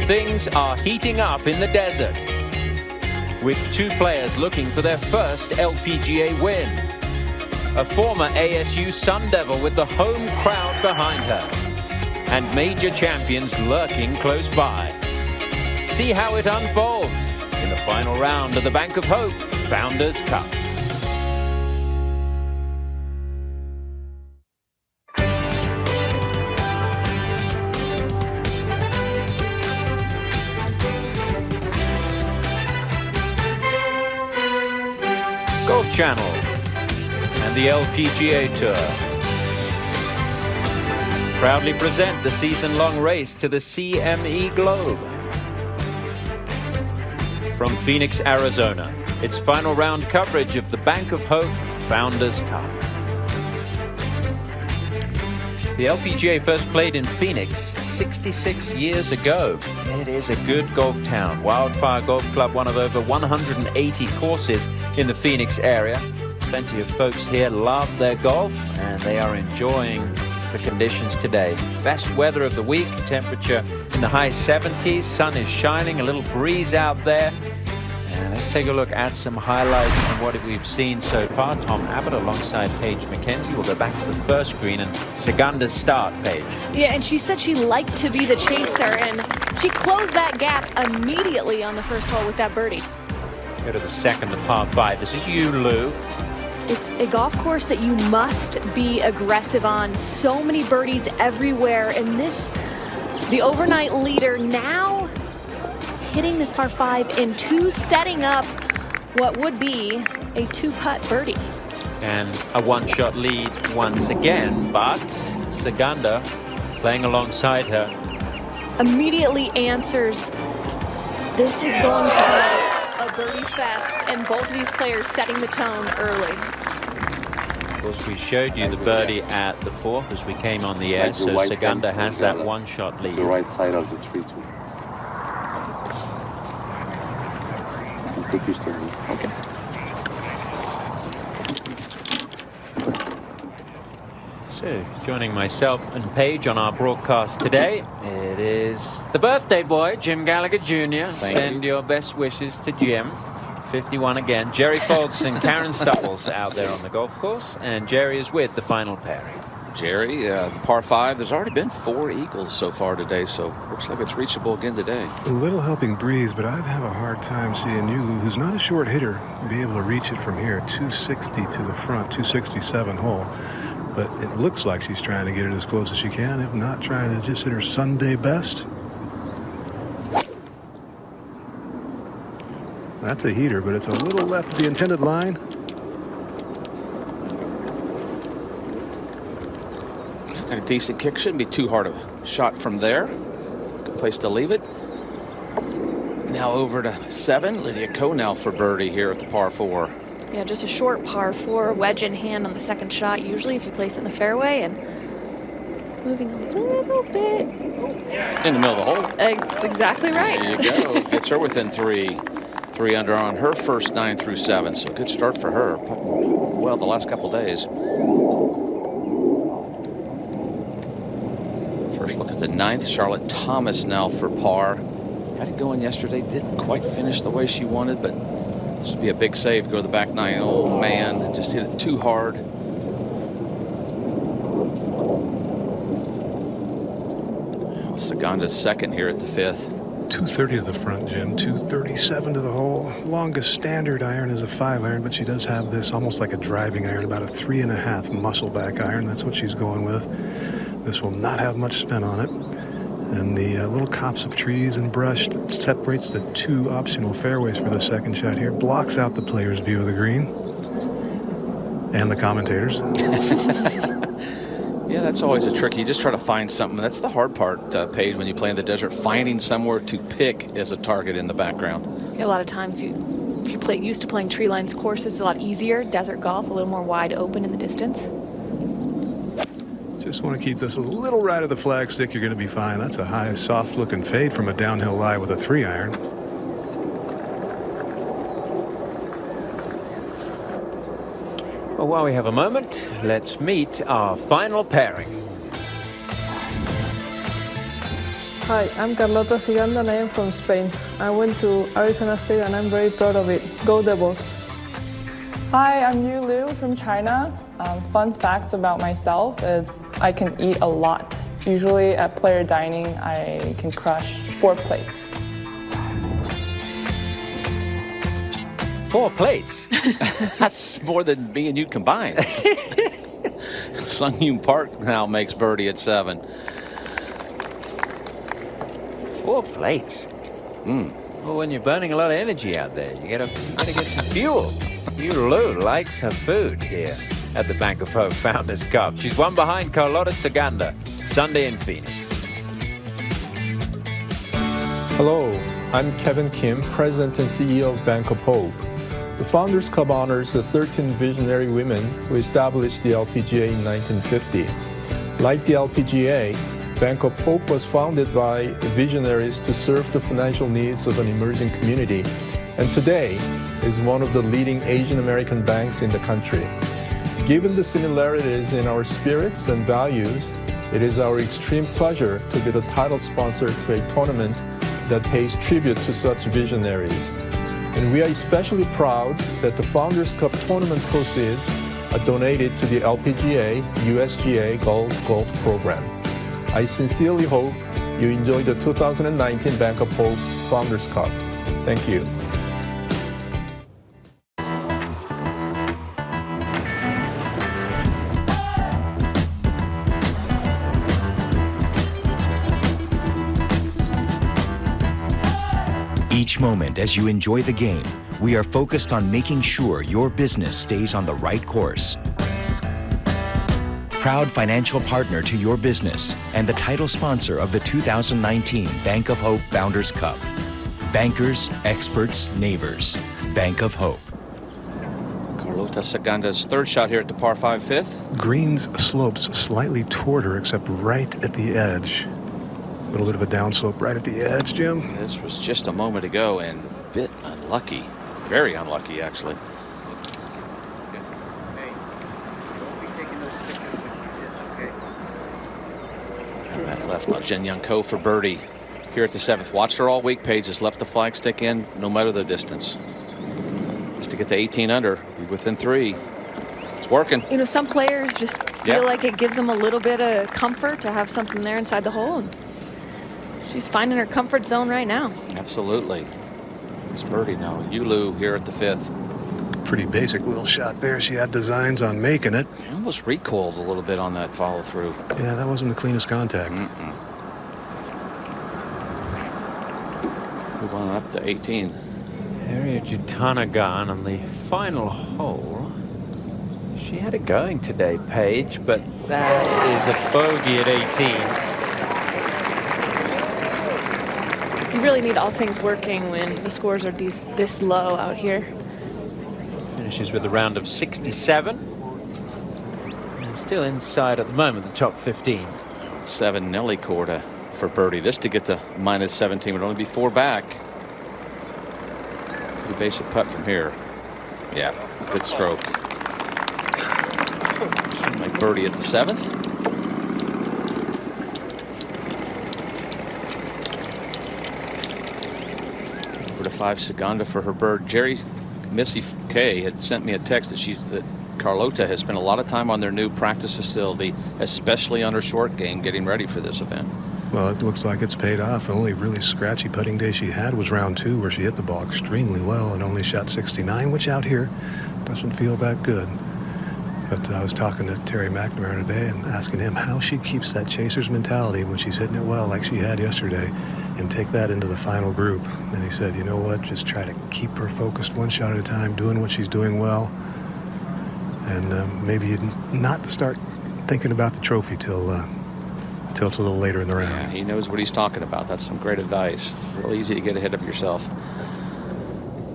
things are heating up in the desert, with two players looking for their first LPGA win. A former ASU Sun Devil with the home crowd behind her, and major champions lurking close by. See how it unfolds in the final round of the Bank of Hope Founders Cup. Golf Channel and the LPGA Tour proudly present the season-long race to the CME Globe. From Phoenix, Arizona, it's final round coverage of the Bank of Hope Founders Cup. The LPGA first played in Phoenix 66 years ago. It is a good golf town. Wildfire Golf Club, one of over 180 courses in the Phoenix area. Plenty of folks here love their golf, and they are enjoying the conditions today. Best weather of the week, temperature in the high 70s, sun is shining, a little breeze out there. And let's take a look at some highlights from what we've seen so far. Tom Abbott alongside Paige McKenzie. We'll go back to the first green and Saganda's start, Paige. Yeah, and she said she liked to be the chaser, and she closed that gap immediately on the first hole with that birdie. Go to the second, the par 5. This is you, Lou. It's a golf course that you must be aggressive on. So many birdies everywhere, and the overnight leader now hitting this par 5 in 2, setting up what would be a 2-putt birdie. And a one-shot lead once again, but Saganda playing alongside her. Immediately answers. This is going to be a birdie fest, and both of these players setting the tone early. Of course, we showed you the birdie at the 4th as we came on the air, so Saganda has that one-shot lead. The right side of the tree too. Take your steering. Okay. So, joining myself and Paige on our broadcast today, it is the birthday boy, Jim Gallagher Jr. Send your best wishes to Jim. 51 again. Jerry Foltz and Karen Stupples out there on the golf course, and Jerry is with the final pairing. Jerry, the par 5, there's already been 4 eagles so far today, so looks like it's reachable again today. A little helping breeze, but I'd have a hard time seeing you, Lou, who's not a short hitter, be able to reach it from here. 260 to the front, 267 hole. But it looks like she's trying to get it as close as she can, if not trying to just hit her Sunday best. That's a heater, but it's a little left of the intended line. And a decent kick. Shouldn't be too hard of a shot from there. Good place to leave it. Now over to 7. Lydia Ko now for birdie here at the par 4. Yeah, just a short par 4, wedge in hand on the second shot. Usually if you place it in the fairway, and moving a little bit. In the middle of the hole. That's exactly right. There you go. Gets her within 3. 3 under on her first 9 through 7. So good start for her. Well, the last couple days. First look at the 9th. Charlotte Thomas now for par. Had it going yesterday. Didn't quite finish the way she wanted, but this would be a big save. Go to the back 9. Oh, man. Just hit it too hard. Well, Saganda's second here at the 5th. 230 to the front, Jim. 237 to the hole. Longest standard iron is a 5-iron, but she does have this almost like a driving iron, about a 3.5 muscle back iron. That's what she's going with. This will not have much spin on it. And the little copse of trees and brush that separates the 2 optional fairways for the second shot here blocks out the player's view of the green. And the commentators. Yeah, that's always a trick. You just try to find something. That's the hard part, Paige, when you play in the desert, finding somewhere to pick as a target in the background. A lot of times if you used to playing tree lines courses, it's a lot easier. Desert golf, a little more wide open in the distance. Just want to keep this a little right of the flag stick. You're going to be fine. That's a high, soft-looking fade from a downhill lie with a 3-iron. Well, while we have a moment, let's meet our final pairing. Hi, I'm Carlota Siganda and I am from Spain. I went to Arizona State and I'm very proud of it. Go Devils! Hi, I'm Yu Liu from China. Fun facts about myself is I can eat a lot. Usually at player dining, I can crush 4 plates. 4 plates? That's more than me and you combined. Sung Yoon Park now makes birdie at 7. 4 plates? Well, when you're burning a lot of energy out there, you gotta get some fuel. Yu Lu likes her food here at the Bank of Hope Founders Cup. She's one behind Carlota Saganda, Sunday in Phoenix. Hello, I'm Kevin Kim, President and CEO of Bank of Hope. The Founders Cup honors the 13 visionary women who established the LPGA in 1950. Like the LPGA, Bank of Hope was founded by visionaries to serve the financial needs of an emerging community, and today is one of the leading Asian American banks in the country. Given the similarities in our spirits and values, it is our extreme pleasure to be the title sponsor to a tournament that pays tribute to such visionaries. And we are especially proud that the Founders Cup tournament proceeds are donated to the LPGA USGA Girls Golf Program. I sincerely hope you enjoy the 2019 Bank of Hope Founders Cup. Thank you. Each moment as you enjoy the game, we are focused on making sure your business stays on the right course. Proud financial partner to your business and the title sponsor of the 2019 Bank of Hope Founders Cup. Bankers, experts, neighbors. Bank of Hope. Carlota Saganda's third shot here at the par 5 fifth. Green's slopes slightly toward her, except right at the edge. A little bit of a downslope right at the edge, Jim. This was just a moment ago and a bit unlucky. Very unlucky, actually. That left Jin Young Ko for birdie here at the 7th. Watched her all week. Paige has left the flag stick in no matter the distance. Just to get to 18 under, be within 3. It's working. You know, some players just feel like it gives them a little bit of comfort to have something there inside the hole. And she's finding her comfort zone right now. Absolutely. It's birdie now. Yu Lu here at the 5th. Pretty basic little shot there. She had designs on making it. He almost recoiled a little bit on that follow through. Yeah, that wasn't the cleanest contact. Move on up to 18. Harriet Jutanagan on the final hole. She had it going today, Paige, but that is a bogey at 18. You really need all things working when the scores are this low out here. Finishes with a round of 67. And still inside at the moment, the top 15. 7 Nelly Korda for birdie. This to get to minus 17 would only be 4 back. Pretty basic putt from here. Yeah, good stroke. Should make birdie at the 7th. Over to 5 Saganda for her bird. Missy Kay had sent me a text that Carlota has spent a lot of time on their new practice facility, especially on her short game, getting ready for this event. Well, it looks like it's paid off. The only really scratchy putting day she had was round 2, where she hit the ball extremely well and only shot 69, which out here doesn't feel that good. But I was talking to Terry McNamara today and asking him how she keeps that chaser's mentality when she's hitting it well like she had yesterday and take that into the final group. And he said, you know what, just try to keep her focused one shot at a time, doing what she's doing well. And maybe not start thinking about the trophy till it's a little later in the round. Yeah, he knows what he's talking about. That's some great advice. It's real easy to get ahead of yourself.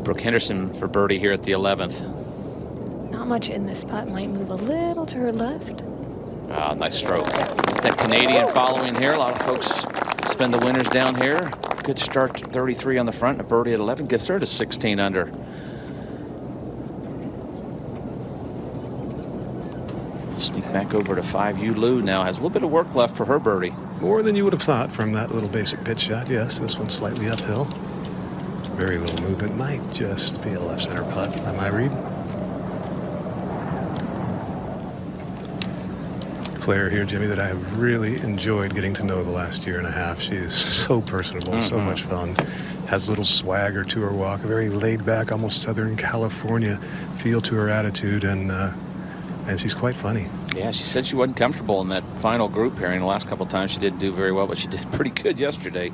Brooke Henderson for birdie here at the 11th. Not much in this putt. Might move a little to her left. Ah, nice stroke. That Canadian following here. A lot of folks spend the winners down here. Good start to 33 on the front. A birdie at 11 gets her to 16 under. Sneak back over to 5. Yu Lu now has a little bit of work left for her birdie. More than you would have thought from that little basic pitch shot. Yes, this one's slightly uphill. Very little movement. Might just be a left center putt by my read. Player here, Jimmy, that I have really enjoyed getting to know the last year and a half. She is so personable, so much fun. Has a little swagger to her walk, a very laid-back, almost Southern California feel to her attitude, and she's quite funny. Yeah, she said she wasn't comfortable in that final group pairing. The last couple of times she didn't do very well, but she did pretty good yesterday.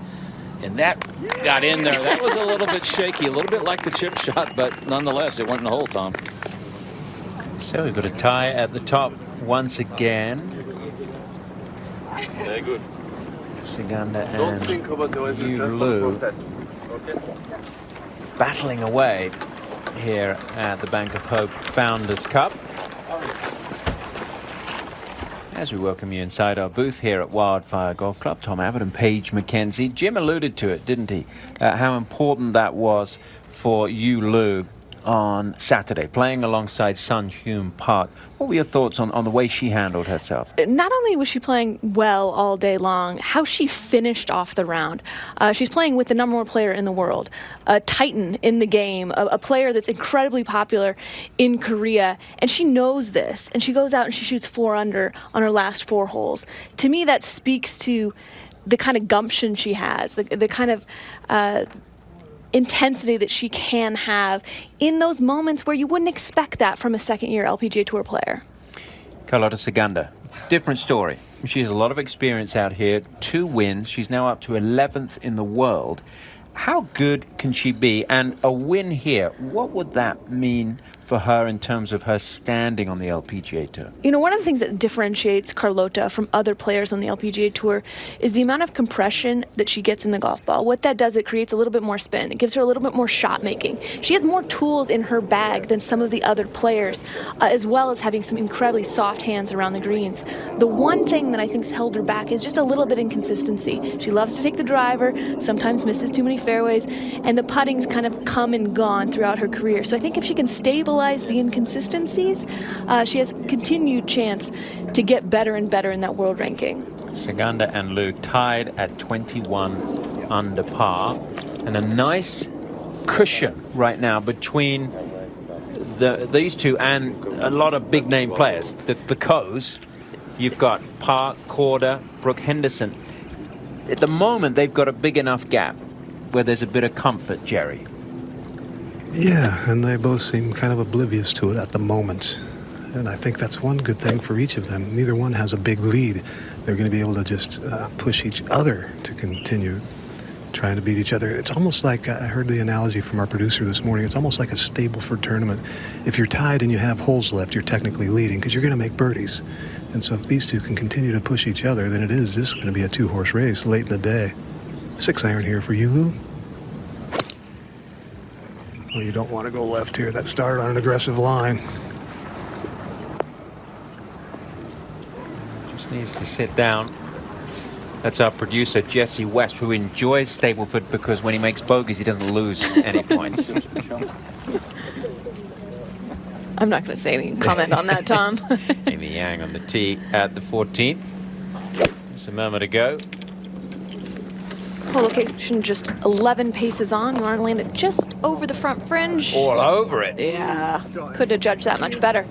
And that got in there. That was a little bit shaky, a little bit like the chip shot, but nonetheless, it went in the hole, Tom. So we've got a tie at the top once again. Very good. Saganda Don't think about the way and Yu Lu battling away here at the Bank of Hope Founders Cup. As we welcome you inside our booth here at Wildfire Golf Club, Tom Abbott and Paige McKenzie. Jim alluded to it, didn't he? How important that was for Yu Lu on Saturday, playing alongside Sun Hyun Park. What were your thoughts on the way she handled herself? Not only was she playing well all day long, how she finished off the round. She's playing with the #1 player in the world, a titan in the game, a player that's incredibly popular in Korea, and she knows this, and she goes out and she shoots 4 under on her last 4 holes. To me, that speaks to the kind of gumption she has, the kind of intensity that she can have in those moments where you wouldn't expect that from a second-year LPGA Tour player. Carlota Saganda, different story. She has a lot of experience out here, 2 wins. She's now up to 11th in the world. How good can she be? And a win here, what would that mean for her in terms of her standing on the LPGA Tour? You know, one of the things that differentiates Carlota from other players on the LPGA Tour is the amount of compression that she gets in the golf ball. What that does, it creates a little bit more spin. It gives her a little bit more shot making. She has more tools in her bag than some of the other players, as well as having some incredibly soft hands around the greens. The one thing that I think's held her back is just a little bit inconsistency. She loves to take the driver, sometimes misses too many fairways, and the putting's kind of come and gone throughout her career. So I think if she can stabilize the inconsistencies, she has continued chance to get better and better in that world ranking. Saganda and Lu tied at 21 under par, and a nice cushion right now between these two and a lot of big name players. The Coes, you've got Park, Korda, Brooke Henderson. At the moment, they've got a big enough gap where there's a bit of comfort, Jerry. Yeah, and they both seem kind of oblivious to it at the moment. And I think that's one good thing for each of them. Neither one has a big lead. They're going to be able to just push each other to continue trying to beat each other. It's almost like, I heard the analogy from our producer this morning, it's almost like a Stableford tournament. If you're tied and you have holes left, you're technically leading because you're going to make birdies. And so if these two can continue to push each other, then it is just going to be a 2-horse race late in the day. 6-iron here for Yu Lu. Well, you don't want to go left here. That started on an aggressive line. Just needs to sit down. That's our producer, Jesse West, who enjoys Stableford because when he makes bogeys, he doesn't lose any points. I'm not going to say any comment on that, Tom. Amy Yang on the tee at the 14th. Just a moment to go. Location just 11 paces on. You want to land it just over the front fringe. All over it. Yeah, could have judged that much better.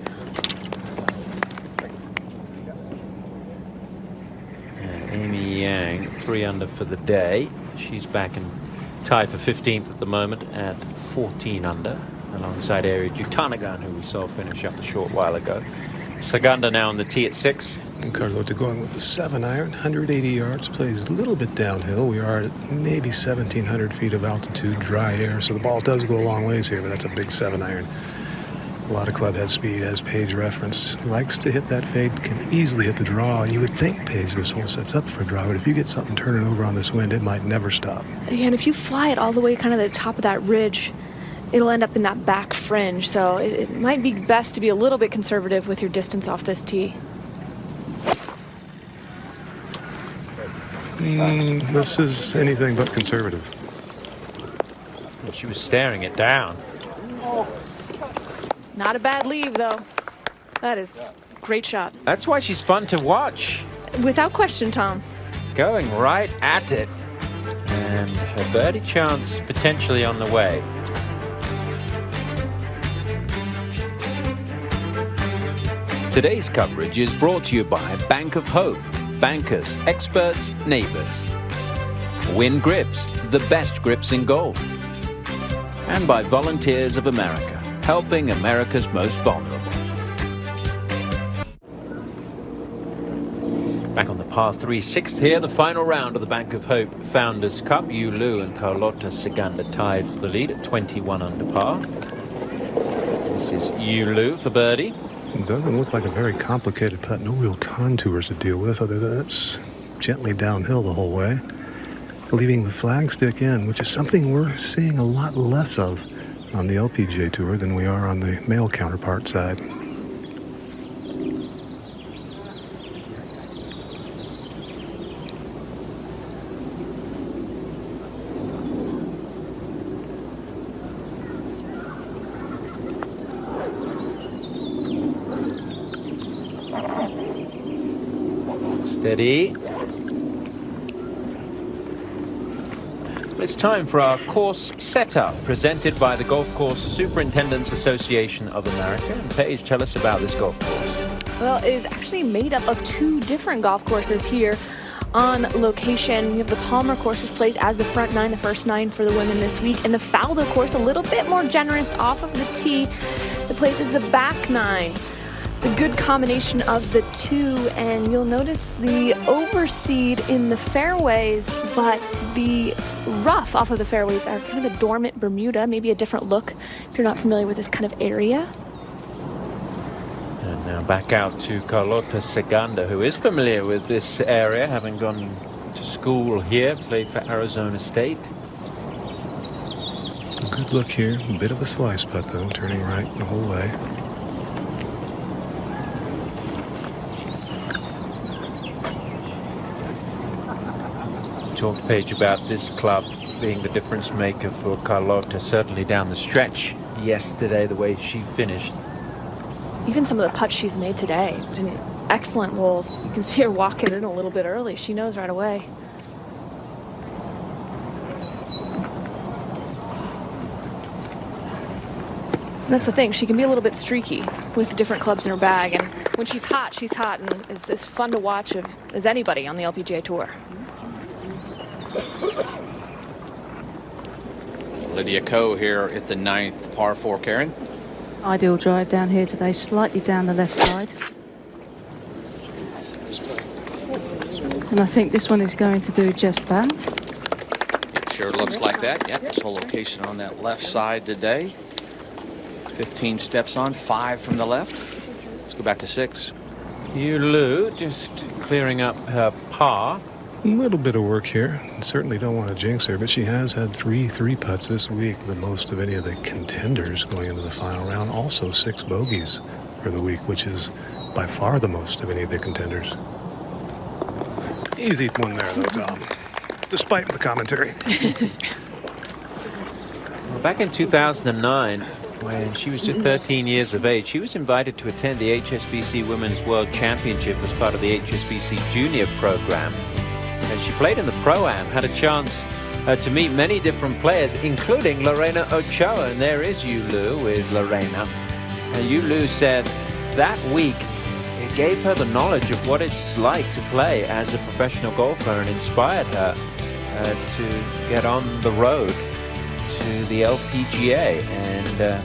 Amy Yang, 3 under for the day. She's back in tie for 15th at the moment at 14 under, alongside Ari Jutanagan, who we saw finish up a short while ago. Saganda now on the tee at 6. And Carlota going with a 7-iron, 180 yards, plays a little bit downhill. We are at maybe 1,700 feet of altitude, dry air, so the ball does go a long ways here, but that's a big 7-iron. A lot of clubhead speed, as Paige referenced. Likes to hit that fade, can easily hit the draw. And you would think, Paige, this hole sets up for a draw, but if you get something turning over on this wind, it might never stop. Yeah, and if you fly it all the way kind of to the top of that ridge, it'll end up in that back fringe. So it might be best to be a little bit conservative with your distance off this tee. This is anything but conservative. Well, she was staring it down. Not a bad leave, though. That is a great shot. That's why she's fun to watch. Without question, Tom. going right at it. And a birdie chance potentially on the way. Today's coverage is brought to you by Bank of Hope. Bankers, experts, neighbors. Win Grips, the best grips in golf. And by Volunteers of America, helping America's most vulnerable. Back on the par 3, sixth here, the final round of the Bank of Hope Founders Cup. Yu Liu and Carlota Ciganda tied for the lead at 21 under par. This is Yu Liu for birdie. It doesn't look like a very complicated putt. No real contours to deal with, other than it's gently downhill the whole way, leaving the flagstick in, which is something we're seeing a lot less of on the LPGA Tour than we are on the male counterpart side. Steady. It's time for our course setup, presented by the Golf Course Superintendents Association of America. And Paige, tell us about this golf course. Well, it is actually made up of 2 different golf courses here on location. We have the Palmer course, which plays as the front 9, the first 9 for the women this week, and the Faldo course, a little bit more generous off of the tee, that plays as the back 9. It's a good combination of the 2, and you'll notice the overseed in the fairways, but the rough off of the fairways are kind of a dormant Bermuda, maybe a different look if you're not familiar with this kind of area. And now back out to Carlota Ciganda, who is familiar with this area, having gone to school here, played for Arizona State. Good look here. A bit of a slice putt, though, turning right the whole way. Talked, Paige, about this club being the difference maker for Carlota, certainly down the stretch yesterday, the way she finished. Even some of the putts she's made today, excellent rolls. You can see her walking in a little bit early. She knows right away. That's the thing. She can be a little bit streaky with different clubs in her bag, and when she's hot, and is as fun to watch as anybody on the LPGA Tour. Lydia Ko here at the 9th par 4, Karen. Ideal drive down here today, slightly down the left side. And I think this one is going to do just that. Sure looks like that. Yep, this whole location on that left side today. 15 steps on, 5 from the left. Let's go back to 6. Yu Liu just clearing up her par. A little bit of work here. Certainly don't want to jinx her, but she has had 3 3-putts this week, the most of any of the contenders going into the final round. Also 6 bogeys for the week, which is by far the most of any of the contenders. Easy one there, though, Tom, despite the commentary. Well, back in 2009, when she was just 13 years of age, she was invited to attend the HSBC Women's World Championship as part of the HSBC Junior program. And she played in the Pro-Am, had a chance to meet many different players, including Lorena Ochoa. And there is Yu Liu with Lorena. Yu Liu said that week it gave her the knowledge of what it's like to play as a professional golfer, and inspired her to get on the road to the LPGA. And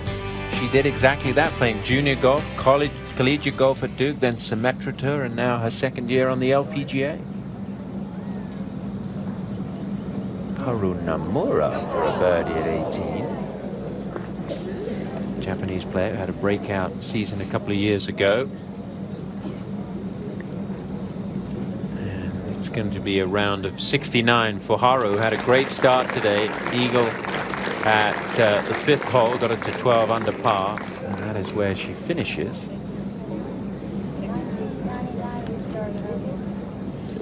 she did exactly that, playing junior golf, collegiate golf at Duke, then Symetra Tour, and now her 2nd year on the LPGA. Haru Nomura for a birdie at 18. Japanese player who had a breakout season a couple of years ago. And it's going to be a round of 69 for Haru, who had a great start today. Eagle at the 5th hole, got it to 12 under par, and that is where she finishes.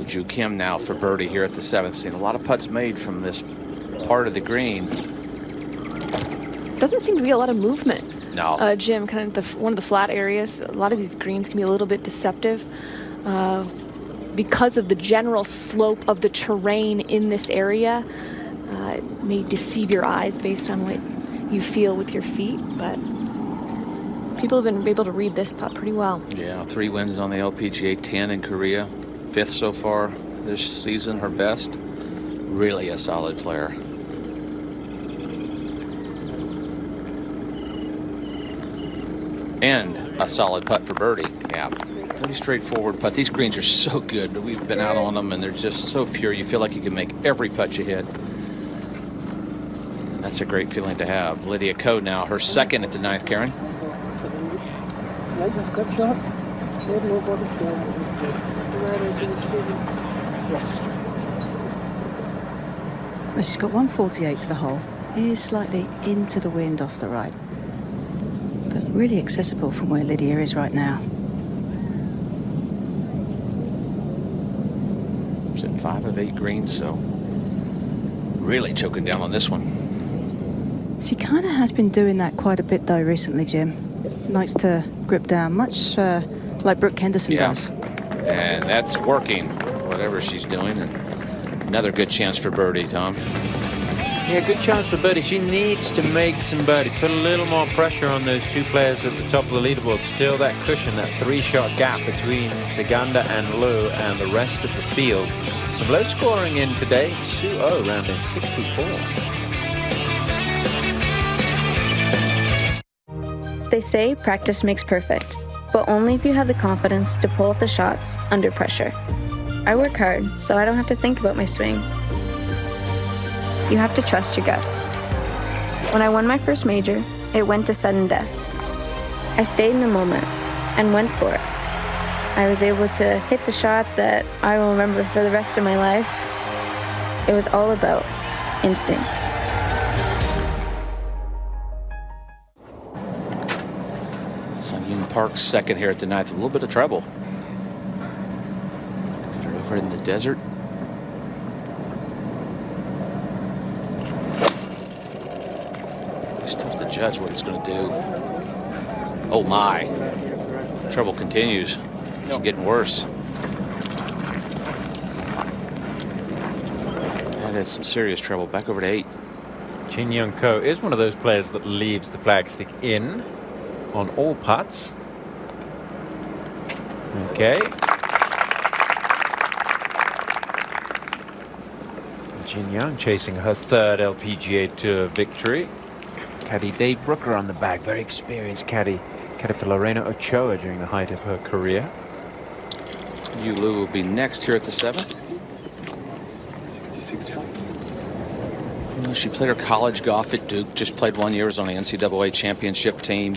Ju Kim now for birdie here at the 7th. Seen a lot of putts made from this part of the green. Doesn't seem to be a lot of movement. No. Jim, kind of one of the flat areas. A lot of these greens can be a little bit deceptive. because of the general slope of the terrain in this area, it may deceive your eyes based on what you feel with your feet, but people have been able to read this putt pretty well. Yeah, 3 wins on the LPGA, 10 in Korea, 5th so far this season, her best. Really a solid player. And a solid putt for birdie. Yeah, pretty straightforward putt. These greens are so good. We've been out on them, and they're just so pure. You feel like you can make every putt you hit. And that's a great feeling to have. Lydia Ko now, her second at the 9th, Karen. Well, she's got 148 to the hole. It is slightly into the wind off the right, but really accessible from where Lydia is right now. She's at 5 of 8 greens, so really choking down on this one. She kind of has been doing that quite a bit though recently, Jim. Likes to grip down, much like Brooke Henderson does. And that's working, whatever she's doing. And another good chance for birdie, Tom. Yeah, good chance for birdie. She needs to make some birdies. Put a little more pressure on those 2 players at the top of the leaderboard. Still that cushion, that 3-shot gap between Saganda and Liu and the rest of the field. Some low scoring in today. Su Oh rounding 64. They say practice makes perfect, but only if you have the confidence to pull off the shots under pressure. I work hard, so I don't have to think about my swing. You have to trust your gut. When I won my first major, it went to sudden death. I stayed in the moment and went for it. I was able to hit the shot that I will remember for the rest of my life. It was all about instinct. Sun Yoon Park's second here at the 9th. A little bit of trouble. Got her over in the desert. It's tough to judge what it's going to do. Oh my. Trouble continues. It's getting worse. That is some serious trouble. Back over to 8. Jin Young Ko is one of those players that leaves the flagstick in on all putts. Okay. Jin Young chasing her 3rd LPGA Tour victory. Caddy Dave Brooker on the back, very experienced caddy. Caddy for Lorena Ochoa during the height of her career. Yu Liu will be next here at the 7th. 66. You know, she played her college golf at Duke, just played 1 year, was on the NCAA championship team.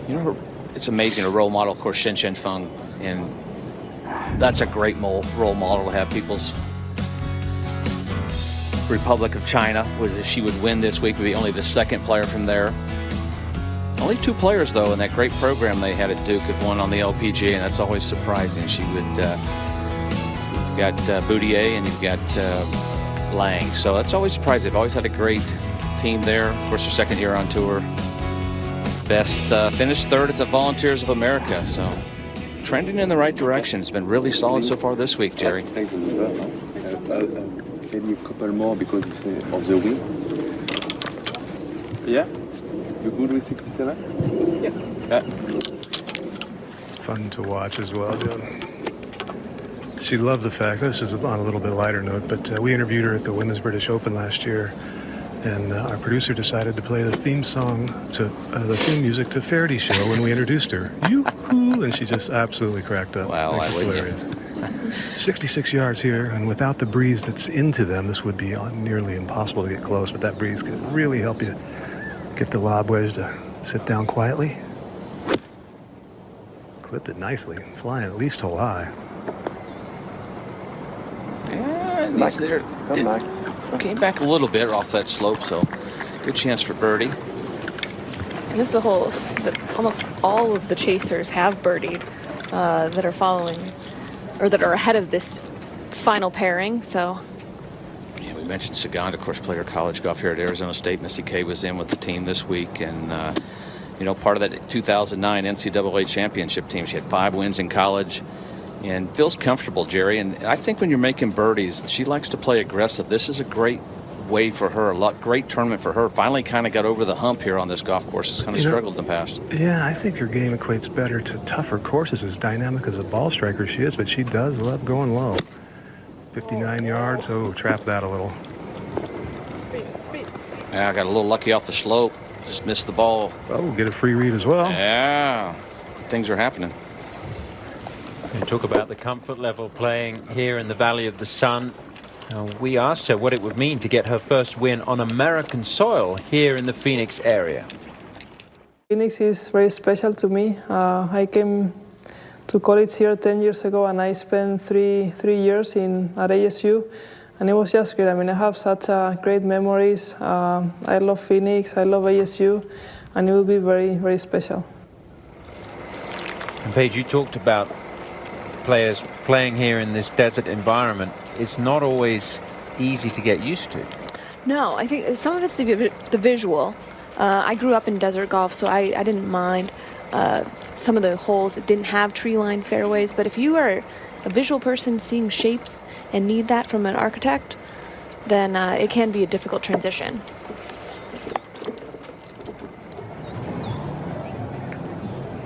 You know, it's amazing. A role model, of course, Shen Shen Feng, and that's a great role model to have. People's Republic of China, if she would win this week, would be only the 2nd player from there. Only 2 players, though, in that great program they had at Duke have won on the LPGA, and that's always surprising. She would, you've got Boudier and you've got Lang, so that's always surprising. They've always had a great team there. Of course, her 2nd year on tour. Best finished 3rd at the Volunteers of America, so trending in the right direction. It's been really solid so far this week, Jerry. Maybe a couple more because of the wind. Yeah? You good with 67? Yeah. Fun to watch as well, Jim. She loved the fact, this is on a little bit lighter note, but we interviewed her at the Women's British Open last year, and our producer decided to play the theme song to the theme music to Faraday Show when we introduced her. Yoo-hoo! And she just absolutely cracked up. Wow, I think it's hilarious. 66 yards here, and without the breeze that's into them, this would be nearly impossible to get close, but that breeze can really help you get the lob wedge to sit down quietly. Clipped it nicely, flying at least hole high. Yeah, he's there. Came back a little bit off that slope, so good chance for birdie. This is almost all of the chasers have birdied that are following, or that are ahead of this final pairing, so. Yeah, we mentioned Saganda, of course, played her college golf here at Arizona State. Missy Kay was in with the team this week, and you know, part of that 2009 NCAA championship team. She had 5 wins in college, and feels comfortable, Jerry. And I think when you're making birdies, she likes to play aggressive. This is a great way for her, great tournament for her. Finally kind of got over the hump here on this golf course. It's kind of struggled in the past. Yeah, I think her game equates better to tougher courses. As dynamic as a ball striker she is, but she does love going low. 59 yards. Oh, trap that a little. Yeah, I got a little lucky off the slope. Just missed the ball. Oh, get a free read as well. Yeah, things are happening. And talk about the comfort level playing here in the Valley of the Sun. We asked her what it would mean to get her first win on American soil here in the Phoenix area. Phoenix is very special to me. I came to college here 10 years ago, and I spent three years at ASU, and it was just great. I mean, I have such great memories. I love Phoenix, I love ASU, and it will be very, very special. And Paige, you talked about players playing here in this desert environment. It's not always easy to get used to. No, I think some of it's the visual. I grew up in desert golf, so I didn't mind some of the holes that didn't have tree-lined fairways. But if you are a visual person seeing shapes and need that from an architect, then it can be a difficult transition.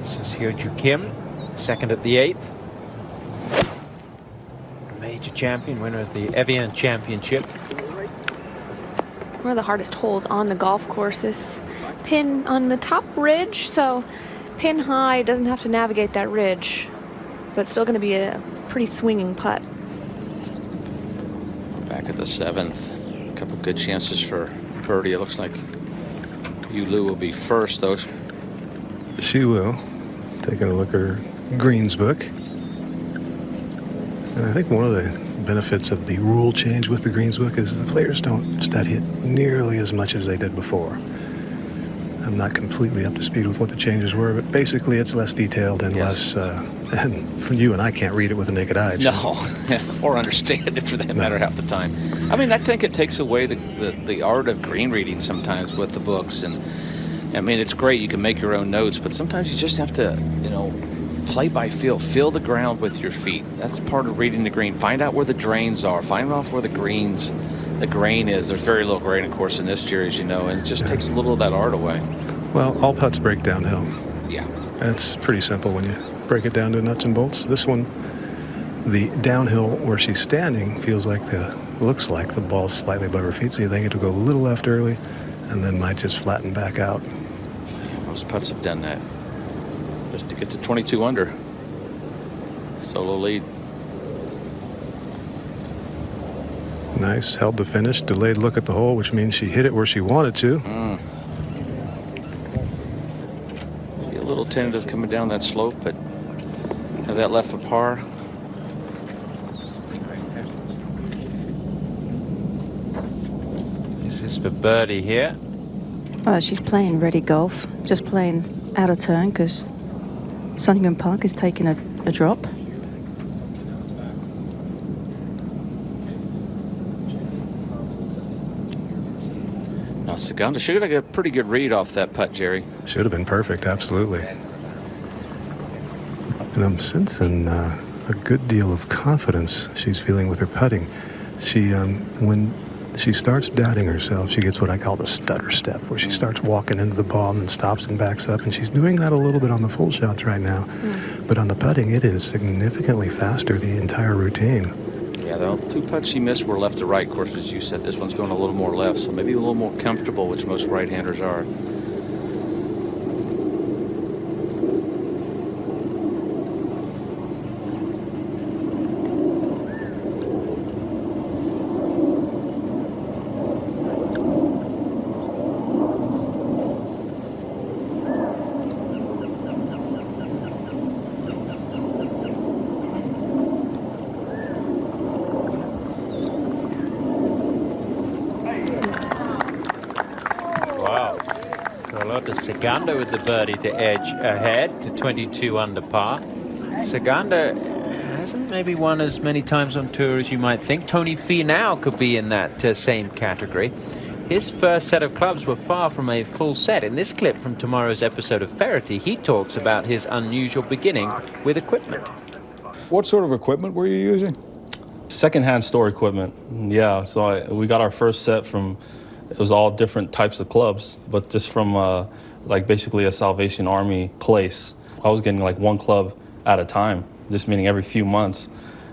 This is Hyo-Joo Kim, second at the 8th. Major champion, winner of the Evian Championship. One of the hardest holes on the golf course. This pin on the top ridge, so pin high, doesn't have to navigate that ridge, but still going to be a pretty swinging putt. Back at the 7th. A couple good chances for birdie. It looks like Yu Liu will be first, though. She will. Taking a look at her greens book. And I think one of the benefits of the rule change with the greens book is the players don't study it nearly as much as they did before. I'm not completely up to speed with what the changes were, but basically it's less detailed and less, and for you and I can't read it with the naked eye. No, or understand it for that matter half the time. I mean, I think it takes away the art of green reading sometimes with the books. And I mean, it's great, you can make your own notes, but sometimes you just have to, play by feel the ground with your feet. That's part of reading the green. Find out where the drains are. Find out where the grain is. There's very little grain, of course, in this series, and it just takes a little of that art away. Well, all putts break downhill. Yeah. That's pretty simple when you break it down to nuts and bolts. This one, the downhill where she's standing looks like the ball's slightly above her feet, so you think it'll go a little left early and then might just flatten back out. Yeah, most putts have done that. Just to get to 22 under. Solo lead. Nice. Held the finish. Delayed look at the hole, which means she hit it where she wanted to. Maybe a little tentative coming down that slope, but have that left for par. This is for birdie here. She's playing ready golf, just playing out of turn because Sonningham Park is taking a drop. Now, Saganda should have got a pretty good read off that putt, Jerry. Should have been perfect, absolutely. And I'm sensing a good deal of confidence she's feeling with her putting. She, when she starts doubting herself, she gets what I call the stutter step, where she starts walking into the ball and then stops and backs up. And she's doing that a little bit on the full shots right now. But on the putting, it is significantly faster, the entire routine. Yeah, the 2 putts she missed were left to right. Of course, as you said, this one's going a little more left, so maybe a little more comfortable, which most right-handers are. Saganda with the birdie to edge ahead to 22 under par. Saganda hasn't maybe won as many times on tour as you might think. Tony Finau could be in that same category. His first set of clubs were far from a full set. In this clip from tomorrow's episode of Ferrety, he talks about his unusual beginning with equipment. What sort of equipment were you using? Secondhand store equipment. Yeah, so we got our first set from, it was all different types of clubs, but just from like basically a Salvation Army place. I was getting like one club at a time, just meaning every few months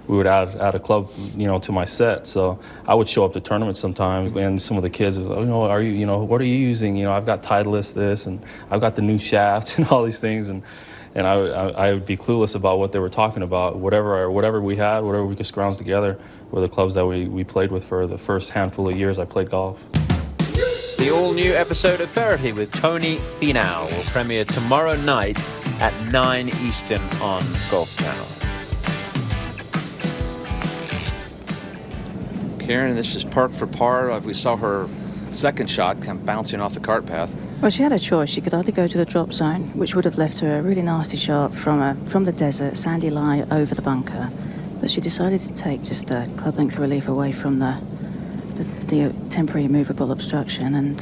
we would add a club, you know, to my set. So I would show up to tournaments sometimes, and some of the kids would, you know, are you, you know, what are you using? You know, I've got Titleist this, and I've got the new shaft and all these things, and I would be clueless about what they were talking about. Whatever we had, whatever we could scrounge together, were the clubs that we played with for the first handful of years I played golf. The all-new episode of Faraday with Tony Finau will premiere tomorrow night at 9 Eastern on Golf Channel. Karen, this is par for par. We saw her second shot come bouncing off the cart path. Well, she had a choice. She could either go to the drop zone, which would have left her a really nasty shot from the desert, sandy lie over the bunker. But she decided to take just a club length relief away from the temporary movable obstruction, and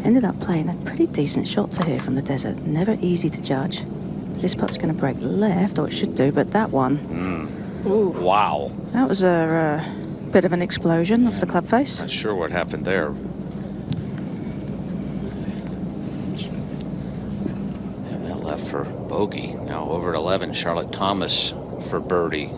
ended up playing a pretty decent shot to here from the desert. Never easy to judge. This putt's going to break left, or it should do, but that one... Ooh. Wow. That was a bit of an explosion off the club face. Not sure what happened there. And that left for bogey. Now over at 11, Charlotte Thomas for birdie.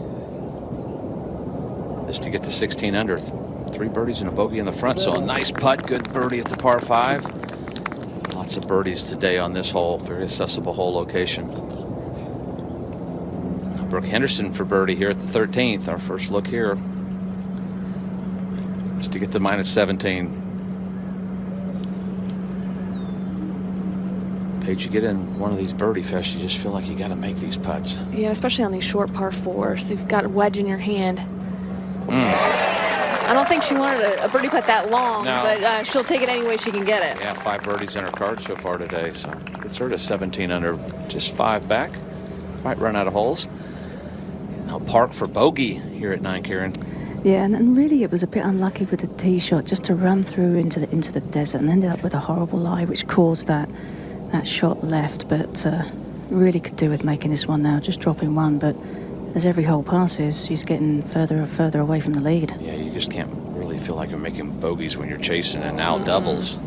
This to get to 16 under. 3 birdies and a bogey in the front, so a nice putt. Good birdie at the par 5. Lots of birdies today on this hole. Very accessible hole location. Brooke Henderson for birdie here at the 13th. Our first look here. Just to get to minus 17. Paige, you get in one of these birdie fests, you just feel like you got to make these putts. Yeah, especially on these short par 4s. You've got a wedge in your hand. I don't think she wanted a birdie putt that long, no. But she'll take it any way she can get it. Yeah, 5 birdies in her card so far today, so gets her to 17 under, just 5 back. Might run out of holes. Now park for bogey here at 9, Karen. Yeah, and really it was a bit unlucky with the tee shot, just to run through into the desert, and ended up with a horrible lie, which caused that shot left. But really could do with making this one now, just dropping one. But as every hole passes, she's getting further and further away from the lead. Yeah, you just can't really feel like you're making bogeys when you're chasing, and now doubles.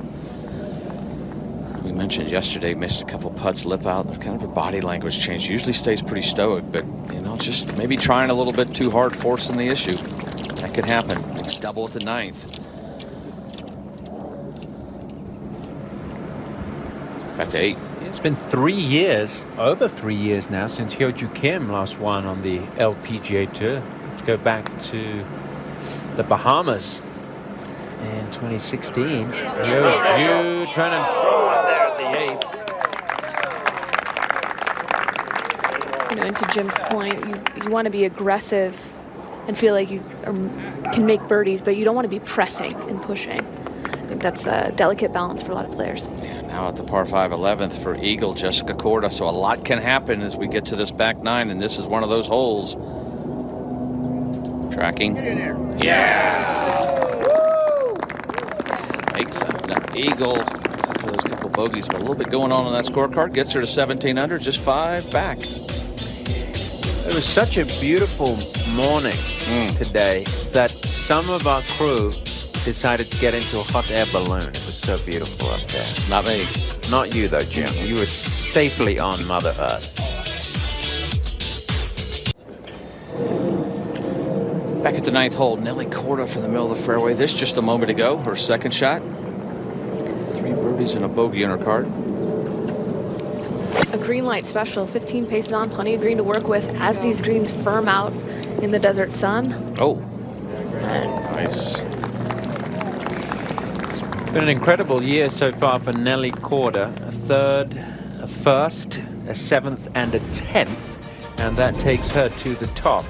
We mentioned yesterday, missed a couple putts, lip out, and kind of her body language changed. Usually stays pretty stoic, but, you know, just maybe trying a little bit too hard, forcing the issue. That could happen. It's double at the 9th. Back to 8. It's been 3 years, over 3 years now, since Hyo-Joo Kim last won on the LPGA Tour. To go back to the Bahamas in 2016. Hyo-Joo trying to draw one there at the 8th. You know, and to Jim's point, you want to be aggressive and feel like you can make birdies, but you don't want to be pressing and pushing. I think that's a delicate balance for a lot of players. Yeah, now at the par 5 11th for Eagle, Jessica Korda. So a lot can happen as we get to this back 9, and this is one of those holes. Tracking. Yeah! Makes an Eagle. Except for those couple bogeys, but a little bit going on that scorecard. Gets her to 17 under, just 5 back. It was such a beautiful morning today that some of our crew decided to get into a hot air balloon. It was so beautiful up there. Not me. Not you though, Jim. You were safely on Mother Earth. Back at the 9th hole, Nelly Korda from the middle of the fairway. This just a moment ago, her second shot. 3 birdies and a bogey in her card. A green light special, 15 paces on, plenty of green to work with as these greens firm out in the desert sun. Oh, nice. It's been an incredible year so far for Nelly Korda. A 3rd, a 1st, a 7th, and a 10th. And that takes her to the top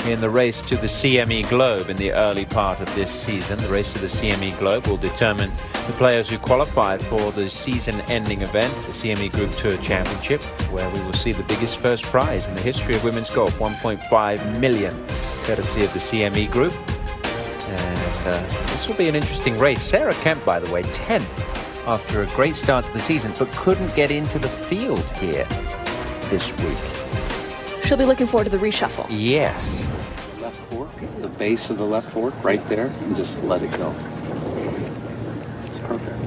in the race to the CME Globe in the early part of this season. The race to the CME Globe will determine the players who qualify for the season-ending event, the CME Group Tour Championship, where we will see the biggest first prize in the history of women's golf, $1.5 million, courtesy of the CME Group. And this will be an interesting race. Sarah Kemp, by the way, 10th after a great start to the season, but couldn't get into the field here this week. she'll be looking forward to the reshuffle. Yes. Left fork, the base of the left fork right there, and just let it go. It's perfect.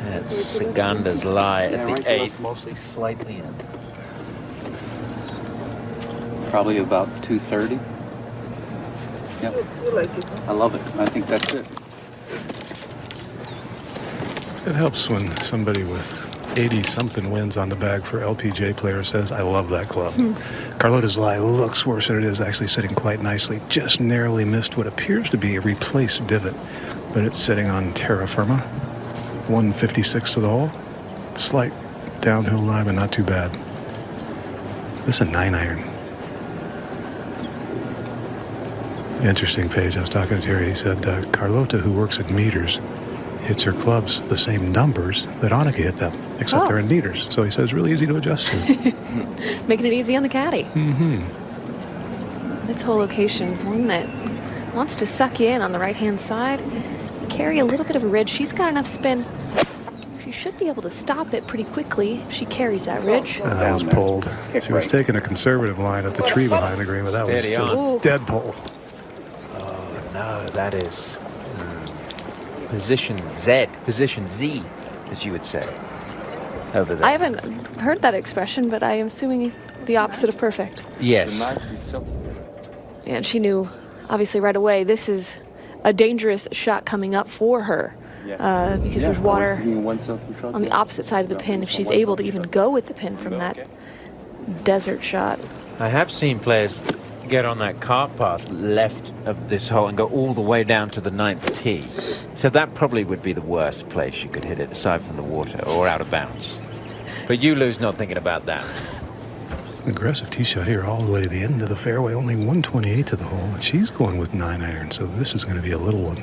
That's Segunda's lie at right the there. 8th, mostly slightly in. Probably about 230. Yep. I love it. I think that's it. It helps when somebody with 80-something wins on the bag for LPGA player says, I love that club. Carlota's lie looks worse than it is, actually sitting quite nicely. Just narrowly missed what appears to be a replaced divot, but it's sitting on terra firma. 156 to the hole. Slight downhill lie, but not too bad. This is a 9-iron. Interesting page. I was talking to Jerry. He said Carlota, who works at meters, hits her clubs the same numbers that Annika hit them, except they're in meters. So he says it's really easy to adjust to. Making it easy on the caddy. Mm-hmm. This whole location is one that wants to suck you in on the right-hand side. Carry a little bit of a ridge. She's got enough spin. She should be able to stop it pretty quickly if she carries that ridge. That was pulled. She was taking a conservative line at the tree behind the green, but that was Steady just on. dead pull. No, that is position Z, as you would say, over there. I haven't heard that expression, but I am assuming the opposite of perfect. Yes. And she knew, obviously, right away, this is a dangerous shot coming up for her because there's water on the opposite side of the pin if she's able to even go with the pin from that desert shot. I have seen players get on that cart path left of this hole and go all the way down to the 9th tee. So that probably would be the worst place you could hit it, aside from the water or out of bounds. But Yulu's not thinking about that. Aggressive tee shot here all the way to the end of the fairway, only 128 to the hole. And she's going with 9-iron, so this is going to be a little one.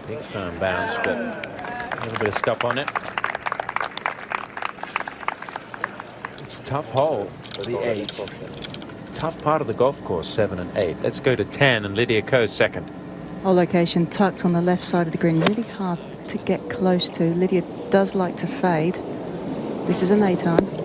Big firm bounce, but a little bit of stop on it. It's a tough hole, the 8th. Tough part of the golf course, 7 and 8. Let's go to 10, and Lydia Ko's second. Whole location tucked on the left side of the green, really hard to get close to. Lydia does like to fade. This is an 8-iron.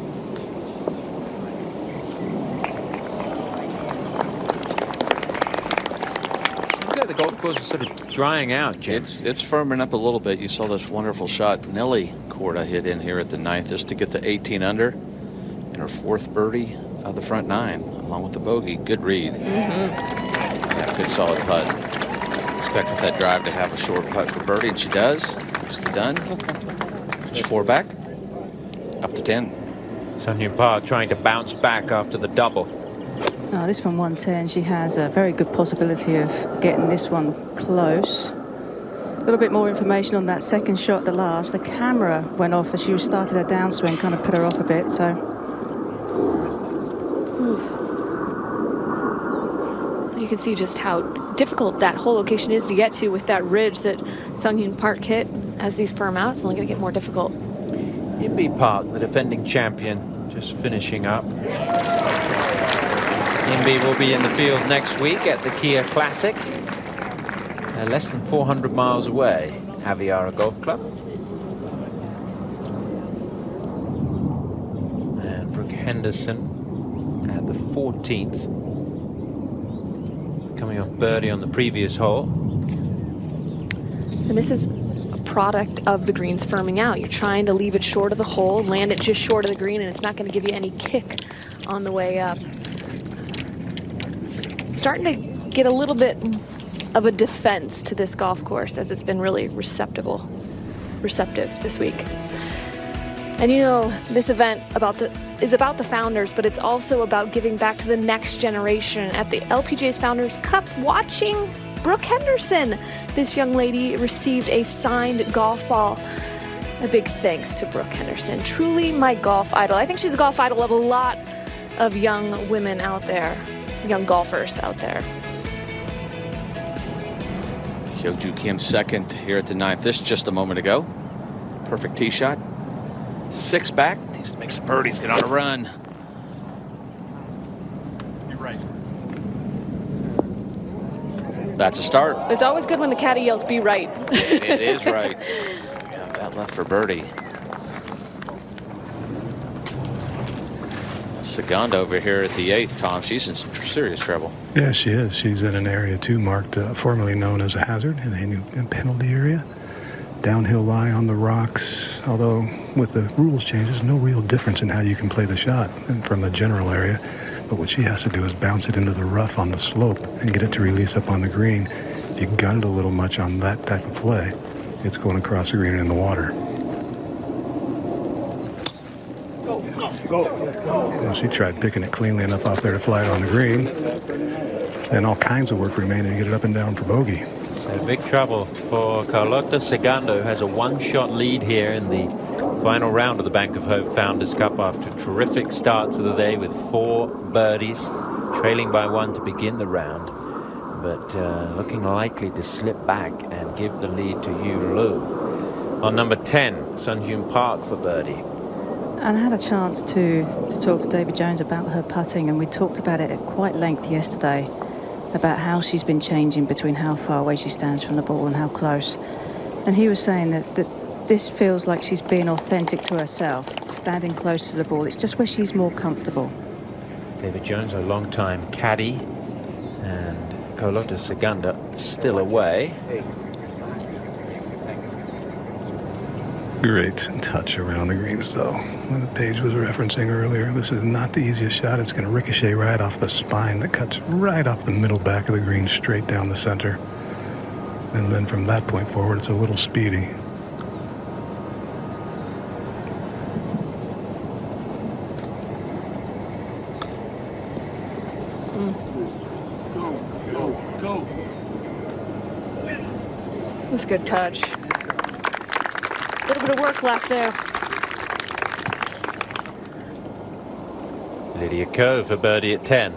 The golf course is sort of drying out, Jim. It's firming up a little bit. You saw this wonderful shot Nelly Korda hit in here at the 9th just to get to 18 under, and her 4th birdie of the front 9, along with the bogey. Good read. Yeah, good solid putt. Expected that drive to have a short putt for birdie, and she does. Nicely done. She's 4 back, up to 10. Sun Hyun Park trying to bounce back after the double. Oh, this from 110, she has a very good possibility of getting this one close. A little bit more information on that second shot, the last. The camera went off as she started her downswing, kind of put her off a bit, so. You can see just how difficult that whole location is to get to with that ridge that Sun Hyun Park hit. As these firm out, it's only going to get more difficult. Inbee Park, the defending champion, just finishing up. Inbee will be in the field next week at the Kia Classic. They're less than 400 miles away, Aviara Golf Club. And Brooke Henderson at the 14th. Coming off birdie on the previous hole. And this is a product of the greens firming out. You're trying to leave it short of the hole, land it just short of the green, and it's not going to give you any kick on the way up. Starting to get a little bit of a defense to this golf course, as it's been really receptive this week. And you know, this event is about the founders, but it's also about giving back to the next generation. At the LPGA's Founders Cup, watching Brooke Henderson, this young lady received a signed golf ball. A big thanks to Brooke Henderson, truly my golf idol. I think she's a golf idol of a lot of young women out there. Young golfers out there. Hyoju Kim second here at the 9th. This just a moment ago. Perfect tee shot. 6 back. Needs to make some birdies. Get on a run. That's a start. It's always good when the caddy yells, "Be right." It is right. Yeah, that left for birdie. Segunda over here at the 8th, Tom. She's in some serious trouble. Yeah, she is. She's in an area 2 marked, formerly known as a hazard, in a new penalty area. Downhill lie on the rocks, although with the rules changes, no real difference in how you can play the shot and from the general area. But what she has to do is bounce it into the rough on the slope and get it to release up on the green. If you gut it a little much on that type of play, it's going across the green and in the water. Well, she tried picking it cleanly enough off there to fly it on the green. And all kinds of work remaining to get it up and down for bogey. So big trouble for Carlota Segunda, who has a one-shot lead here in the final round of the Bank of Hope Founders Cup after a terrific start to the day with 4 birdies, trailing by 1 to begin the round, but looking likely to slip back and give the lead to Yu Lu. On number 10, Sun Hyun Park for birdie. And I had a chance to talk to David Jones about her putting, and we talked about it at quite length yesterday, about how she's been changing between how far away she stands from the ball and how close. And he was saying that this feels like she's being authentic to herself, standing close to the ball. It's just where she's more comfortable. David Jones, a long-time caddy, and Carlota Segunda still away. Great touch around the greens, though. The Paige was referencing earlier, this is not the easiest shot. It's going to ricochet right off the spine that cuts right off the middle back of the green, straight down the center. And then from that point forward, it's a little speedy. Go. That's a good touch. A little bit of work left there. Lydia Ko for birdie at 10.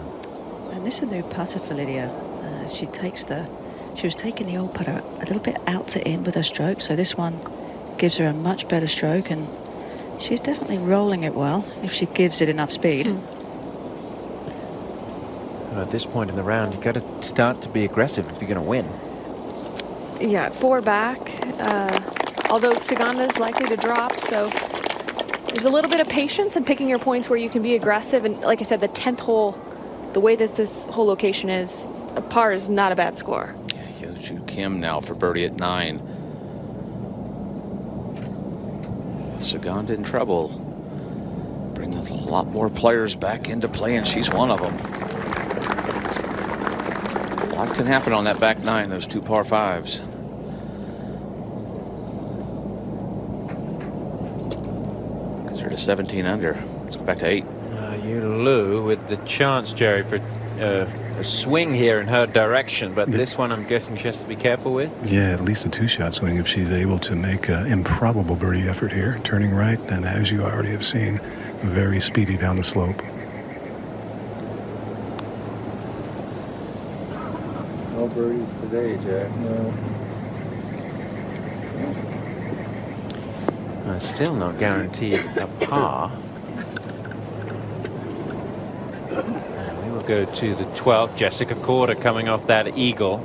And this is a new putter for Lydia. She was taking the old putter a little bit out to in with her stroke, so this one gives her a much better stroke, and she's definitely rolling it well if she gives it enough speed. Well, at this point in the round, you've got to start to be aggressive if you're going to win. Yeah, 4 back. Although Segunda is likely to drop, so there's a little bit of patience in picking your points where you can be aggressive. And like I said, the 10th hole, the way that this whole location is, a par is not a bad score. Yeah, Yo-Ju Kim now for birdie at 9. Segunda in trouble. Bringing a lot more players back into play, and she's one of them. A lot can happen on that back 9, those 2 par 5s. To 17 under. Let's go back to 8. Yu Lu with the chance, Jerry, for a swing here in her direction, but this one I'm guessing she has to be careful with. Yeah, at least a 2-shot swing if she's able to make an improbable birdie effort here. Turning right, and as you already have seen, very speedy down the slope. No birdies today, Jack. No. Still not guaranteed a par. And we will go to the 12th. Jessica Korda coming off that eagle.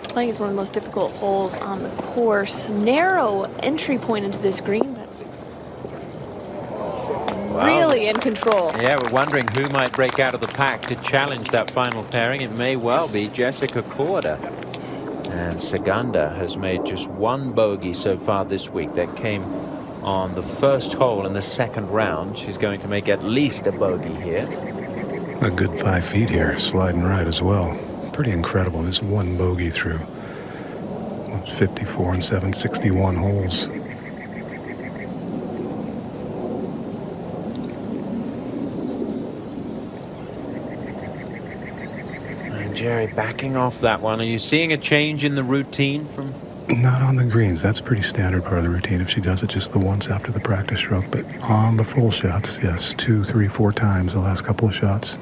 Playing is one of the most difficult holes on the course. Narrow entry point into this green, but really in control. Yeah, we're wondering who might break out of the pack to challenge that final pairing. It may well be Jessica Korda. And Segunda has made just 1 bogey so far this week. That came on the first hole in the 2nd round. She's going to make at least a bogey here. A good 5 feet here, sliding right as well. Pretty incredible. This 1 bogey through 54 and 7, 61 holes. Jerry backing off that one. Are you seeing a change in the routine from? Not on the greens. That's pretty standard part of the routine if she does it just the once after the practice stroke. But on the full shots, yes, 2, 3, 4 times the last couple of shots.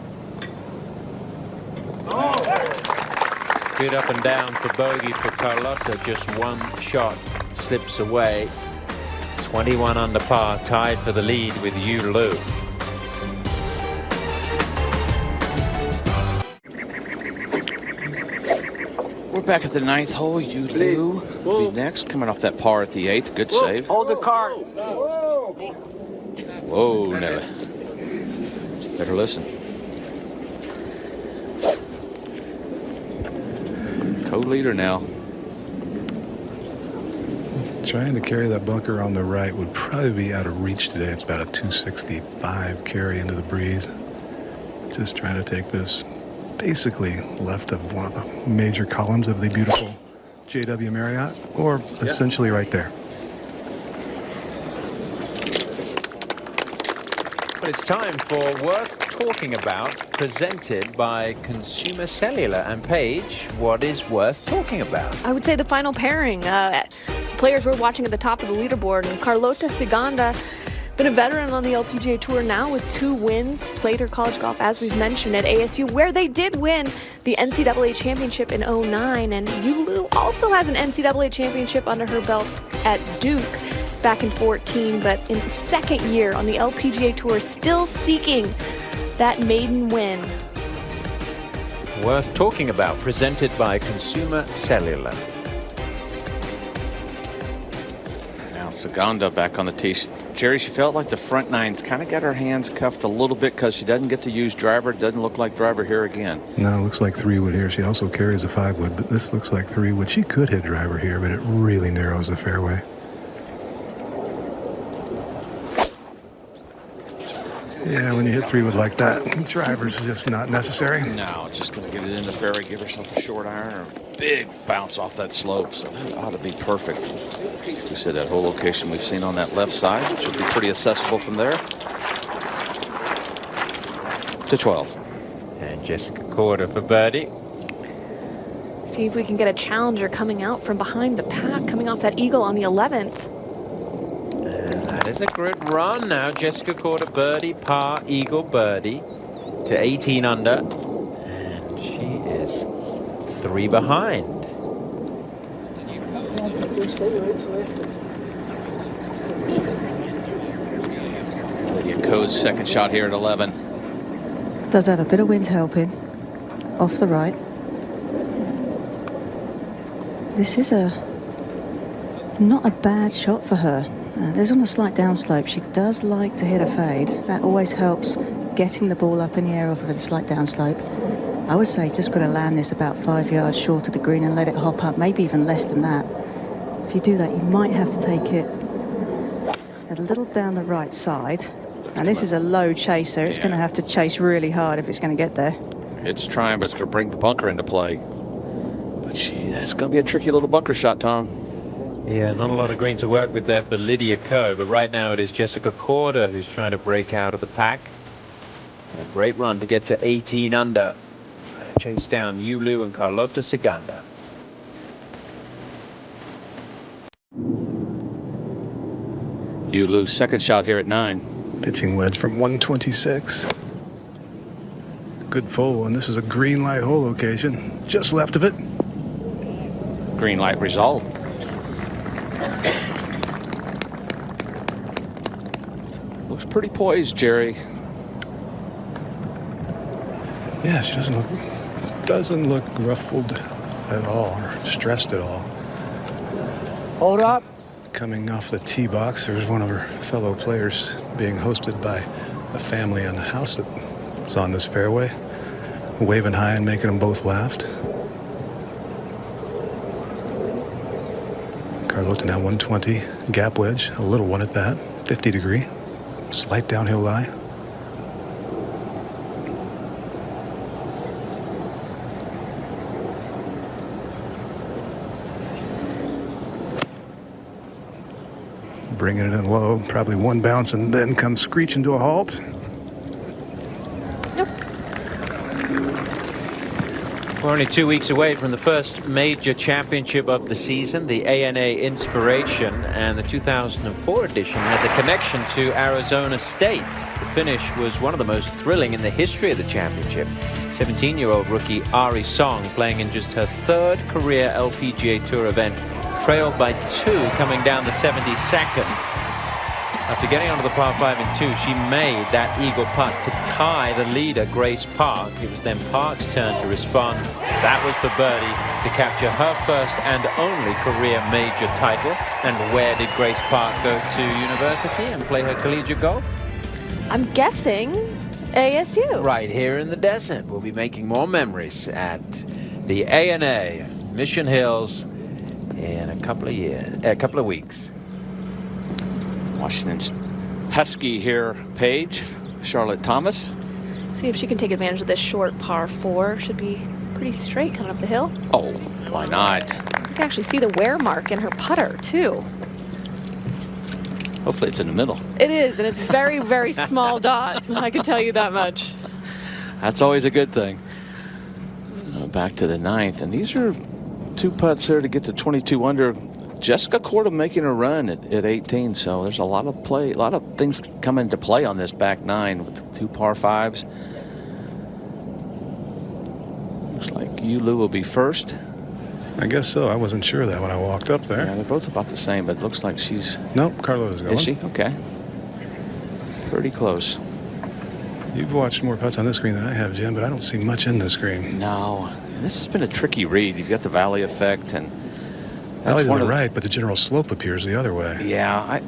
Good up and down for bogey for Carlota. Just 1 shot slips away. 21 under par, tied for the lead with Yu Lu. We're back at the 9th hole. You Lou will be next, coming off that par at the 8th. Good save. Hold the cart. Whoa, Nelly. Better listen. Co-leader now. Trying to carry that bunker on the right would probably be out of reach today. It's about a 265 carry into the breeze. Just trying to take this basically left of one of the major columns of the beautiful JW Marriott, or essentially right there. But it's time for Worth Talking About, presented by Consumer Cellular. And Paige, what is worth talking about? I would say the final pairing. Players we're watching at the top of the leaderboard. And Carlota Ciganda, been a veteran on the LPGA Tour now with 2 wins. Played her college golf, as we've mentioned, at ASU, where they did win the NCAA championship in 2009. And Yulu also has an NCAA championship under her belt at Duke back in 2014. But in the second year on the LPGA Tour, still seeking that maiden win. Worth Talking About, presented by Consumer Cellular. Now Ciganda back on the tee. Jerry, she felt like the front nines kind of got her hands cuffed a little bit because she doesn't get to use driver. Doesn't look like driver here again. No, it looks like 3-wood here. She also carries a 5-wood, but this looks like 3-wood. She could hit driver here, but it really narrows the fairway. Yeah, when you hit 3-wood like that, driver's just not necessary. No, just going to get it in the fairway, give herself a short iron or a big bounce off that slope. So that ought to be perfect. We said that whole location we've seen on that left side should be pretty accessible from there to 12. And Jessica Korda for birdie. See if we can get a challenger coming out from behind the pack, coming off that eagle on the 11th. That is a good run now. Jessica Korda birdie, par, eagle, birdie to 18 under. And she is 3 behind. Lydia Ko's second shot here at 11. Does have a bit of wind helping off the right. This is not a bad shot for her. There's on a slight downslope. She does like to hit a fade. That always helps getting the ball up in the air off of a slight downslope. I would say just got to land this about 5 yards short of the green and let it hop up, maybe even less than that. If you do that, you might have to take it a little down the right side. And this is a low chaser. It's going to have to chase really hard if it's going to get there. It's trying, but it's going to bring the bunker into play. But it's going to be a tricky little bunker shot, Tom. Yeah, not a lot of green to work with there for Lydia Ko, but right now it is Jessica Korda who's trying to break out of the pack. A great run to get to 18 under. Chase down Yulu and Carlota Ciganda. Yulu's second shot here at 9. Pitching wedge from 126. Good full, and this is a green light hole location. Just left of it. Green light result. Looks pretty poised, Jerry. Yeah, she doesn't look ruffled at all or stressed at all. Hold up. Coming off the tee box, there's one of her fellow players being hosted by a family in the house that's on this fairway, waving high and making them both laugh. Carlota now 120, gap wedge, a little one at that, 50 degree, slight downhill lie. Bringing it in low, probably one bounce and then comes screeching to a halt. Nope. We're only 2 weeks away from the first major championship of the season. The ANA Inspiration and the 2004 edition has a connection to Arizona State. The finish was one of the most thrilling in the history of the championship. 17-year-old rookie Ari Song, playing in just her third career LPGA Tour event, trailed by 2 coming down the 72nd. After getting onto the par 5 in 2, she made that eagle putt to tie the leader, Grace Park. It was then Park's turn to respond. That was for birdie to capture her first and only career major title. And where did Grace Park go to university and play her collegiate golf? I'm guessing ASU. Right here in the desert. We'll be making more memories at the ANA Mission Hills in a couple of weeks. Washington's Husky here, Paige, Charlotte Thomas. See if she can take advantage of this short par 4. Should be pretty straight coming up the hill. Oh, why not? You can actually see the wear mark in her putter, too. Hopefully it's in the middle. It is, and it's very, very small dot. I can tell you that much. That's always a good thing. Back to the 9th, and these are 2 putts here to get to 22 under. Jessica Korda making a run at 18, so there's a lot of play, a lot of things come into play on this back 9 with 2 par 5s. Looks like Yulu will be first. I guess so. I wasn't sure of that when I walked up there. Yeah, they're both about the same, but it looks like she's... Nope, Carlota's going. Is she? Okay. Pretty close. You've watched more putts on this green than I have, Jim, but I don't see much in this green. No. This has been a tricky read. You've got the valley effect, and... Valley to the right, but the general slope appears the other way. Yeah,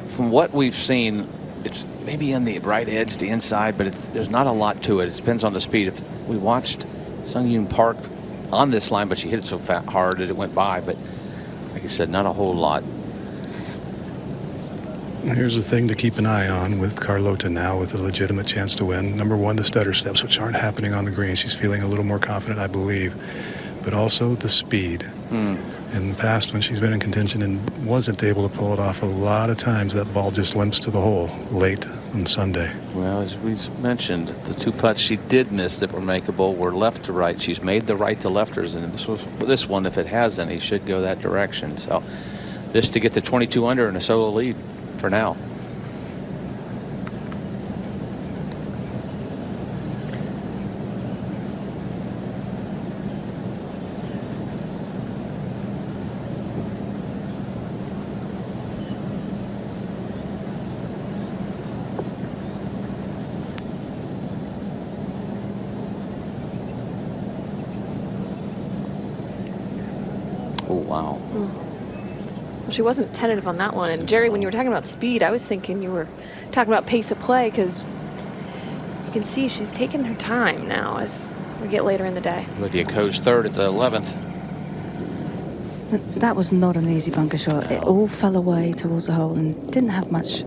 from what we've seen, it's maybe on the right edge, the inside, but there's not a lot to it. It depends on the speed. If we watched Sung Yoon Park on this line, but she hit it so hard that it went by. But like I said, not a whole lot. Here's the thing to keep an eye on with Carlota now, with a legitimate chance to win. Number 1, the stutter steps, which aren't happening on the green. She's feeling a little more confident, I believe. But also the speed. In the past, when she's been in contention and wasn't able to pull it off, a lot of times that ball just limps to the hole late on Sunday. Well, as we mentioned, the 2 putts she did miss that were makeable were left to right. She's made the right to lefters, and this one, if it has any, should go that direction. So this to get to 22 under and a solo lead for now. Wow. Well, she wasn't tentative on that one. And Jerry, when you were talking about speed, I was thinking you were talking about pace of play, because you can see she's taking her time now as we get later in the day. Lydia Ko's third at the 11th. That was not an easy bunker shot. It all fell away towards the hole and didn't have much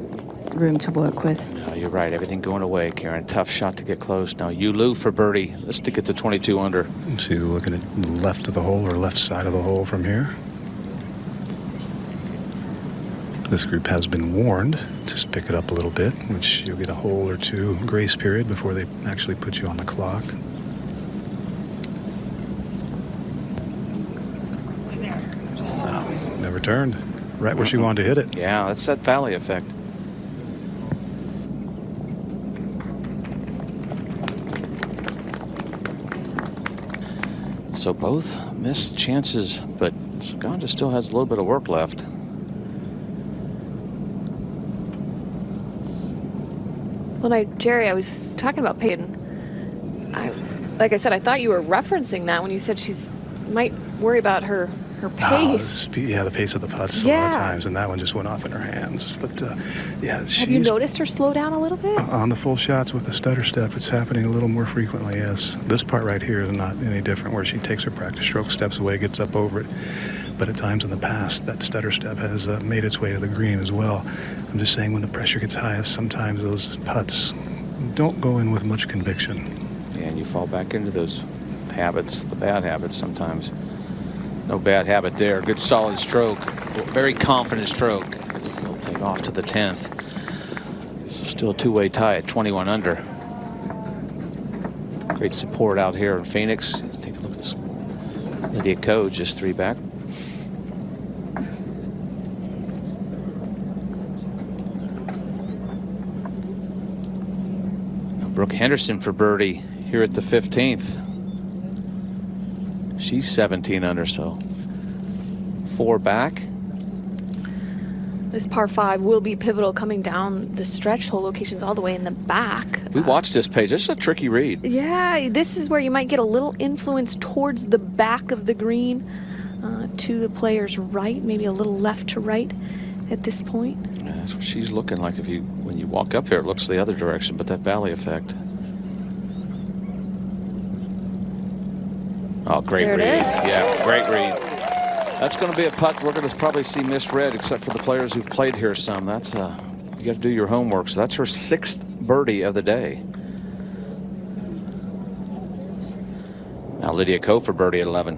room to work with. No, you're right. Everything going away, Karen. Tough shot to get close. Now Yulu for birdie. Let's stick it to 22 under. So you're looking at the left of the hole or left side of the hole from here. This group has been warned to pick it up a little bit, which you'll get a hole or 2 grace period before they actually put you on the clock. Wow, never turned. Right where she wanted to hit it. Yeah, that's that valley effect. So both missed chances, but Saganda still has a little bit of work left. Well, Jerry, I was talking about Peyton. Like I said, I thought you were referencing that when you said she's might worry about her pace. The pace of the putts a lot of times, and that one just went off in her hands. But yeah, have you noticed her slow down a little bit? On the full shots with the stutter step, it's happening a little more frequently. Yes, this part right here is not any different, where she takes her practice stroke, steps away, gets up over it. But at times in the past, that stutter step has made its way to the green as well. I'm just saying, when the pressure gets highest, sometimes those putts don't go in with much conviction. Yeah, and you fall back into those habits, the bad habits sometimes. No bad habit there. Good solid stroke. Very confident stroke. We'll take off to the 10th. Still a 2-way tie at 21 under. Great support out here in Phoenix. Take a look at this. Lydia Ko just 3 back. Brooke Henderson for birdie here at the 15th. She's 17 under, so 4 back. This par 5 will be pivotal coming down the stretch. Hole locations all the way in the back. We watched this page. This is a tricky read. Yeah, this is where you might get a little influence towards the back of the green to the player's right, maybe a little left to right at this point. Yeah, that's what she's looking like. When you walk up here, it looks the other direction, but that valley effect. Oh, great There it read. is. Yeah, great read. That's going to be a putt we're going to probably see misread, except for the players who've played here some. That's you got to do your homework. So that's her 6th birdie of the day. Now Lydia Ko for birdie at 11.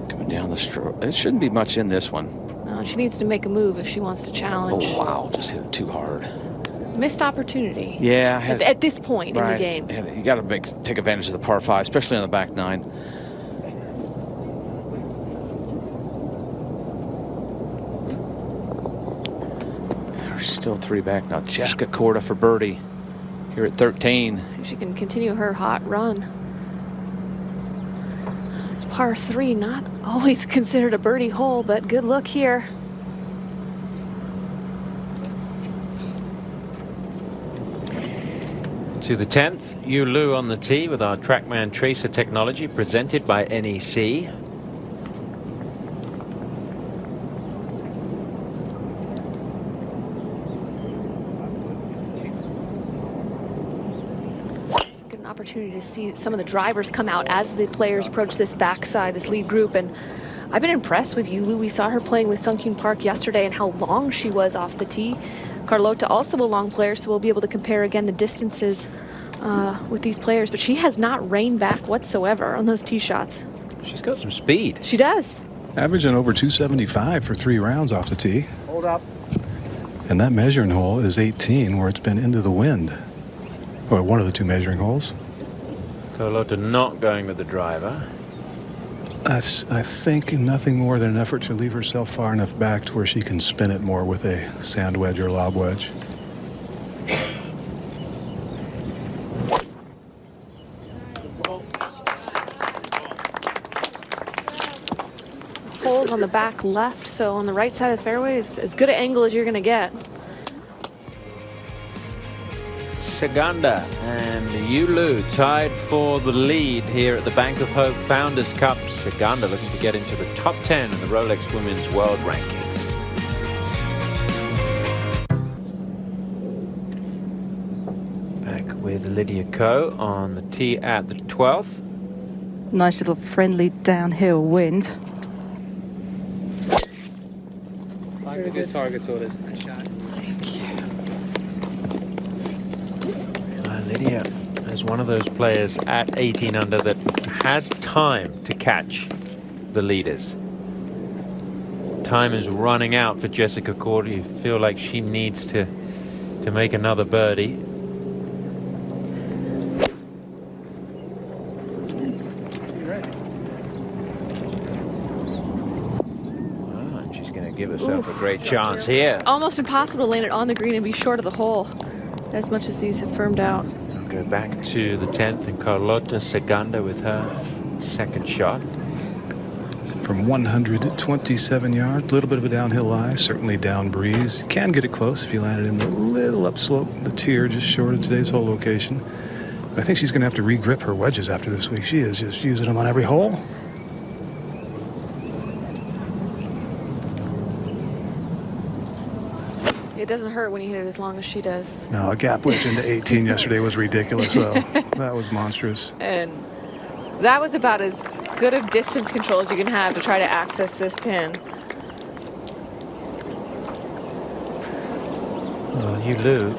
Coming down the stroke. It shouldn't be much in this one. No, she needs to make a move if she wants to challenge. Oh wow, just hit it too hard. Missed opportunity. Yeah, at this point in the game. You got to take advantage of the par 5, especially on the back 9. There's still 3 back now. Jessica Korda for birdie here at 13. See if she can continue her hot run. It's par 3, not always considered a birdie hole, but good look here. To the 10th, Yu Lu on the tee with our TrackMan Tracer technology presented by NEC. Get an opportunity to see some of the drivers come out as the players approach this backside, this lead group, and I've been impressed with Yu Lu. We saw her playing with Sungkyun Park yesterday and how long she was off the tee. Carlota also a long player, so we'll be able to compare again the distances with these players, but she has not reined back whatsoever on those tee shots. She's got some speed. She does. Averaging over 275 for 3 rounds off the tee. Hold up. And that measuring hole is 18, where it's been into the wind. Or one of the 2 measuring holes. Carlota not going with the driver. That's, I think, nothing more than an effort to leave herself far enough back to where she can spin it more with a sand wedge or lob wedge. Holes on the back left, so on the right side of the fairway is as good an angle as you're going to get. Saganda and Yu Lu tied for the lead here at the Bank of Hope Founders Cup. Saganda looking to get into the top 10 in the Rolex Women's World Rankings. Back with Lydia Ko on the tee at the 12th. Nice little friendly downhill wind. Very good target, Torres. Nice shot. Thank you. Lydia is one of those players at 18 under that has time to catch the leaders. Time is running out for Jessica Korda. You feel like she needs to make another birdie. Give herself a great chance here. Almost impossible to land it on the green and be short of the hole, as much as these have firmed out. I'll go back to the 10th and Carlota Saganda with her 2nd shot. From 127 yards, a little bit of a downhill lie, certainly down breeze. You can get it close if you land it in the little upslope, the tier just short of today's hole location. I think she's going to have to re-grip her wedges after this week. She is just using them on every hole. It doesn't hurt when you hit it as long as she does. No, a gap wedge into 18 yesterday was ridiculous, though. That was monstrous. And that was about as good of distance control as you can have to try to access this pin. Well, Yu Lu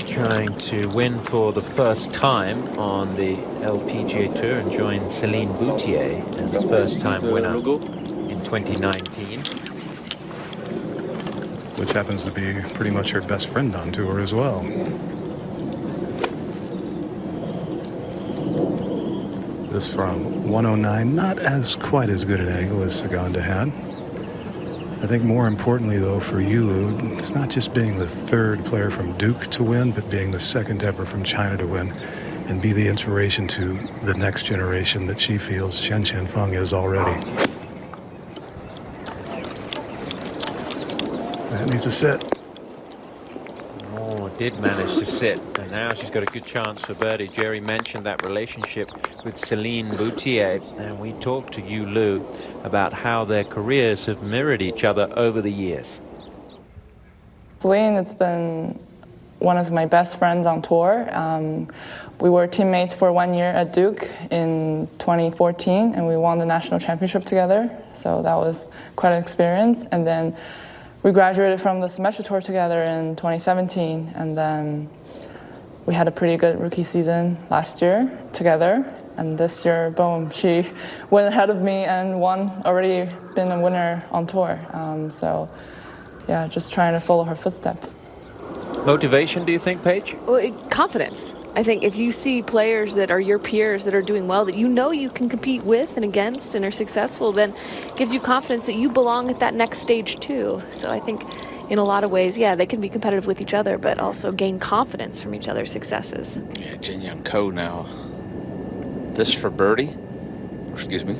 trying to win for the first time on the LPGA Tour and join Celine Boutier as a first-time winner in 2019. Which happens to be pretty much her best friend on tour as well. This from 109, not as quite as good an angle as Saganda had. I think more importantly, though, for Yu Lu, it's not just being the 3rd player from Duke to win, but being the 2nd ever from China to win and be the inspiration to the next generation that she feels Chen Feng is already. That needs a sit. Oh, did manage to sit, and now she's got a good chance for birdie. Jerry mentioned that relationship with Celine Boutier, and we talked to Yu Lu about how their careers have mirrored each other over the years. Celine, it's been one of my best friends on tour. We were teammates for 1 year at Duke in 2014, and we won the national championship together. So that was quite an experience. And then we graduated from the semester tour together in 2017, and then we had a pretty good rookie season last year together. And this year, boom, she went ahead of me and already been a winner on tour. So yeah, just trying to follow her footsteps. Motivation, do you think, Paige? Well, confidence. I think if you see players that are your peers that are doing well, that you know you can compete with and against and are successful, then it gives you confidence that you belong at that next stage too. So I think in a lot of ways, yeah, they can be competitive with each other, but also gain confidence from each other's successes. Yeah, Jin Young Ko now. This for birdie. Excuse me.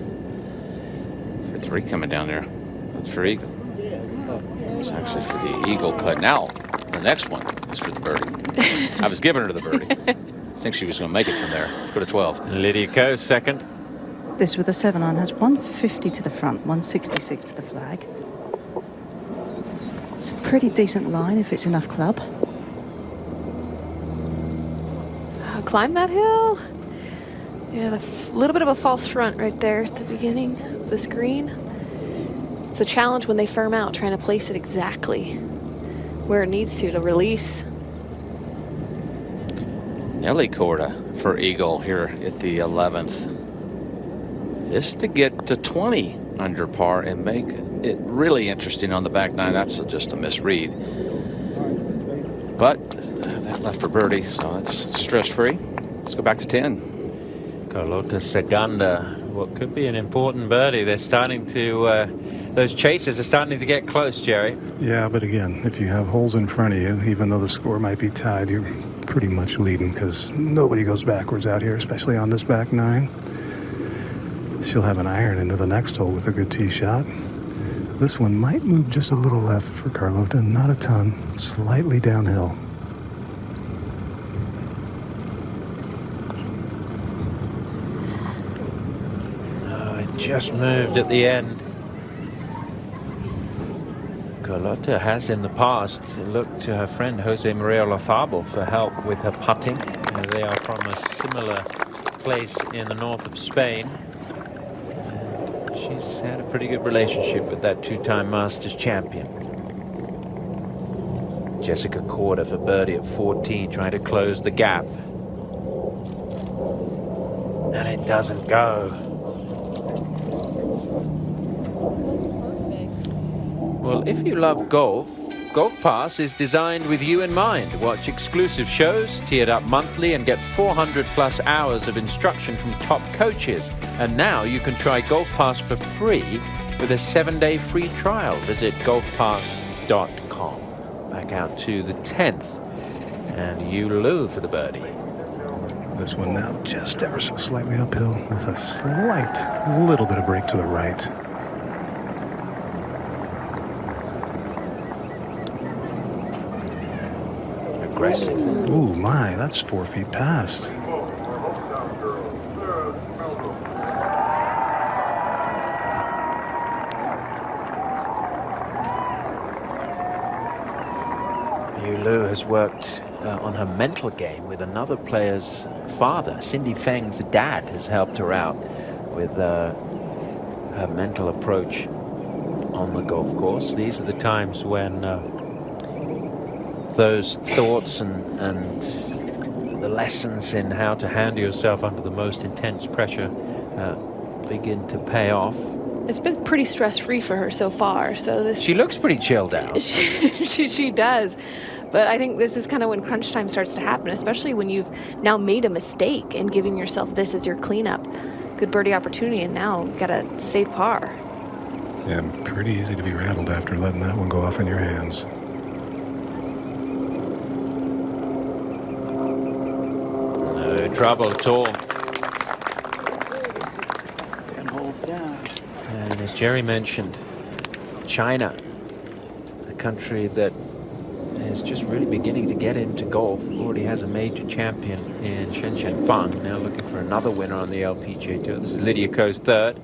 For 3 coming down there. That's for eagle. It's actually for the eagle putt. Now, the next one is for the birdie. I was giving her the birdie. I think she was going to make it from there. Let's go to 12. Lydia Ko, second. This with a 7-iron has 150 to the front, 166 to the flag. It's a pretty decent line if it's enough club. Climb that hill. Yeah, little bit of a false front right there at the beginning of this green. It's a challenge when they firm out, trying to place it exactly where it needs to release. Nelly Korda for eagle here at the 11th. This to get to 20 under par and make it really interesting on the back nine. That's just a misread. But that left for birdie, so that's stress-free. Let's go back to 10. Carlota Segunda, what could be an important birdie. They're starting to, those chasers are starting to get close, Jerry. Yeah, but again, if you have holes in front of you, even though the score might be tied, you're pretty much leading because nobody goes backwards out here, especially on this back nine. She'll have an iron into the next hole with a good tee shot. This one might move just a little left for Carlota, not a ton, slightly downhill. Just moved at the end. Carlota has in the past looked to her friend Jose Maria Lozabal for help with her putting. They are from a similar place in the north of Spain. And she's had a pretty good relationship with that two-time Masters champion. Jessica Korda for birdie at 14, trying to close the gap. And it doesn't go. Well, if you love golf, Golf Pass is designed with you in mind. Watch exclusive shows, tiered up monthly, and get 400+ hours of instruction from top coaches. And now you can try Golf Pass for free with a 7-day free trial. Visit golfpass.com. Back out to the 10th. And Yu Lu for the birdie. This one now just ever so slightly uphill with a slight little bit of break to the right. Aggressive. Ooh, my, that's 4 feet past. Yu Lu has worked on her mental game with another player's father. Cindy Feng's dad has helped her out with her mental approach on the golf course. These are the times when those thoughts and the lessons in how to handle yourself under the most intense pressure begin to pay off. It's been pretty stress-free for her so far. So this She looks pretty chilled out. she does. But I think this is kind of when crunch time starts to happen, especially when you've now made a mistake and giving yourself this as your cleanup. Good birdie opportunity, and now you've got to save par. Yeah, pretty easy to be rattled after letting that one go off in your hands. No trouble at all. And as Jerry mentioned, China, the country that is just really beginning to get into golf. Already has a major champion in Shen Fang. Now looking for another winner on the LPGA Tour. This is Lydia Ko's third.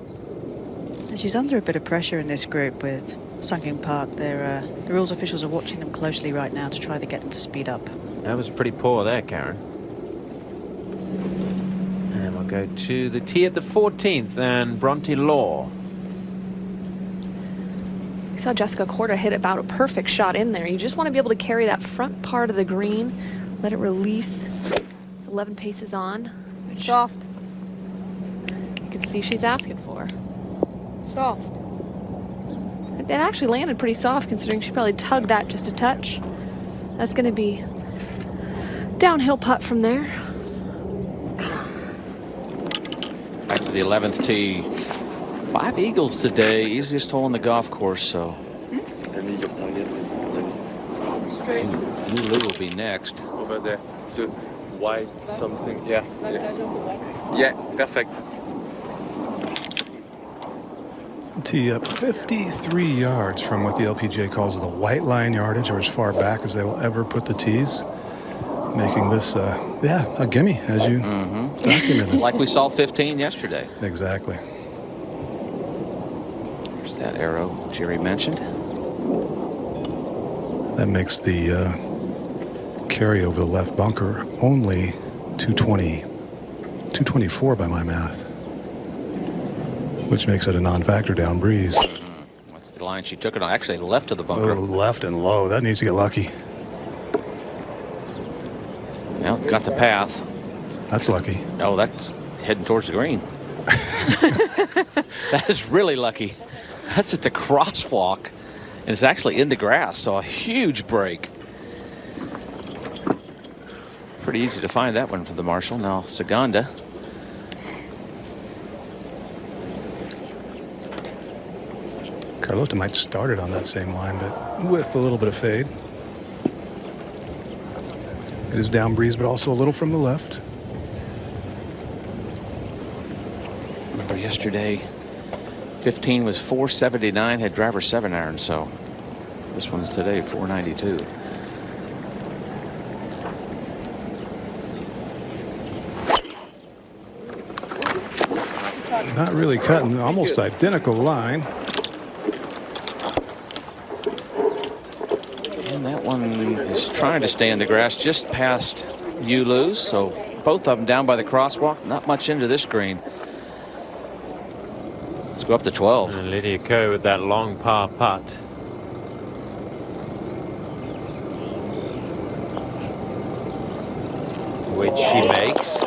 And she's under a bit of pressure in this group with Sunken Park. The rules officials are watching them closely right now to try to get them to speed up. That was pretty poor there, Karen. And we'll go to the tee at the 14th and Bronte Law. We saw Jessica Korda hit about a perfect shot in there. You just want to be able to carry that front part of the green, let it release. It's 11 paces on. Soft. You can see she's asking for. Soft. It actually landed pretty soft considering she probably tugged that just a touch. That's going to be downhill putt from there. Back to the 11th tee. 5 eagles today, easiest hole on the golf course, so. Yulu will be next. Over there. So white something. Yeah. Yeah, perfect. Tee up 53 yards from what the LPGA calls the white line yardage, or as far back as they will ever put the tees, making this, a gimme, as you documented. Like we saw 15 yesterday. Exactly. There's that arrow Jerry mentioned. That makes the carry over the left bunker only 224 by my math, which makes it a non-factor down breeze. That's the line she took it on. Actually, left of the bunker. Oh, left and low. That needs to get lucky. Well, got the path. That's lucky. Oh, that's heading towards the green. That is really lucky. That's at the crosswalk, and it's actually in the grass, so a huge break. Pretty easy to find that one for the Marshall. Now, Saganda. Carlota might start it on that same line, but with a little bit of fade. It is down breeze, but also a little from the left. Remember yesterday, 15 was 479, had driver 7-iron, so this one's today 492. Not really cutting, almost identical line. And that one is trying to stay in the grass just past Yulu's, so both of them down by the crosswalk. Not much into this green. Let's go up to 12. And Lydia Ko with that long par putt. Which she makes.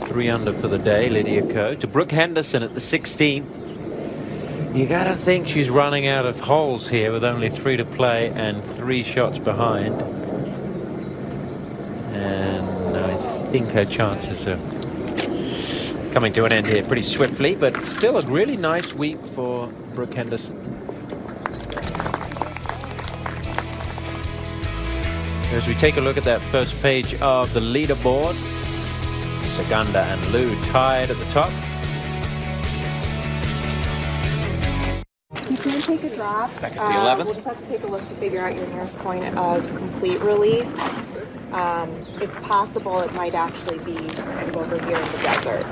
3 under for the day, Lydia Ko. To Brooke Henderson at the 16th. You gotta think she's running out of holes here with only 3 to play and 3 shots behind. And I think her chances are coming to an end here pretty swiftly, but still a really nice week for Brooke Henderson. As we take a look at that first page of the leaderboard, Saganda and Liu tied at the top. You can take a drop. Back at the 11th. We'll just have to take a look to figure out your nearest point of complete relief. It's possible it might actually be kind of over here in the desert.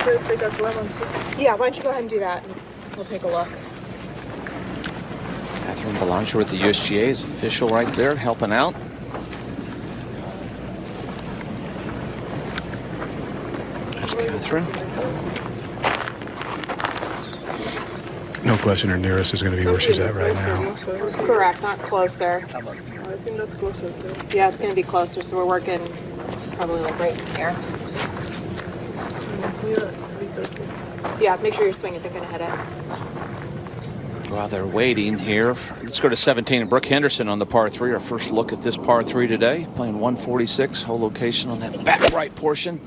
Should take a glove and see? Yeah, why don't you go ahead and do that? We'll take a look. Catherine Belanger with the USGA is official right there, helping out. There's Catherine. No question her nearest is going to be where she's at right now. Correct, not closer. I think that's closer too. Yeah, it's going to be closer, so we're working probably like right here. Yeah, make sure your swing isn't going to hit it. While they're waiting here, let's go to 17 and Brooke Henderson on the par 3. Our first look at this par 3 today. Playing 146, whole location on that back right portion.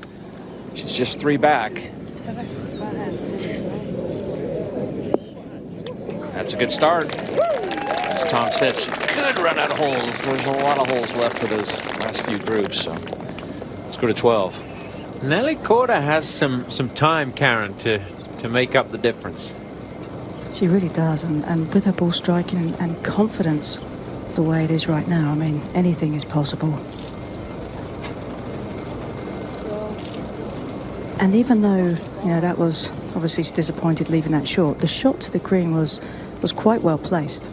She's just 3 back. That's a good start. As Tom said, she could run out of holes. There's a lot of holes left for those last few groups. So let's go to 12. Nelly Korda has some time, Karen, to make up the difference. She really does, and with her ball striking and confidence the way it is right now, I mean, anything is possible. And even though, that was obviously she's disappointed leaving that short, the shot to the green was quite well placed.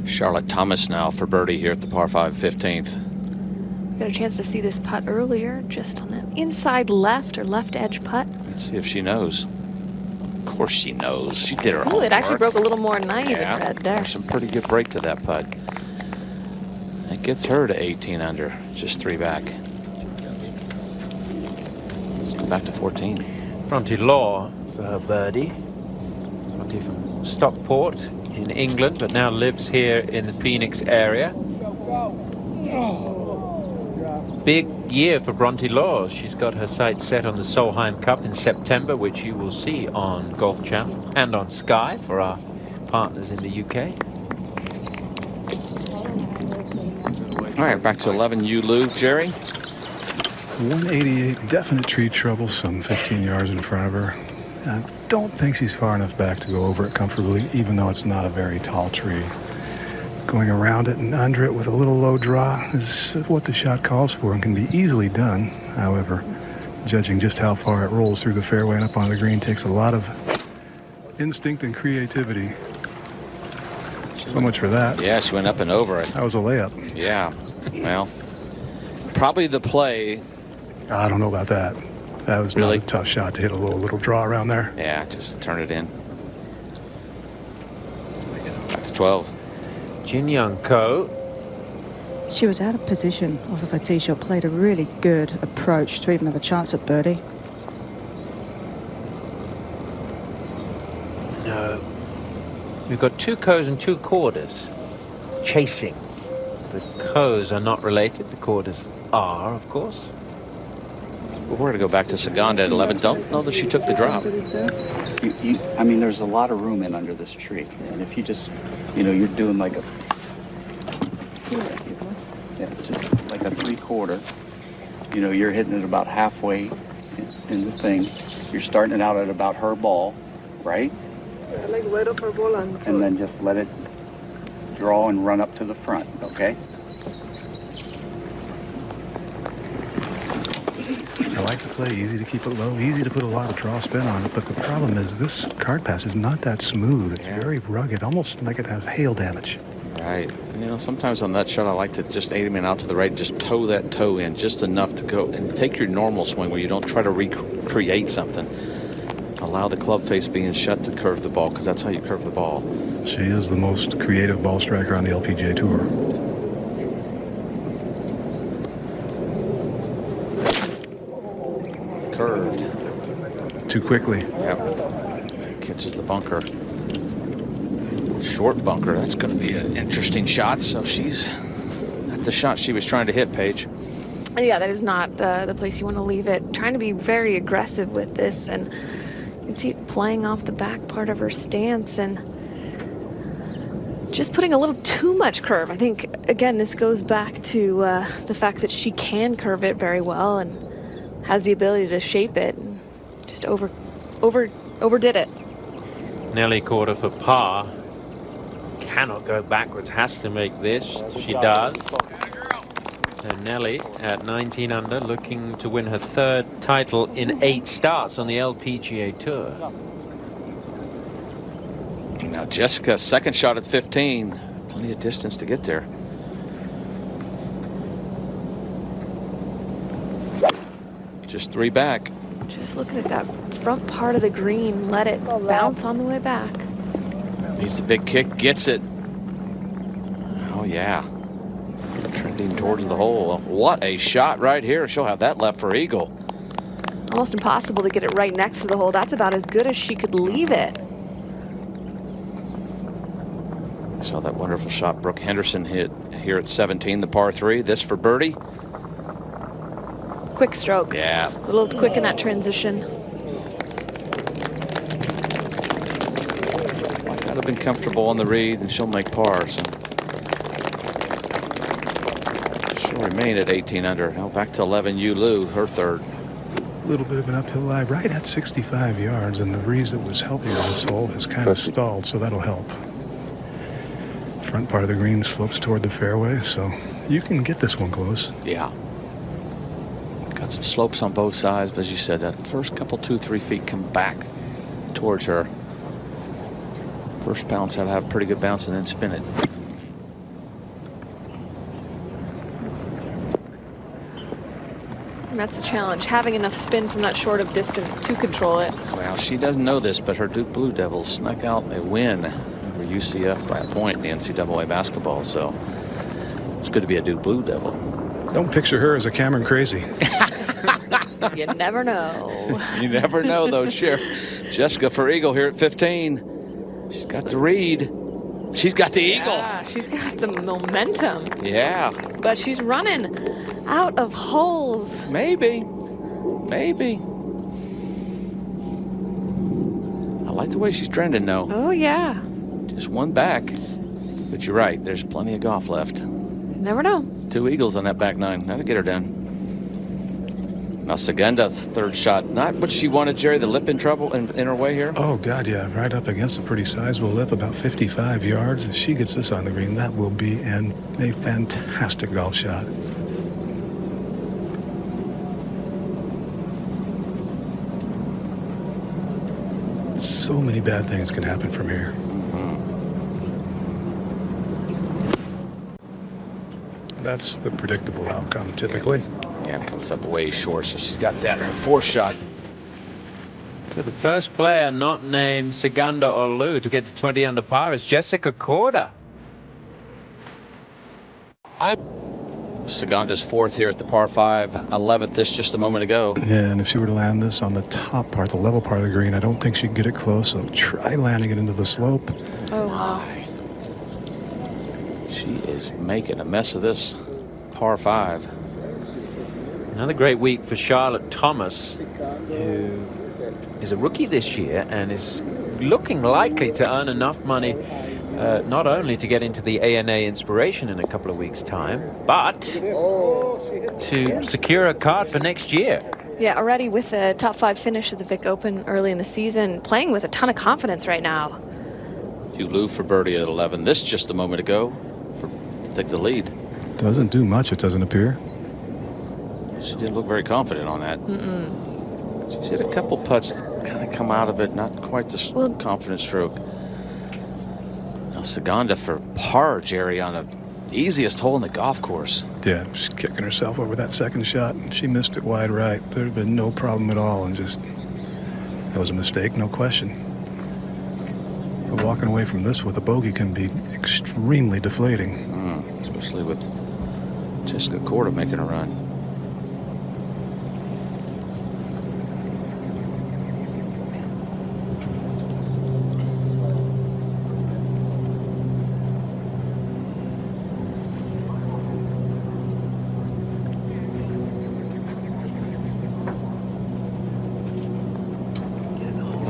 Charlotte Thomas now for birdie here at the par 5 15th. Got a chance to see this putt earlier, just on the inside left or left edge putt. Let's see if she knows. Of course she knows. She did her Ooh, homework. it actually broke a little more than I even read there. There's some pretty good break to that putt. That gets her to 18 under, just 3 back. Let's go back to 14. Bronte Law for her birdie. Bronte from Stockport in England, but now lives here in the Phoenix area. Big year for Bronte Law. She's got her sights set on the Solheim Cup in September, which you will see on Golf Channel and on Sky for our partners in the UK. All right, back to 11 Ulu, Jerry. 188, definite tree trouble, some 15 yards in front of her. I don't think she's far enough back to go over it comfortably, even though it's not a very tall tree. Going around it and under it with a little low draw is what the shot calls for and can be easily done. However, judging just how far it rolls through the fairway and up on the green takes a lot of instinct and creativity. So much for that. Yeah, she went up and over it. That was a layup. Yeah, well, probably the play. I don't know about that. That was really not a tough shot to hit a little draw around there. Yeah, just turn it in. Back to 12. Jin Young Ko. She was out of position off of her tee shot, played a really good approach to even have a chance at birdie. No. We've got 2 Kos and 2 Kordas chasing. The Kos are not related. The Kordas are, of course. We're going to go back to Saganda at 11. Don't know that she took the drop. I mean, there's a lot of room in under this tree. And if you just, you're doing like a, just like a 3/4, you're hitting it about halfway in the thing. You're starting it out at about her ball, right? Yeah, like right off her ball and then just let it draw and run up to the front, okay? I like the play, easy to keep it low, easy to put a lot of draw spin on it, but the problem is this card pass is not that smooth. It's very rugged, almost like it has hail damage. Right. Sometimes on that shot, I like to just aim it out to the right, just toe that toe in just enough to go and take your normal swing where you don't try to recreate something. Allow the club face being shut to curve the ball, because that's how you curve the ball. She is the most creative ball striker on the LPGA Tour. Curved. Too quickly. Yep. Catches the bunker. Short bunker. That's going to be an interesting shot. So she's at the shot she was trying to hit, Paige. Yeah, that is not the place you want to leave it. Trying to be very aggressive with this, and you can see it playing off the back part of her stance and just putting a little too much curve. I think, again, this goes back to the fact that she can curve it very well and has the ability to shape it. And just overdid it. Nelly Korda for par. Cannot go backwards, has to make this. She does. So Nelly at 19 under, looking to win her 3rd title in 8 starts on the LPGA Tour. Now Jessica, 2nd shot at 15. Plenty of distance to get there. Just 3 back. Just looking at that front part of the green, let it bounce on the way back. Needs the big kick, gets it. Oh yeah. Trending towards the hole. What a shot right here. She'll have that left for eagle. Almost impossible to get it right next to the hole. That's about as good as she could leave it. Saw that wonderful shot Brooke Henderson hit here at 17, the par 3. This for birdie. Quick stroke. Yeah. A little quick in that transition. Might not have been comfortable on the read, and she'll make par. So she'll remain at 18 under. Now back to 11 Ulu, her 3rd. little bit of an uphill lie right at 65 yards, and the breeze that was helping her this hole has kind of stalled, so that'll help. Front part of the green slopes toward the fairway, so you can get this one close. Yeah. Got some slopes on both sides, but as you said, that first couple 2-3 feet come back towards her. First bounce out to have a pretty good bounce and then spin it. And that's the challenge, having enough spin from that short of distance to control it. Well, she doesn't know this, but her Duke Blue Devils snuck out a win over UCF by a point in the NCAA basketball, so it's good to be a Duke Blue Devil. Don't picture her as a Cameron Crazy. You never know. You never know, though, Sheriff. Jessica for Eagle here at 15. She's got the read. She's got the eagle. Yeah, she's got the momentum. Yeah. But she's running out of holes. Maybe. Maybe. I like the way she's trending, though. Oh, yeah. Just one back. But you're right. There's plenty of golf left. Never know. 2 eagles on that back nine. That'll get her done. Now, Segunda, third shot. Not what she wanted, Jerry. The lip in trouble in her way here. Oh, God, yeah. Right up against a pretty sizable lip, about 55 yards. If she gets this on the green, that will be a fantastic golf shot. So many bad things can happen from here. That's the predictable outcome, typically. Yeah, comes up way short, so she's got that in her fourth shot. So the first player not named Segunda Olu to get to 20 under par is Jessica Korda. Segunda's fourth here at the par 5, 11th this just a moment ago. Yeah, and if she were to land this on the top part, the level part of the green, I don't think she'd get it close, so try landing it into the slope. Oh, wow. She is making a mess of this par 5. Another great week for Charlotte Thomas, who is a rookie this year and is looking likely to earn enough money not only to get into the ANA Inspiration in a couple of weeks' time, but to secure a card for next year. Yeah, already with a top 5 finish at the Vic Open early in the season, playing with a ton of confidence right now. Ulu for birdie at 11. This just a moment ago. Take the lead. Doesn't do much, it doesn't appear. She didn't look very confident on that. She's hit a couple putts that kind of come out of it, not quite the confident stroke. Now Segunda for par, Jerry, on the easiest hole in the golf course. Yeah, she's kicking herself over that second shot. She missed it wide right. There'd have been no problem at all, and just that was a mistake, no question. But walking away from this with a bogey can be extremely deflating. Especially with Jessica Korda making a run.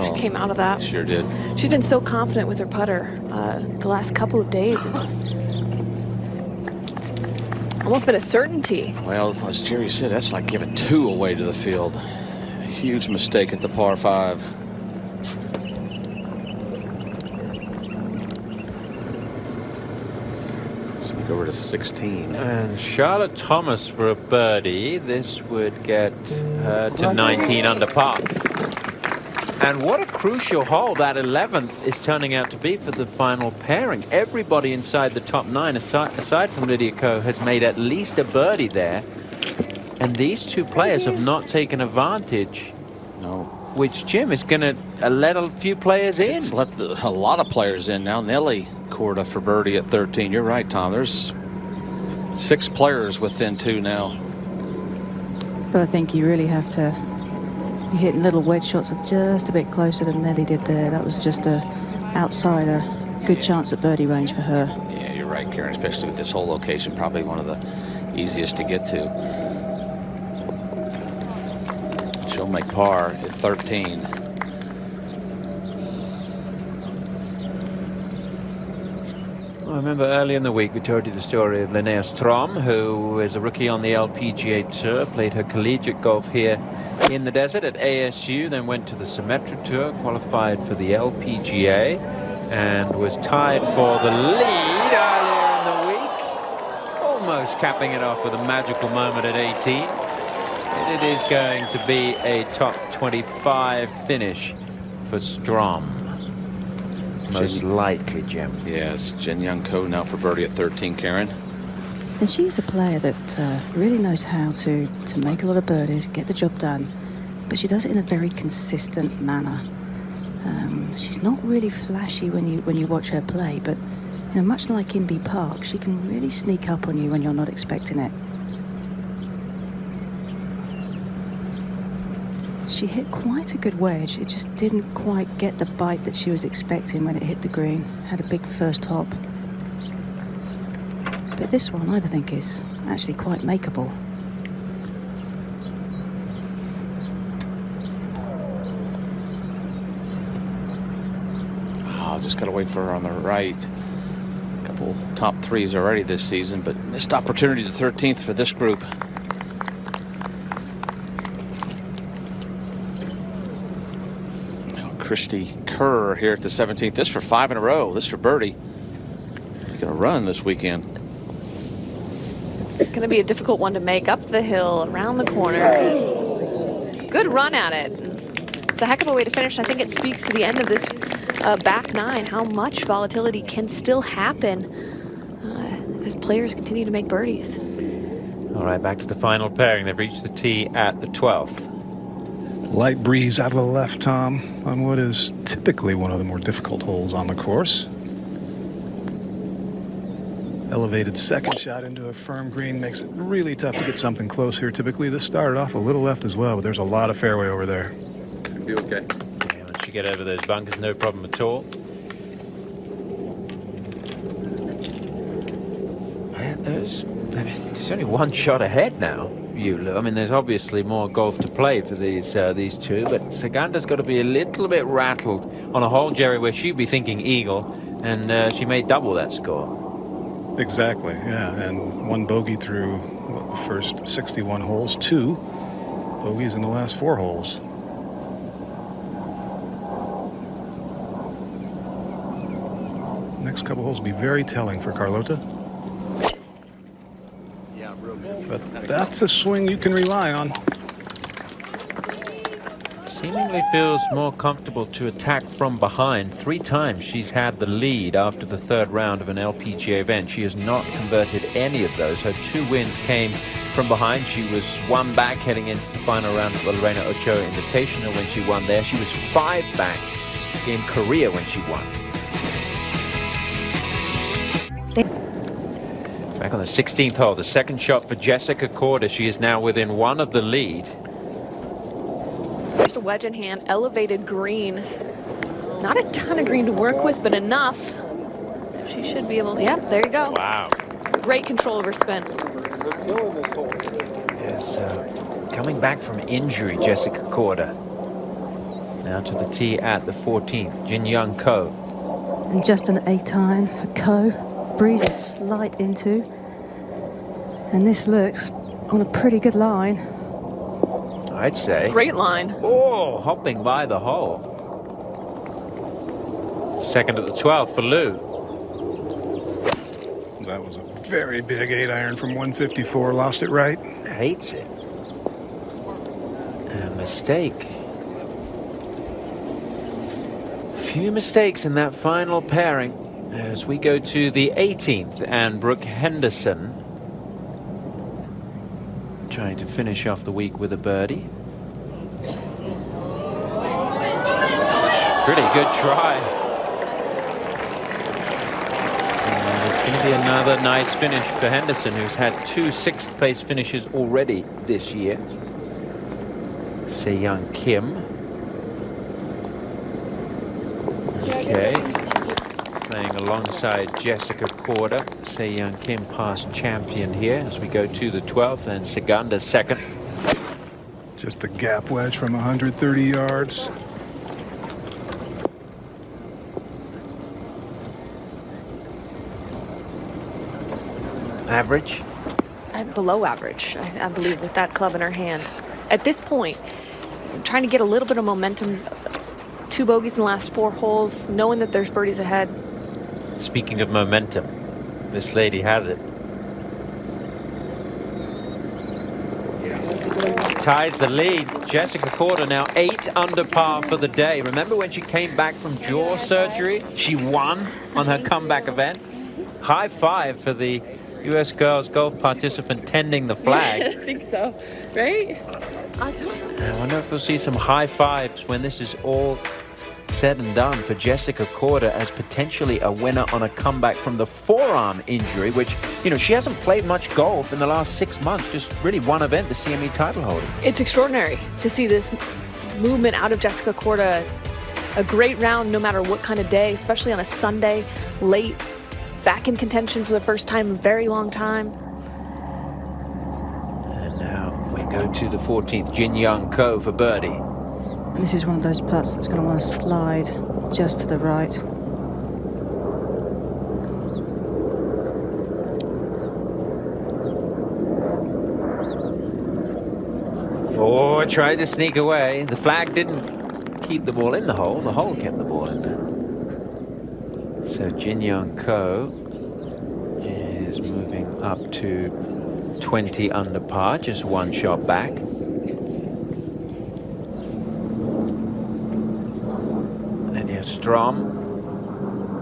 She came out of that. Sure did. She's been so confident with her putter the last couple of days. It's almost been a certainty. Well, as Jerry said, that's like giving 2 away to the field. A huge mistake at the par 5. Sneak over to 16. And Charlotte Thomas for a birdie. This would get her to 19 under par. And what a crucial hole that 11th is turning out to be for the final pairing. Everybody inside the top 9, aside from Lydia Ko, has made at least a birdie there. And these two players have not taken advantage. No. Which, Jim, is going to let a few players in. It's let a lot of players in now. Nelly Korda for birdie at 13. You're right, Tom. There's 6 players within 2 now. But I think you really have to be hitting little wedge shots of just a bit closer than Nelly did there. That was just a outsider. Good chance at birdie range for her. Yeah, you're right, Karen, especially with this whole location. Probably one of the easiest to get to. She'll make par at 13. I remember early in the week we told you the story of Linnea Strom, who is a rookie on the LPGA Tour, played her collegiate golf here in the desert at ASU, then went to the Symetra Tour, qualified for the LPGA, and was tied for the lead earlier in the week. Almost capping it off with a magical moment at 18. And it is going to be a top 25 finish for Strom. Most likely, Jim. Yes, Jin Young Ko now for birdie at 13, Karen. And she's a player that really knows how to make a lot of birdies, get the job done, but she does it in a very consistent manner. She's not really flashy when you watch her play, but much like Inbee Park, she can really sneak up on you when you're not expecting it. She hit quite a good wedge. It just didn't quite get the bite that she was expecting when it hit the green. Had a big first hop. But this one, I think, is actually quite makeable. Oh, just got to wait for her on the right. A couple top threes already this season, but missed opportunity to 13th for this group. Christy Kerr here at the 17th. This for 5 in a row. This for birdie. She's going to run this weekend. It's going to be a difficult one to make up the hill, around the corner. Good run at it. It's a heck of a way to finish. I think it speaks to the end of this back nine, how much volatility can still happen as players continue to make birdies. All right, back to the final pairing. They've reached the tee at the 12th. Light breeze out of the left, Tom, on what is typically one of the more difficult holes on the course. Elevated second shot into a firm green makes it really tough to get something close here. Typically, this started off a little left as well, but there's a lot of fairway over there. It'll be okay. Yeah, once you get over those bunkers, no problem at all. Yeah, there's only one shot ahead now. I mean, there's obviously more golf to play for these two, but Saganda's got to be a little bit rattled on a hole, Jerry, where she'd be thinking eagle, and she may double that score. Exactly, yeah, and one bogey through the first 61 holes, 2 bogeys in the last 4 holes. Next couple holes will be very telling for Carlota. But that's a swing you can rely on. Seemingly feels more comfortable to attack from behind. 3 times she's had the lead after the 3rd round of an LPGA event. She has not converted any of those. Her 2 wins came from behind. She was 1 back heading into the final round of the Lorena Ochoa Invitational when she won there. She was 5 back in Korea when she won. Back on the 16th hole, the second shot for Jessica Korda. She is now within 1 of the lead. Just a wedge in hand, elevated green. Not a ton of green to work with, but enough. She should be able to, yep, there you go. Wow. Great control of her spin. Yes, coming back from injury, Jessica Korda. Now to the tee at the 14th, Jin Young Ko. And just an 8-iron for Ko. Breeze is slight into, and this looks on a pretty good line. I'd say. Great line. Oh, hopping by the hole. Second at the 12th for Lou. That was a very big 8-iron from 154. Lost it right. Hates it. A mistake. Few mistakes in that final pairing. As we go to the 18th, and Brooke Henderson trying to finish off the week with a birdie. Pretty good try. And it's going to be another nice finish for Henderson, who's had 2 6th-place finishes already this year. Se-Young Kim. Okay. Playing alongside Jessica Korda. Se-Young Kim past champion here as we go to the 12th, and Saganda second. Just a gap wedge from 130 yards. Average? Below average, I believe, with that club in her hand. At this point, trying to get a little bit of momentum. 2 bogeys in the last 4 holes, knowing that there's birdies ahead. Speaking of momentum, this lady has it. Ties the lead. Jessica Korda now 8 under par for the day. Remember when she came back from jaw surgery? She won on her comeback event. High five for the U.S. girls golf participant tending the flag. I think so, right? I wonder if we'll see some high fives when this is all said and done for Jessica Korda as potentially a winner on a comeback from the forearm injury, which, you know, she hasn't played much golf in the last 6 months, just really one event, the CME title holder. It's extraordinary to see this movement out of Jessica Korda. A great round no matter what kind of day, especially on a Sunday, late, back in contention for the first time in a very long time. And now we go to the 14th, Jin Young Ko for birdie. And this is one of those putts that's going to want to slide just to the right. Oh, tried to sneak away. The flag didn't keep the ball in the hole. The hole kept the ball in there. So Jin Young Ko is moving up to 20 under par, just 1 shot back. Strom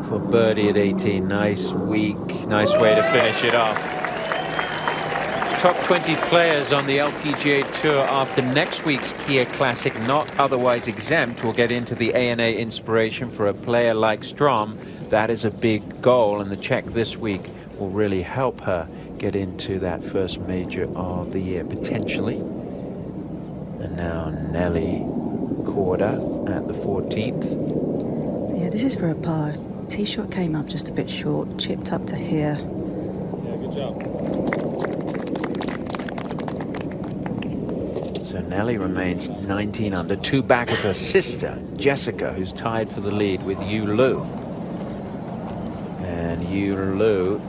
for birdie at 18. Nice week, nice way to finish it off. Top 20 players on the LPGA Tour after next week's Kia Classic, not otherwise exempt, will get into the ANA Inspiration. For a player like Strom, that is a big goal, and the Czech this week will really help her get into that first major of the year, potentially. And now Nelly Korda at the 14th. Yeah, this is for a par. Tee shot came up just a bit short, chipped up to here. Yeah, good job. So Nelly remains 19 under, 2 back of her sister, Jessica, who's tied for the lead with Yu Lu. And Yu Lu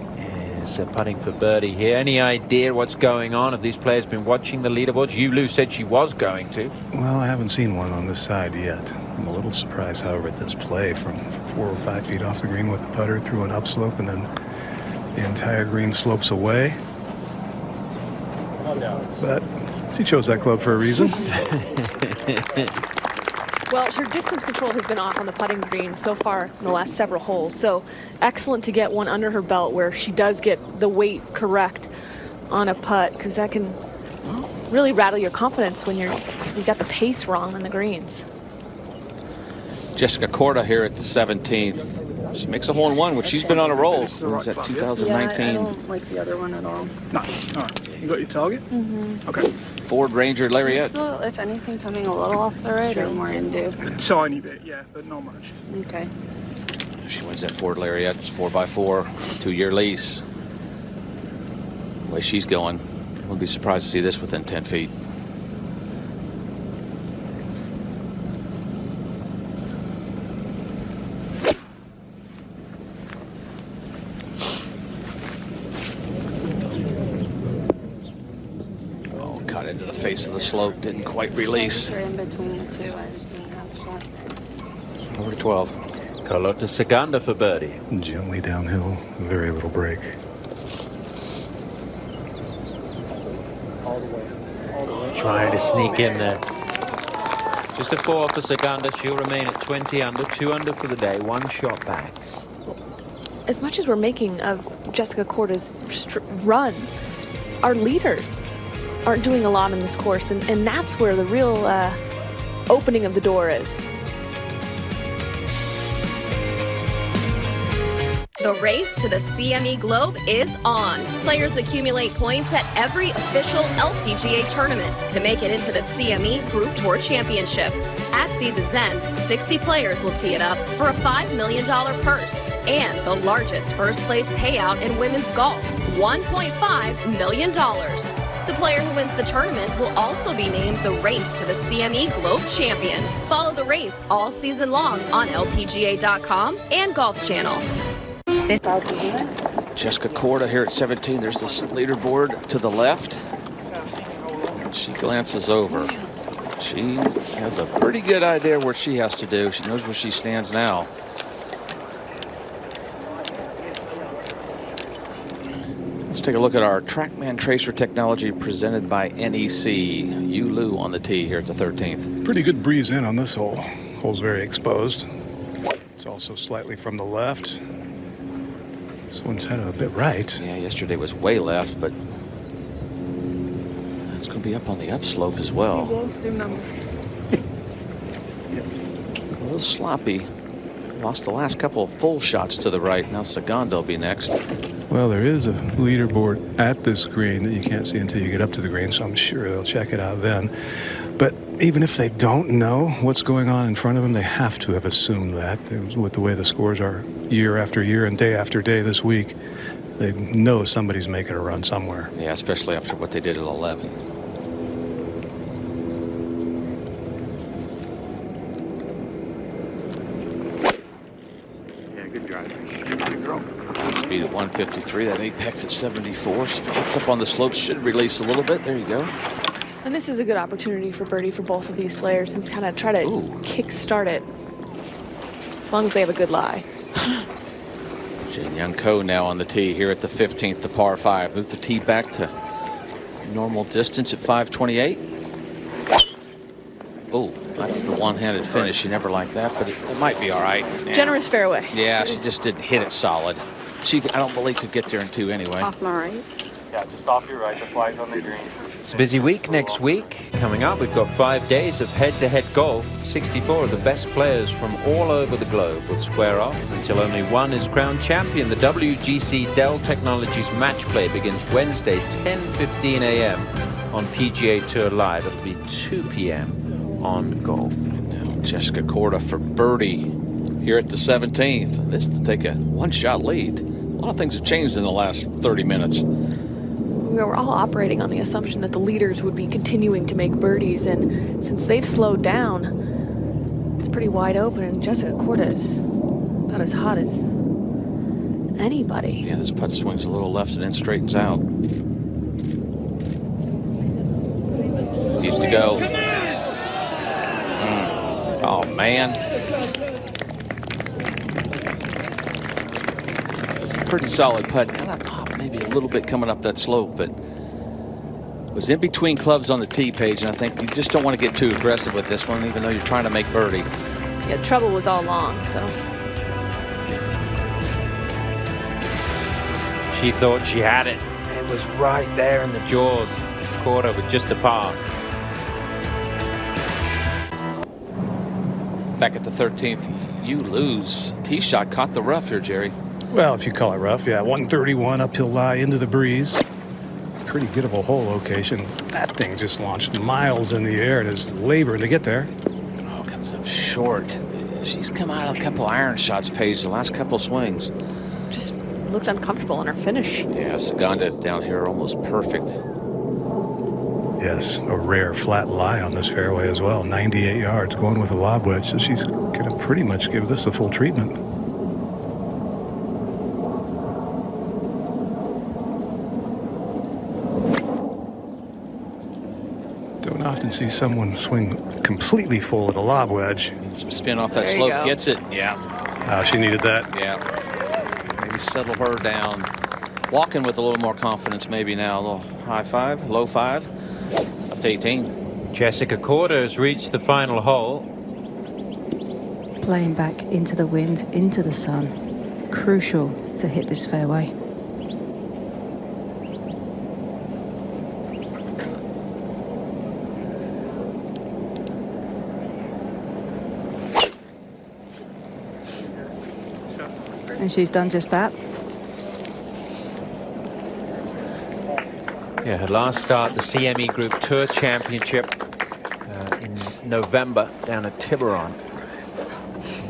is putting for birdie here. Any idea what's going on? Have these players been watching the leaderboards? Yu Lu said she was going to. Well, I haven't seen one on this side yet. I'm a little surprised, however, at this play from 4 or 5 feet off the green with the putter through an upslope, and then the entire green slopes away. But she chose that club for a reason. Well, her distance control has been off on the putting green so far in the last several holes. So excellent to get one under her belt where she does get the weight correct on a putt, because that can really rattle your confidence when you've got the pace wrong on the greens. Jessica Korda here at the 17th. She makes a hole-in-one, which she's been on a roll since that 2019. Yeah, I don't like the other one at all. No. All right. You got your target? Mm-hmm. Okay. Ford Ranger Lariat. Still, if anything, coming a little off the right or more into. A tiny bit, yeah, but not much. Okay. She wins that Ford Lariat. It's 4x4, 2-year lease. The way she's going, wouldn't be surprised to see this within 10 feet. Into the face of the slope, didn't quite release. In between the two, I just didn't have a shot. Over to 12. Carlota Segunda for birdie. Gently downhill, very little break. Trying to sneak in there. Just a 4 for Segunda. She'll remain at 20 under, 2 under for the day, 1 shot back. As much as we're making of Jessica Korda's run, our leaders aren't doing a lot in this course, and that's where the real opening of the door is. The race to the CME Globe is on. Players accumulate points at every official LPGA tournament to make it into the CME Group Tour Championship. At season's end, 60 players will tee it up for a $5 million purse and the largest first place payout in women's golf, $1.5 million. The player who wins the tournament will also be named the Race to the CME Globe Champion. Follow the race all season long on LPGA.com and Golf Channel. Jessica Korda here at 17. There's this leaderboard to the left. And she glances over. She has a pretty good idea what she has to do. She knows where she stands now. Let's take a look at our TrackMan Tracer technology presented by NEC. Yu Lu on the tee here at the 13th. Pretty good breeze in on this hole. Hole's very exposed. It's also slightly from the left. This one's headed a bit right. Yeah, yesterday was way left, but it's going to be up on the upslope as well. A little sloppy. Lost the last couple of full shots to the right. Now Saganda will be next. Well, there is a leaderboard at this green that you can't see until you get up to the green, so I'm sure they'll check it out then. But even if they don't know what's going on in front of them, they have to have assumed that. With the way the scores are year after year and day after day this week, they know somebody's making a run somewhere. Yeah, especially after what they did at 11. Yeah, good drive. Good girl. Speed at 153. That apex at 74. So if it hits up on the slope, should release a little bit. There you go. And this is a good opportunity for birdie for both of these players and kind of try to kick-start it. As long as they have a good lie. Jin Young Ko now on the tee here at the 15th, the par 5. Move the tee back to normal distance at 528. Oh, that's the one-handed finish. You never like that, but it might be all right. Yeah. Generous fairway. Yeah, she just didn't hit it solid. She, I don't believe, could get there in 2 anyway. Off my right. Yeah, just off your right. The flag's on the green. It's a busy week next week. Coming up, we've got 5 days of head-to-head golf. 64 of the best players from all over the globe will square off until only one is crowned champion. The WGC Dell Technologies match play begins Wednesday, 10:15 a.m. on PGA Tour Live. It'll be 2 p.m. on golf. Now Jessica Korda for birdie here at the 17th. This to take a one-shot lead. A lot of things have changed in the last 30 minutes. We were all operating on the assumption that the leaders would be continuing to make birdies, and since they've slowed down, it's pretty wide open, and Jessica Korda is about as hot as anybody. Yeah, this putt swings a little left and then straightens out. Needs to go. Oh, man. It's a pretty solid putt. Kind of maybe a little bit coming up that slope, but was in between clubs on the tee page, and I think you just don't want to get too aggressive with this one, even though you're trying to make birdie. Yeah, trouble was all along, so. She thought she had it. It was right there in the jaws. Korda with just a par. Back at the 13th, you lose. Tee shot caught the rough here, Jerry. Well, if you call it rough, yeah. 131 uphill lie into the breeze. Pretty gettable hole location. That thing just launched miles in the air and is laboring to get there. Oh, comes up short. She's come out of a couple iron shots, Paige, the last couple swings. Just looked uncomfortable on her finish. Yeah, Saganda down here almost perfect. Yes, a rare flat lie on this fairway as well. 98 yards going with a lob wedge. So she's going to pretty much give this a full treatment. Don't often see someone swing completely full at a lob wedge. Some spin off that slope, gets it. Yeah. She needed that. Yeah. Maybe settle her down. Walking with a little more confidence maybe now. A little high 5, low 5. Up to 18. Jessica Korda has reached the final hole. Playing back into the wind, into the sun. Crucial to hit this fairway. And she's done just that. Yeah, her last start, the CME Group Tour Championship in November down at Tiburon.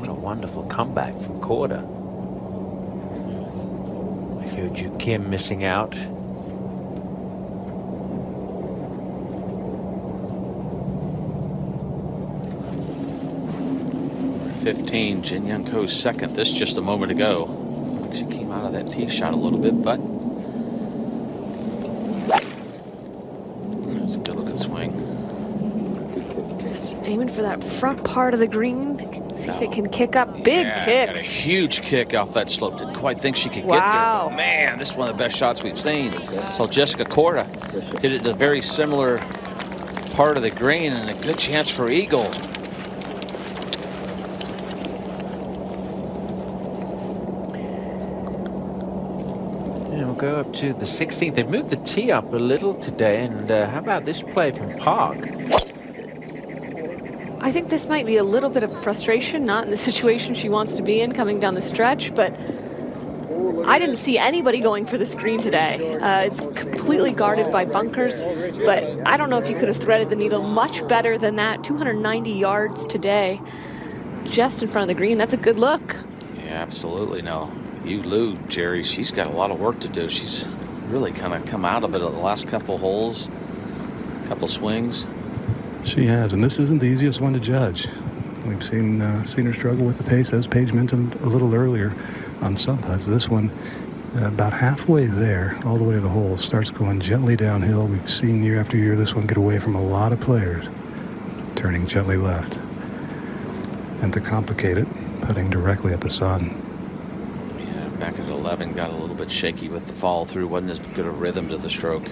What a wonderful comeback from Korda. Hyo-Joo Kim missing out. .15, Jin Young Ko's second. This just a moment ago. She came out of that tee shot a little bit, but it's a good looking swing. Aiming for that front part of the green. See if it can kick up. Big Got a kicks. huge kick off that slope. Didn't quite think she could get Wow. there. But man, this is one of the best shots we've seen. So Jessica Korda hit it at a very similar part of the green, and a good chance for eagle. And we'll go up to the 16th. They've moved the tee up a little today. And how about this play from Park? I think this might be a little bit of frustration, not in the situation she wants to be in coming down the stretch, but I didn't see anybody going for this green today. It's completely guarded by bunkers, but I don't know if you could have threaded the needle much better than that. 290 yards today, just in front of the green. That's a good look. Yeah, absolutely. No, you Lou, Jerry, she's got a lot of work to do. She's really kind of come out of it the last couple holes, couple swings. She has, and this isn't the easiest one to judge. We've seen her struggle with the pace, as Paige mentioned a little earlier, on some putts. This one, about halfway there, all the way to the hole, starts going gently downhill. We've seen year after year this one get away from a lot of players, turning gently left. And to complicate it, putting directly at the sun. Yeah, back at 11, got a little bit shaky with the follow through. Wasn't as good a rhythm to the stroke.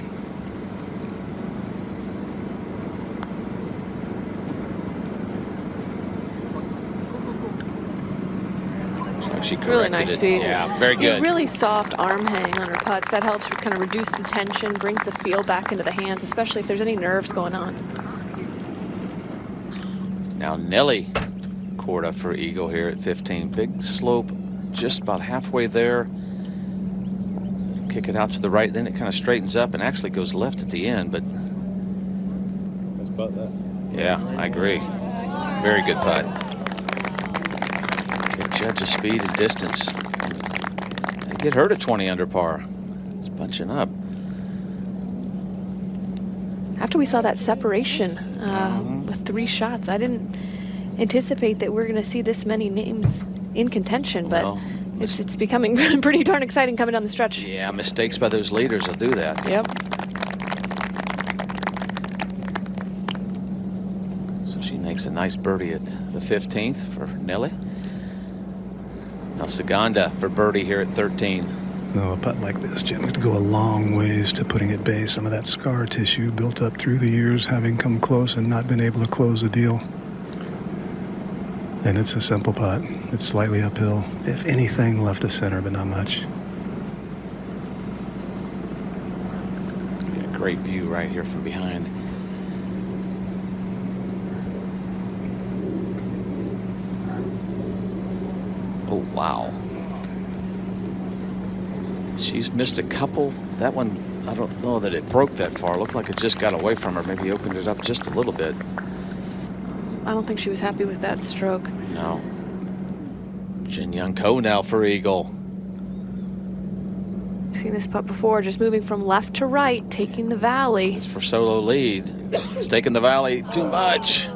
She really nice it. speed. Yeah, very good. Really soft arm hang on her putts. That helps kind of reduce the tension, brings the feel back into the hands, especially if there's any nerves going on. Now Nelly Korda for eagle here at 15. Big slope, just about halfway there. Kick it out to the right, then it kind of straightens up and actually goes left at the end. But yeah, I agree. Very good putt. Judge of speed and distance. They get her to 20 under par. It's bunching up. After we saw that separation with 3 shots, I didn't anticipate that we're going to see this many names in contention, but well, it's becoming pretty darn exciting coming down the stretch. Yeah, mistakes by those leaders will do that. Yep. So she makes a nice birdie at the 15th for Nelly. Now Saganda for birdie here at 13. No, a putt like this, Jim, to go a long ways to putting at bay some of that scar tissue built up through the years, having come close and not been able to close the deal. And it's a simple putt. It's slightly uphill. If anything, left to center, but not much. Yeah, great view right here from behind. Oh, wow. She's missed a couple. That one, I don't know that it broke that far. It looked like it just got away from her. Maybe opened it up just a little bit. I don't think she was happy with that stroke. No. Jin Young Ko now for eagle. Seen this putt before, just moving from left to right, taking the valley. It's for solo lead. It's taking the valley too much.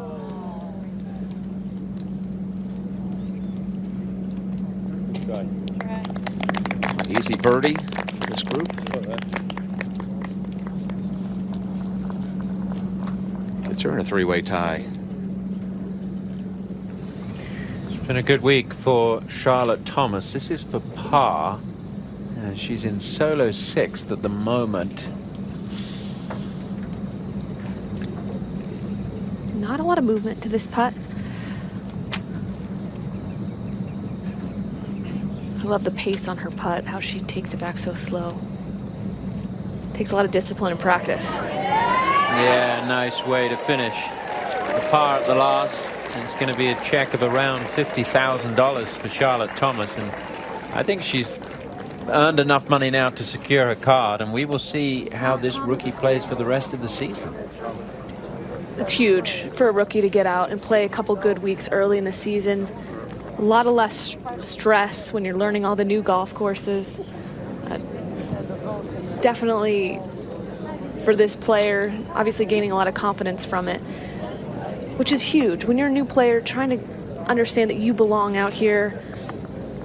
Easy birdie for this group. Gets her in a 3-way tie. It's been a good week for Charlotte Thomas. This is for par. She's in solo 6th at the moment. Not a lot of movement to this putt. I love the pace on her putt, how she takes it back so slow. Takes a lot of discipline and practice. Yeah, nice way to finish. The par at the last. It's going to be a check of around $50,000 for Charlotte Thomas. And I think she's earned enough money now to secure her card. And we will see how this rookie plays for the rest of the season. It's huge for a rookie to get out and play a couple good weeks early in the season. A lot of less stress when you're learning all the new golf courses. Definitely for this player, obviously gaining a lot of confidence from it, which is huge. When you're a new player, trying to understand that you belong out here.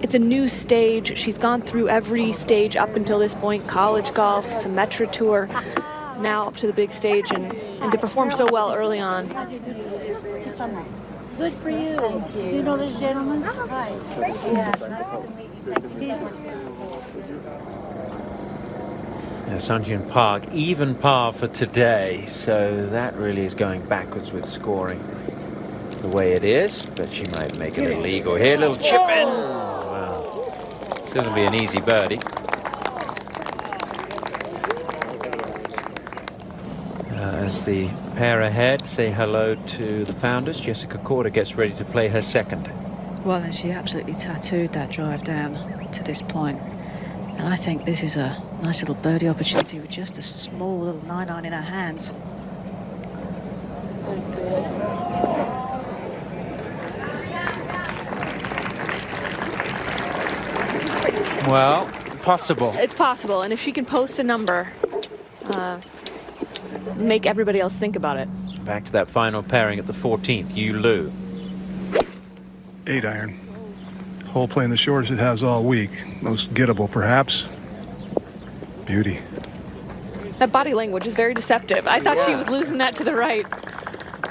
It's a new stage. She's gone through every stage up until this point, college golf, Symetra Tour, now up to the big stage, and to perform so well early on. Good for you. Do you know this gentleman? Right. Yeah, nice to meet you. Thank you so much. Sunjin Park, even par for today, so that really is going backwards with scoring the way it is, but she might make it illegal here. Little chip in. Wow. Still going to be an easy birdie. As the pair ahead say hello to the founders, Jessica Korda gets ready to play her second. Well, and she absolutely tattooed that drive down to this point. And I think this is a nice little birdie opportunity with just a small little 9-iron in her hands. Well, possible. It's possible, and if she can post a number, make everybody else think about it. Back to that final pairing at the 14th, Yu Lu. 8-iron. Hole playing the shortest it has all week. Most gettable, perhaps. Beauty. That body language is very deceptive. I thought she was losing that to the right,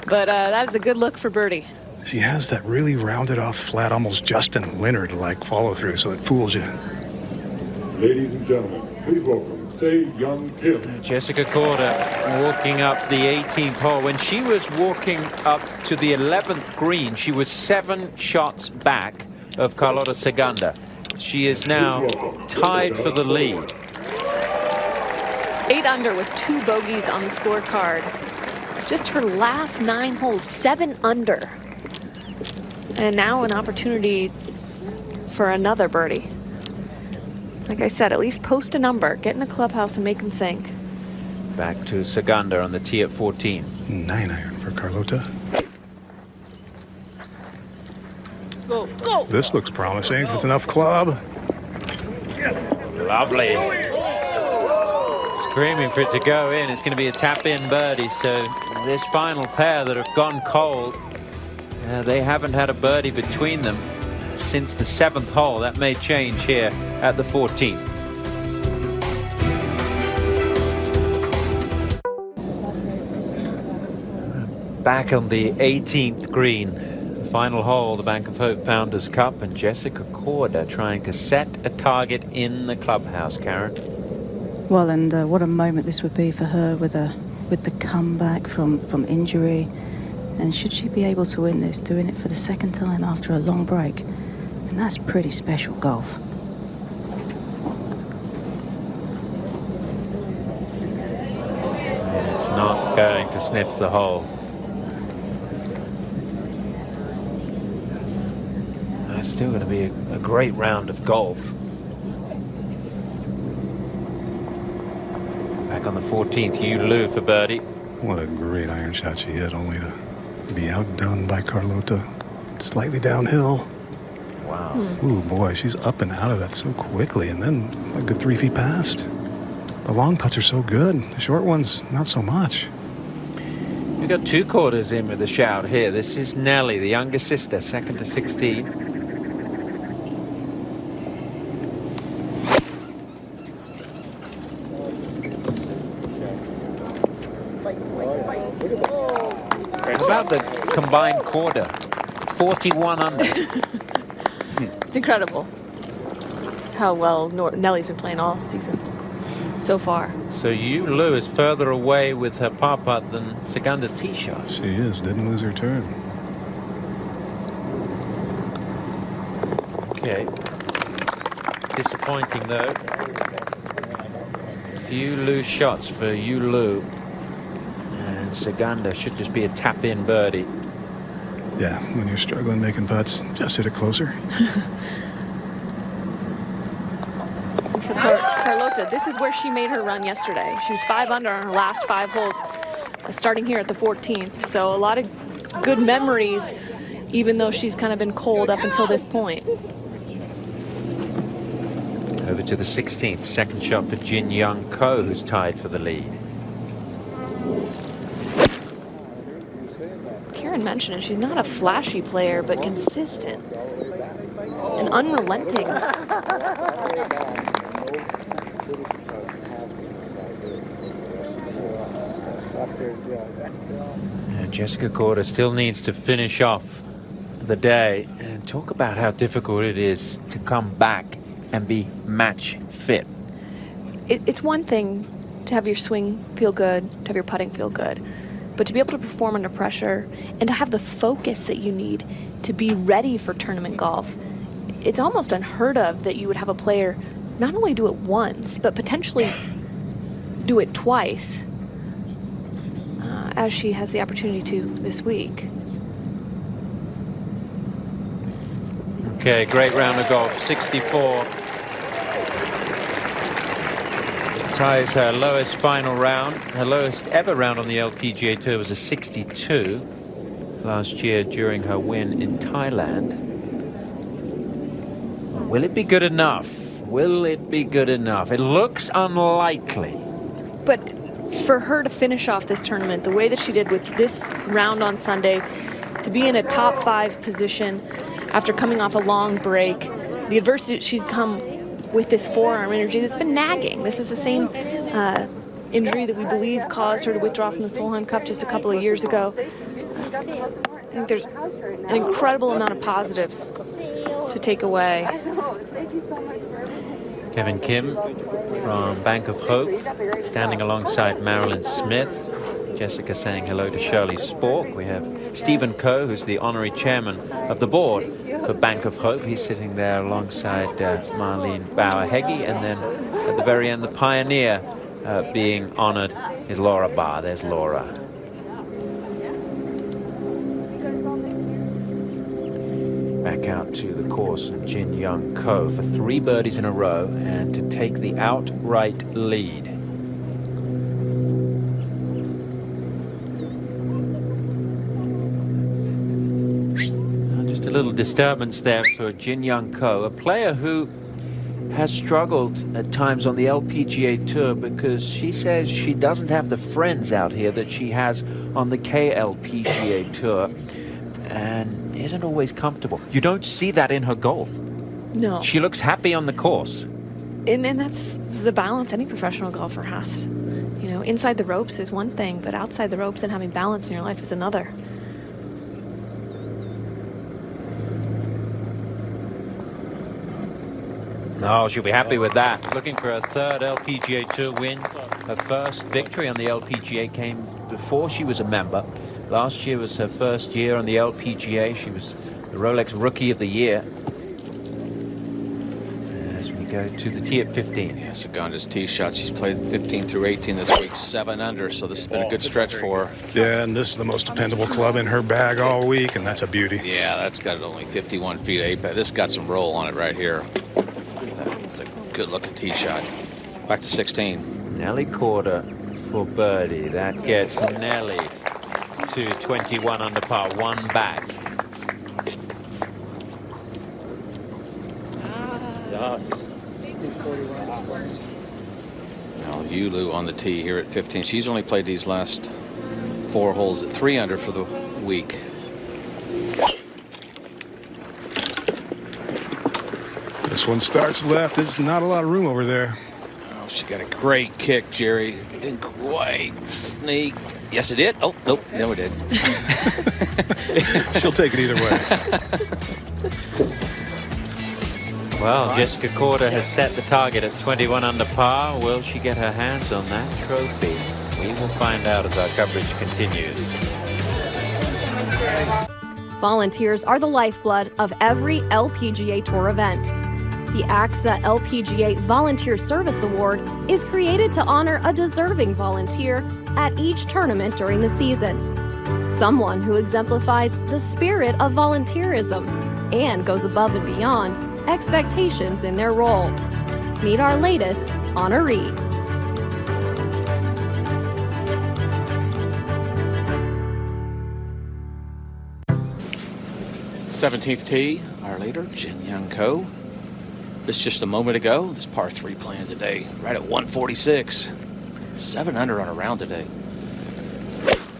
but that is a good look for birdie. She has that really rounded off flat, almost Justin Leonard-like follow through, so it fools you. Ladies and gentlemen, please welcome Young Kim. Jessica Korda walking up the 18th hole. When she was walking up to the 11th green, she was 7 shots back of Carlota Segunda. She is now tied for the lead. 8 under with 2 bogeys on the scorecard. Just her last 9 holes, 7 under. And now an opportunity for another birdie. Like I said, at least post a number, get in the clubhouse and make them think. Back to Segunda on the tee at 14. 9-iron for Carlota. Go, go. This looks promising with enough club. Lovely. Screaming for it to go in. It's going to be a tap-in birdie. So this final pair that have gone cold, they haven't had a birdie between them since the 7th hole. That may change here at the 14th. Back on the 18th green, the final hole, the Bank of Hope Founders Cup, and Jessica Korda trying to set a target in the clubhouse, Karen. Well, and what a moment this would be for her with the comeback from injury. And should she be able to win this, doing it for the 2nd time after a long break, and that's pretty special golf. And it's not going to sniff the hole. It's still going to be a great round of golf. Back on the 14th, Yu Lu for birdie. What a great iron shot she hit, only to be outdone by Carlota. Slightly downhill. Wow. Ooh, boy, she's up and out of that so quickly, and then a good 3 feet past. The long putts are so good. The short ones, not so much. We've got 2 quarters in with a shout here. This is Nelly, the younger sister, 2nd to 16. About the combined quarter, 41 under. It's incredible how well Nelly's been playing all seasons so far. So Yu Lu is further away with her par putt than Segunda's tee shot. She is. Didn't lose her turn. Okay. Disappointing though. Few loose shots for Yu Lu. And Segunda should just be a tap-in birdie. Yeah, when you're struggling making putts, just hit it closer. For Carlota, this is where she made her run yesterday. She was 5 under on her last 5 holes, starting here at the 14th. So a lot of good memories, even though she's kind of been cold up until this point. Over to the 16th, 2nd shot for Jin Young Ko, who's tied for the lead. Karen mentioned it, she's not a flashy player, but consistent and unrelenting. And Jessica Korda still needs to finish off the day. And talk about how difficult it is to come back and be match fit. It's one thing to have your swing feel good, to have your putting feel good, but to be able to perform under pressure and to have the focus that you need to be ready for tournament golf, it's almost unheard of that you would have a player not only do it once, but potentially do it twice, as she has the opportunity to this week. Okay, great round of golf, 64. Ties her lowest final round. Her lowest ever round on the LPGA Tour was a 62 last year during her win in Thailand. Will it be good enough? Will it be good enough? It looks unlikely. But for her to finish off this tournament the way that she did with this round on Sunday, to be in a top 5 position after coming off a long break, the adversity she's come with this forearm injury that's been nagging. This is the same injury that we believe caused her to withdraw from the Solheim Cup just a couple of years ago. I think there's an incredible amount of positives to take away. Kevin Kim from Bank of Hope standing alongside Marilyn Smith. Jessica saying hello to Shirley Spork. We have Stephen Coe, who's the honorary chairman of the board for Bank of Hope. He's sitting there alongside Marlene Bauer-Heggie. And then at the very end, the pioneer being honored is Laura Barr. There's Laura. Back out to the course of Jin Young Ko for 3 birdies in a row and to take the outright lead. Just a little disturbance there for Jin Young Ko, a player who has struggled at times on the LPGA Tour because she says she doesn't have the friends out here that she has on the KLPGA Tour, and isn't always comfortable. You don't see that in her golf. No. She looks happy on the course. And that's the balance any professional golfer has. You know, inside the ropes is one thing, but outside the ropes and having balance in your life is another. Oh, she'll be happy with that. Looking for her 3rd LPGA Tour win. Her first victory on the LPGA came before she was a member. Last year was her first year on the LPGA. She was the Rolex Rookie of the Year. As we go to the tee at 15. Yeah, Segunda's tee shot. She's played 15 through 18 this week, 7 under, so this has been a good stretch for her. Yeah, and this is the most dependable club in her bag all week, and that's a beauty. Yeah, that's got only 51 feet of apex. This got some roll on it right here. That's a good-looking tee shot. Back to 16. Nelly Korda for birdie. That gets Nelly to 21 under par, 1 back. Yes. Now Yulu on the tee here at 15. She's only played these last 4 holes at 3 under for the week. This one starts left. There's not a lot of room over there. Oh, she got a great kick, Jerry. Didn't quite sneak. Yes, it did. Oh, nope, no, it did. She'll take it either way. Well, Jessica Korda has set the target at 21 under par. Will she get her hands on that trophy? We will find out as our coverage continues. Volunteers are the lifeblood of every LPGA Tour event. The AXA LPGA Volunteer Service Award is created to honor a deserving volunteer at each tournament during the season. Someone who exemplifies the spirit of volunteerism and goes above and beyond expectations in their role. Meet our latest honoree. 17th tee, our leader, Jin Young Ko. This just a moment ago. This par 3 playing today, right at 146. 7 under on a round today.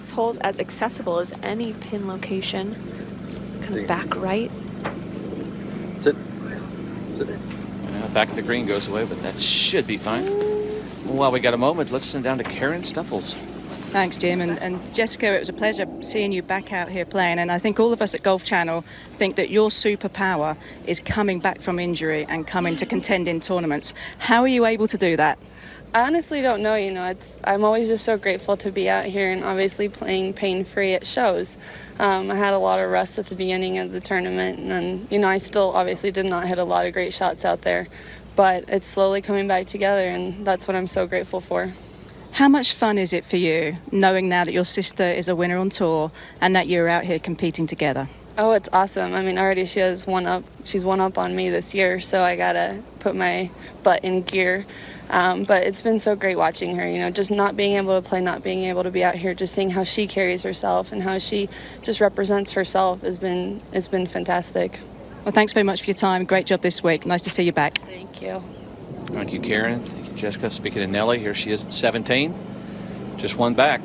This hole's as accessible as any pin location. Kind of back right. Sit. Back of the green goes away, but that should be fine. While we got a moment, let's send down to Karen Stemples. Thanks, Jim. And Jessica, it was a pleasure seeing you back out here playing. And I think all of us at Golf Channel think that your superpower is coming back from injury and coming to contend in tournaments. How are you able to do that? I honestly don't know, I'm always just so grateful to be out here and obviously playing pain-free. It shows. I had a lot of rust at the beginning of the tournament, and I still obviously did not hit a lot of great shots out there, but it's slowly coming back together, and that's what I'm so grateful for. How much fun is it for you, knowing now that your sister is a winner on tour and that you're out here competing together? Oh, it's awesome. Already she's one up on me this year, so I gotta put my butt in gear. But it's been so great watching her, just not being able to play, not being able to be out here, just seeing how she carries herself and how she just represents herself has been fantastic. Well, thanks very much for your time. Great job this week. Nice to see you back. Thank you. Thank you, Karen. Thank you, Jessica. Speaking of Nelly, here she is at 17. Just one back.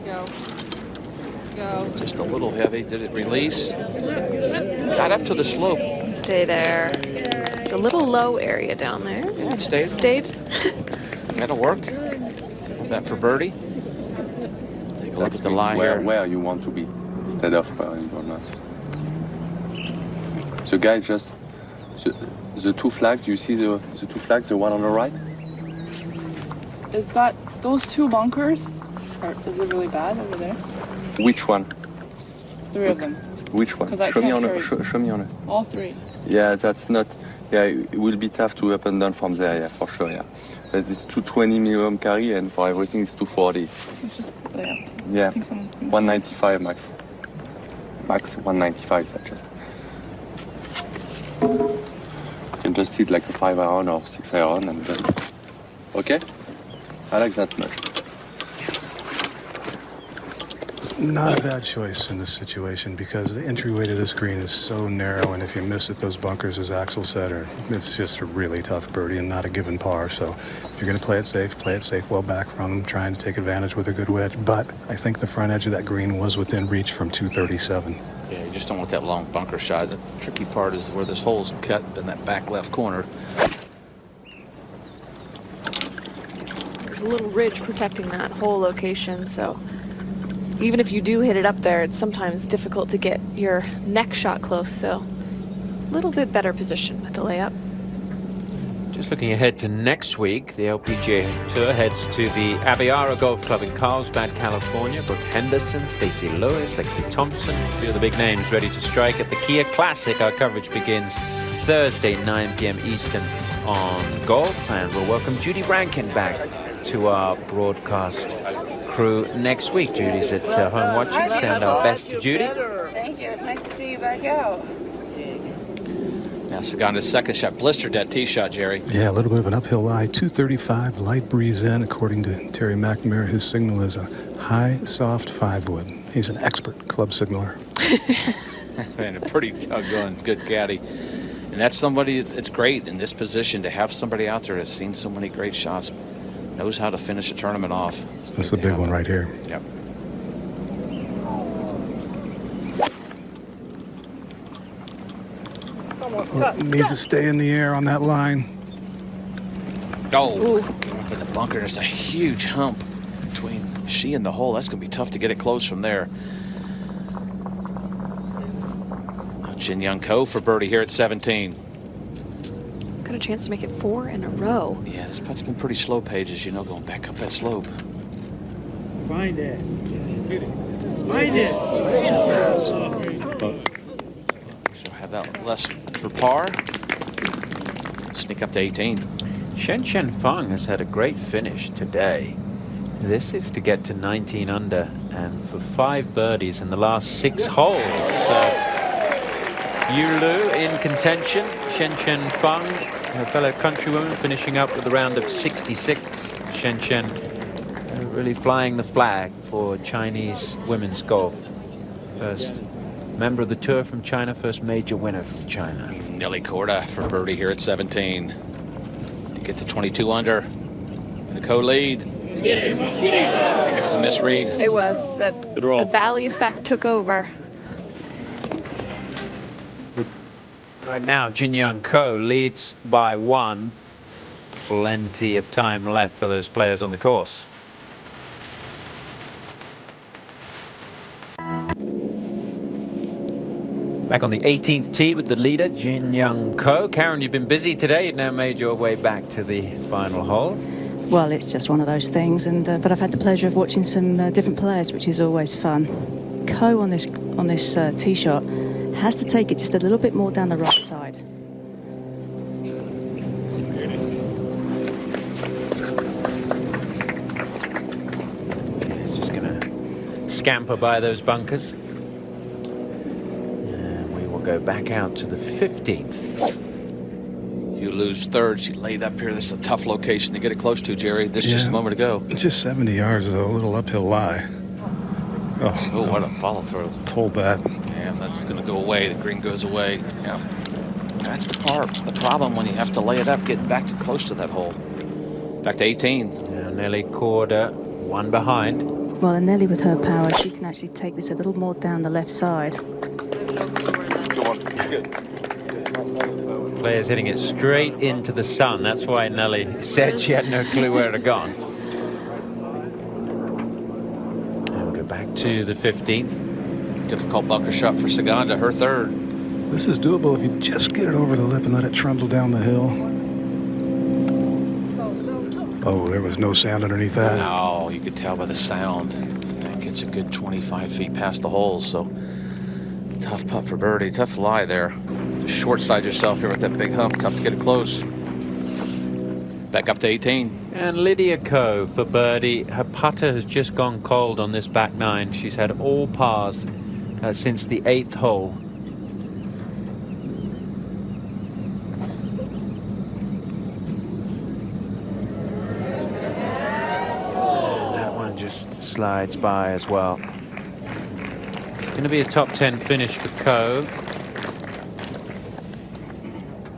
Go. Just a little heavy. Did it release? Got up to the slope. Stay there. The little low area down there. Yeah, it stayed. Stayed. That'll work. That for birdie. Take a look at the lie here. Where you want to be, instead of where you are not. The guy just the two flags. You see the two flags, the one on the right. Is that those two bunkers? Or is it really bad over there? Which one? 3 of them. Which one? 'Cause I Show me can't on it. Show me on it. All 3. Yeah, that's not. Yeah, it will be tough to up and down from there. Yeah, for sure. Yeah, but it's 220 minimum carry, and for everything it's 240. It's just Yeah, 195 max. Max 195. That's just. You can just hit like a 5 iron or 6 iron and just. Okay, I like that much. Not a bad choice in this situation because the entryway to this green is so narrow, and if you miss it, those bunkers, as Axel said, it's just a really tough birdie and not a given par. So if you're going to play it safe well back from them, trying to take advantage with a good wedge. But I think the front edge of that green was within reach from 237. Yeah, you just don't want that long bunker shot. The tricky part is where this hole's cut in that back left corner. There's a little ridge protecting that whole location, so even if you do hit it up there, it's sometimes difficult to get your neck shot close, so a little bit better position with the layup. Just looking ahead to next week, the LPGA Tour heads to the Aviara Golf Club in Carlsbad, California. Brooke Henderson, Stacey Lewis, Lexi Thompson, a few of the big names ready to strike at the Kia Classic. Our coverage begins Thursday, 9 p.m. Eastern on Golf, and we'll welcome Judy Rankin back to our broadcast crew next week. Judy's at home watching. Send our best to Judy. Thank you. It's nice to see you back out. Now Saganda's second shot. Blistered that tee shot, Jerry. Yeah, a little bit of an uphill lie. 235, light breeze in. According to Terry McNamara, his signal is a high, soft 5-wood. He's an expert club signaler. And a pretty doggone good caddy. And that's somebody, it's great in this position to have somebody out there that's seen so many great shots, knows how to finish a tournament off. That's the big one right here. Yep. Needs to stay in the air on that line. Oh, came up in the bunker. There's a huge hump between she and the hole. That's going to be tough to get it close from there. Jin Young Ko for birdie here at 17. Got a chance to make it 4 in a row. Yeah, this putt's been pretty slow, Pages, going back up that slope. Find it. Find it. So have that less for par. Sneak up to 18. Shen Feng has had a great finish today. This is to get to 19 under and for 5 birdies in the last 6 holes. Yulu in contention. Shen Feng, her fellow countrywoman, finishing up with a round of 66. Shen really flying the flag for Chinese women's golf. First member of the tour from China, first major winner from China. Nelly Korda for birdie here at 17. To get to 22 under. And the co-lead. I think it was a misread. It was. The Valley effect took over. Right now, Jin Young Ko leads by 1. Plenty of time left for those players on the course. Back on the 18th tee with the leader, Jin Young Ko. Karen, you've been busy today. You've now made your way back to the final hole. Well, it's just one of those things, and but I've had the pleasure of watching some different players, which is always fun. Ko on this tee shot has to take it just a little bit more down the right side. Just gonna scamper by those bunkers. Go back out to the 15th. You lose third. She laid up here. This is a tough location to get it close to, Jerry. This is just a moment ago. Just 70 yards, though. A little uphill lie. Oh, what a follow through. Pull that. Yeah, that's going to go away. The green goes away. Yeah. That's the problem when you have to lay it up, getting back to close to that hole. Back to 18. Now Nelly Korda, 1 behind. Well, and Nelly with her power, she can actually take this a little more down the left side. Players hitting it straight into the sun. That's why Nelly said she had no clue where it had gone. And we'll go back to the 15th. Difficult bunker shot for Saganda, her third. This is doable if you just get it over the lip and let it trundle down the hill. Oh, there was no sound underneath that. No, you could tell by the sound. That gets a good 25 feet past the holes, so tough putt for birdie. Tough lie there. Just short side yourself here with that big hump. Tough to get it close. Back up to 18. And Lydia Ko for birdie. Her putter has just gone cold on this back 9. She's had all pars since the 8th hole. And that one just slides by as well. Going to be a top 10 finish for Ko.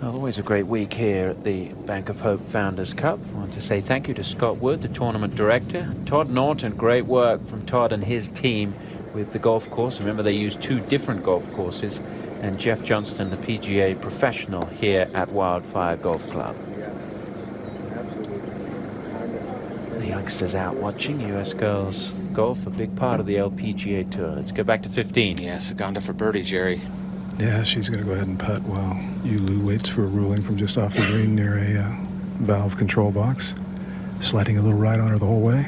Always a great week here at the Bank of Hope Founders Cup. I want to say thank you to Scott Wood, the tournament director. Todd Norton, great work from Todd and his team with the golf course. Remember, they use 2 different golf courses. And Jeff Johnston, the PGA professional here at Wildfire Golf Club. The youngsters out watching US girls golf, a big part of the LPGA Tour. Let's go back to 15. Yeah, Saganda for birdie, Jerry. Yeah, she's going to go ahead and putt while Yulu waits for a ruling from just off the green near a valve control box. Sliding a little right on her the whole way.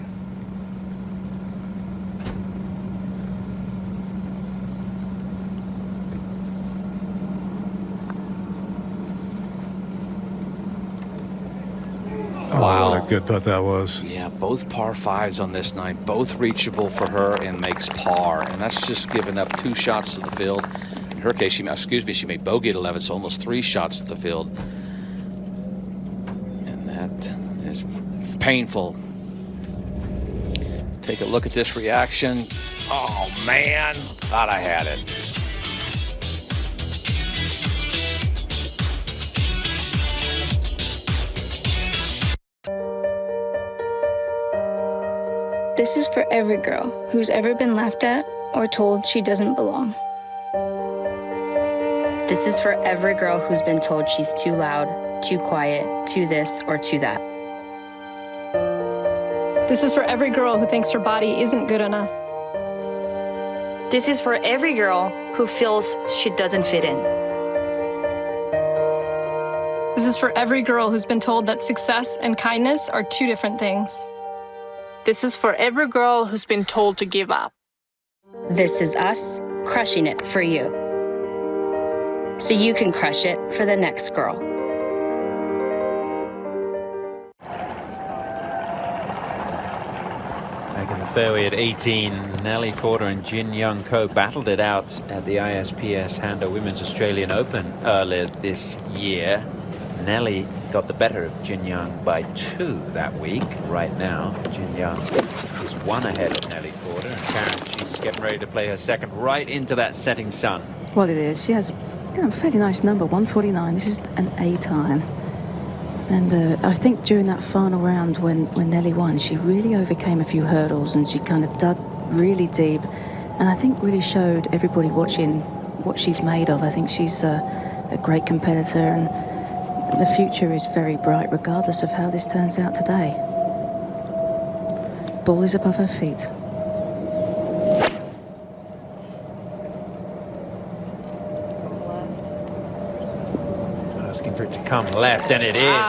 Wow. What a good putt that was. Yeah, both par 5s on this 9, both reachable for her and makes par. And that's just giving up 2 shots to the field. In her case, she made bogey at 11, so almost 3 shots to the field. And that is painful. Take a look at this reaction. Oh, man. Thought I had it. This is for every girl who's ever been laughed at or told she doesn't belong. This is for every girl who's been told she's too loud, too quiet, too this or too that. This is for every girl who thinks her body isn't good enough. This is for every girl who feels she doesn't fit in. This is for every girl who's been told that success and kindness are 2 different things. This is for every girl who's been told to give up. This is us crushing it for you. So you can crush it for the next girl. Back in the fairway at 18, Nelly Korda and Jin Young Ko battled it out at the ISPS Hando Women's Australian Open earlier this year. Nelly got the better of Jin Young by 2 that week. Right now, Jin Young is 1 ahead of Nelly Korda. And Karen, she's getting ready to play her second right into that setting sun. Well, it is. She has a fairly nice number, 149. This is an A time. And I think during that final round when Nelly won, she really overcame a few hurdles and she kind of dug really deep. And I think really showed everybody watching what she's made of. I think she's a great competitor, and the future is very bright regardless of how this turns out today. Ball is above her feet. Asking for it to come left, and it is.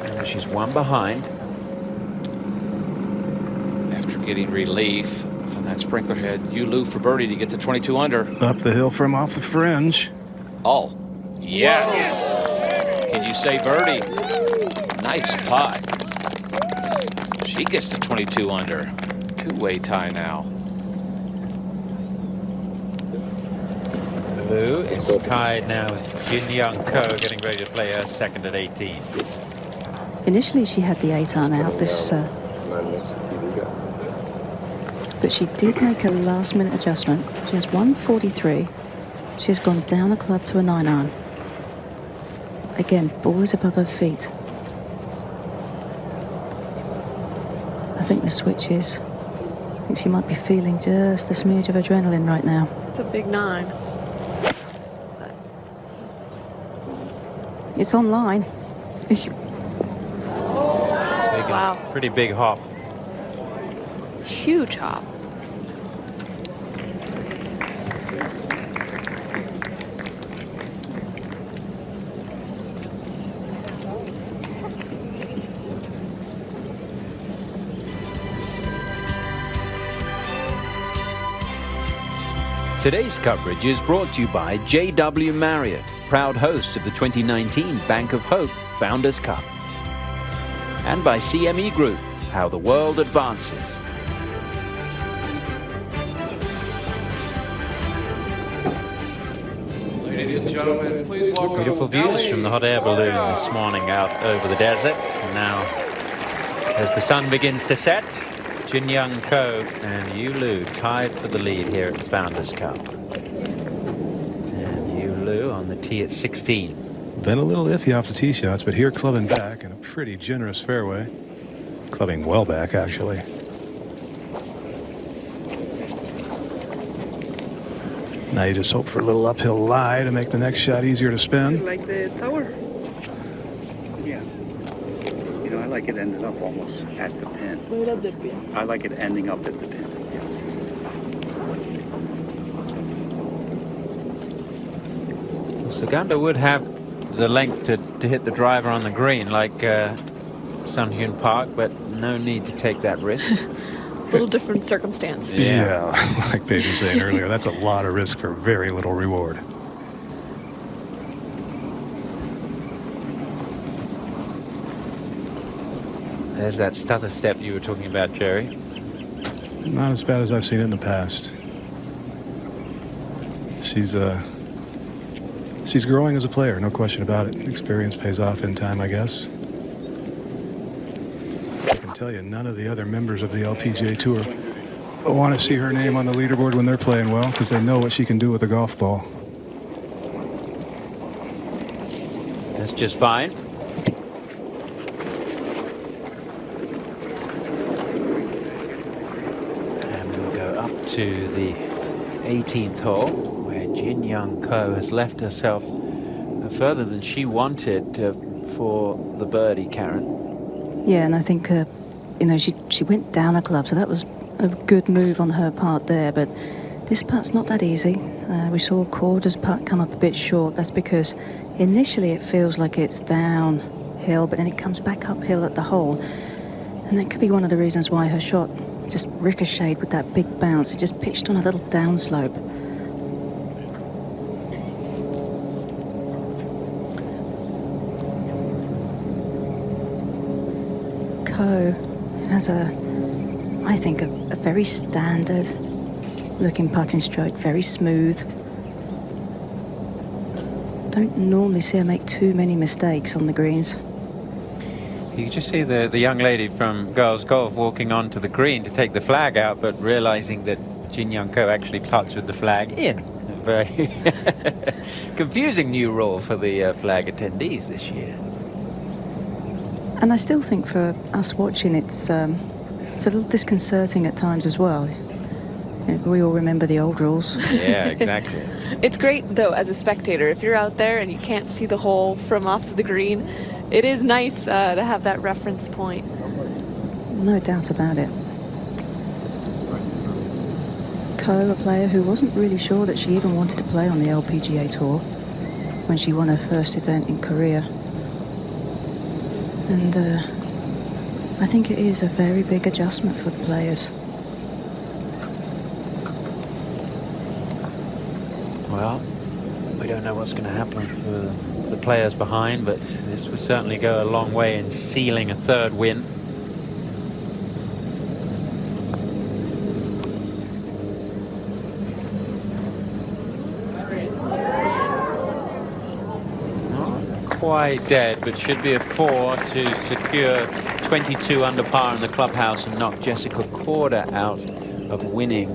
And she's one behind. After getting relief from that sprinkler head, Yulu for birdie to get to 22 under. Up the hill from off the fringe. Oh, yes. Can you say birdie? Nice putt. She gets to 22 under. Two-way tie now. Lou is tied now with Jin Young Ko, getting ready to play her second at 18. Initially, she had the 8-iron out this, but she did make a last-minute adjustment. She has 143. She has gone down a club to a 9-iron. Again, ball is above her feet. I think the switch is. I think she might be feeling just a smidge of adrenaline right now. It's a big 9. It's online. Wow. Pretty big hop. Huge hop. Today's coverage is brought to you by JW Marriott, proud host of the 2019 Bank of Hope Founders Cup. And by CME Group, how the world advances. Ladies and gentlemen, please welcome Beautiful views from the hot air balloon this morning out over the desert. Now, as the sun begins to set, Jin Young Ko and Yulu tied for the lead here at the Founders Cup. And Yulu on the tee at 16. Been a little iffy off the tee shots, but here clubbing back in a pretty generous fairway. Clubbing well back, actually. Now you just hope for a little uphill lie to make the next shot easier to spin. Like the tower. Yeah. You know, I like it ending up almost at the pin. Right at the pin. I like it ending up at the pin. Saganda would have the length to hit the driver on the green like Sun Hyun Park, but no need to take that risk. Little different circumstance. Yeah, like Paige was saying earlier, that's a lot of risk for very little reward. There's that stutter step you were talking about, Jerry. Not as bad as I've seen it in the past. She's growing as a player, no question about it. Experience pays off in time, I guess. I can tell you, none of the other members of the LPGA Tour want to see her name on the leaderboard when they're playing well, because they know what she can do with a golf ball. That's just fine. And we'll go up to the 18th hole, where Jin Young Ko has left herself further than she wanted for the birdie, Karen. Yeah, and I think, you know, she went down a club, so that was a good move on her part there, but this putt's not that easy. We saw Korda's putt come up a bit short. That's because initially it feels like it's downhill, but then it comes back uphill at the hole. And that could be one of the reasons why her shot just ricocheted with that big bounce. It just pitched on a little downslope. Ko has I think, a very standard looking putting stroke, very smooth. Don't normally see her make too many mistakes on the greens. You can just see the young lady from Girls Golf walking onto the green to take the flag out, but realizing that Jin Young Ko actually putts with the flag in. A very confusing new rule for the flag attendees this year. And I still think for us watching, it's It's a little disconcerting at times as well. We all remember the old rules. Yeah, exactly. It's great, though, as a spectator. If you're out there and you can't see the hole from off the green, it is nice to have that reference point. No doubt about it. Ko, a player who wasn't really sure that she even wanted to play on the LPGA Tour when she won her first event in Korea. And I think it is a very big adjustment for the players. Well, we don't know what's going to happen for the players behind, but this would certainly go a long way in sealing a third win. Not quite dead, but should be a 4 to secure 22 under par in the clubhouse and knock Jessica Korda out of winning,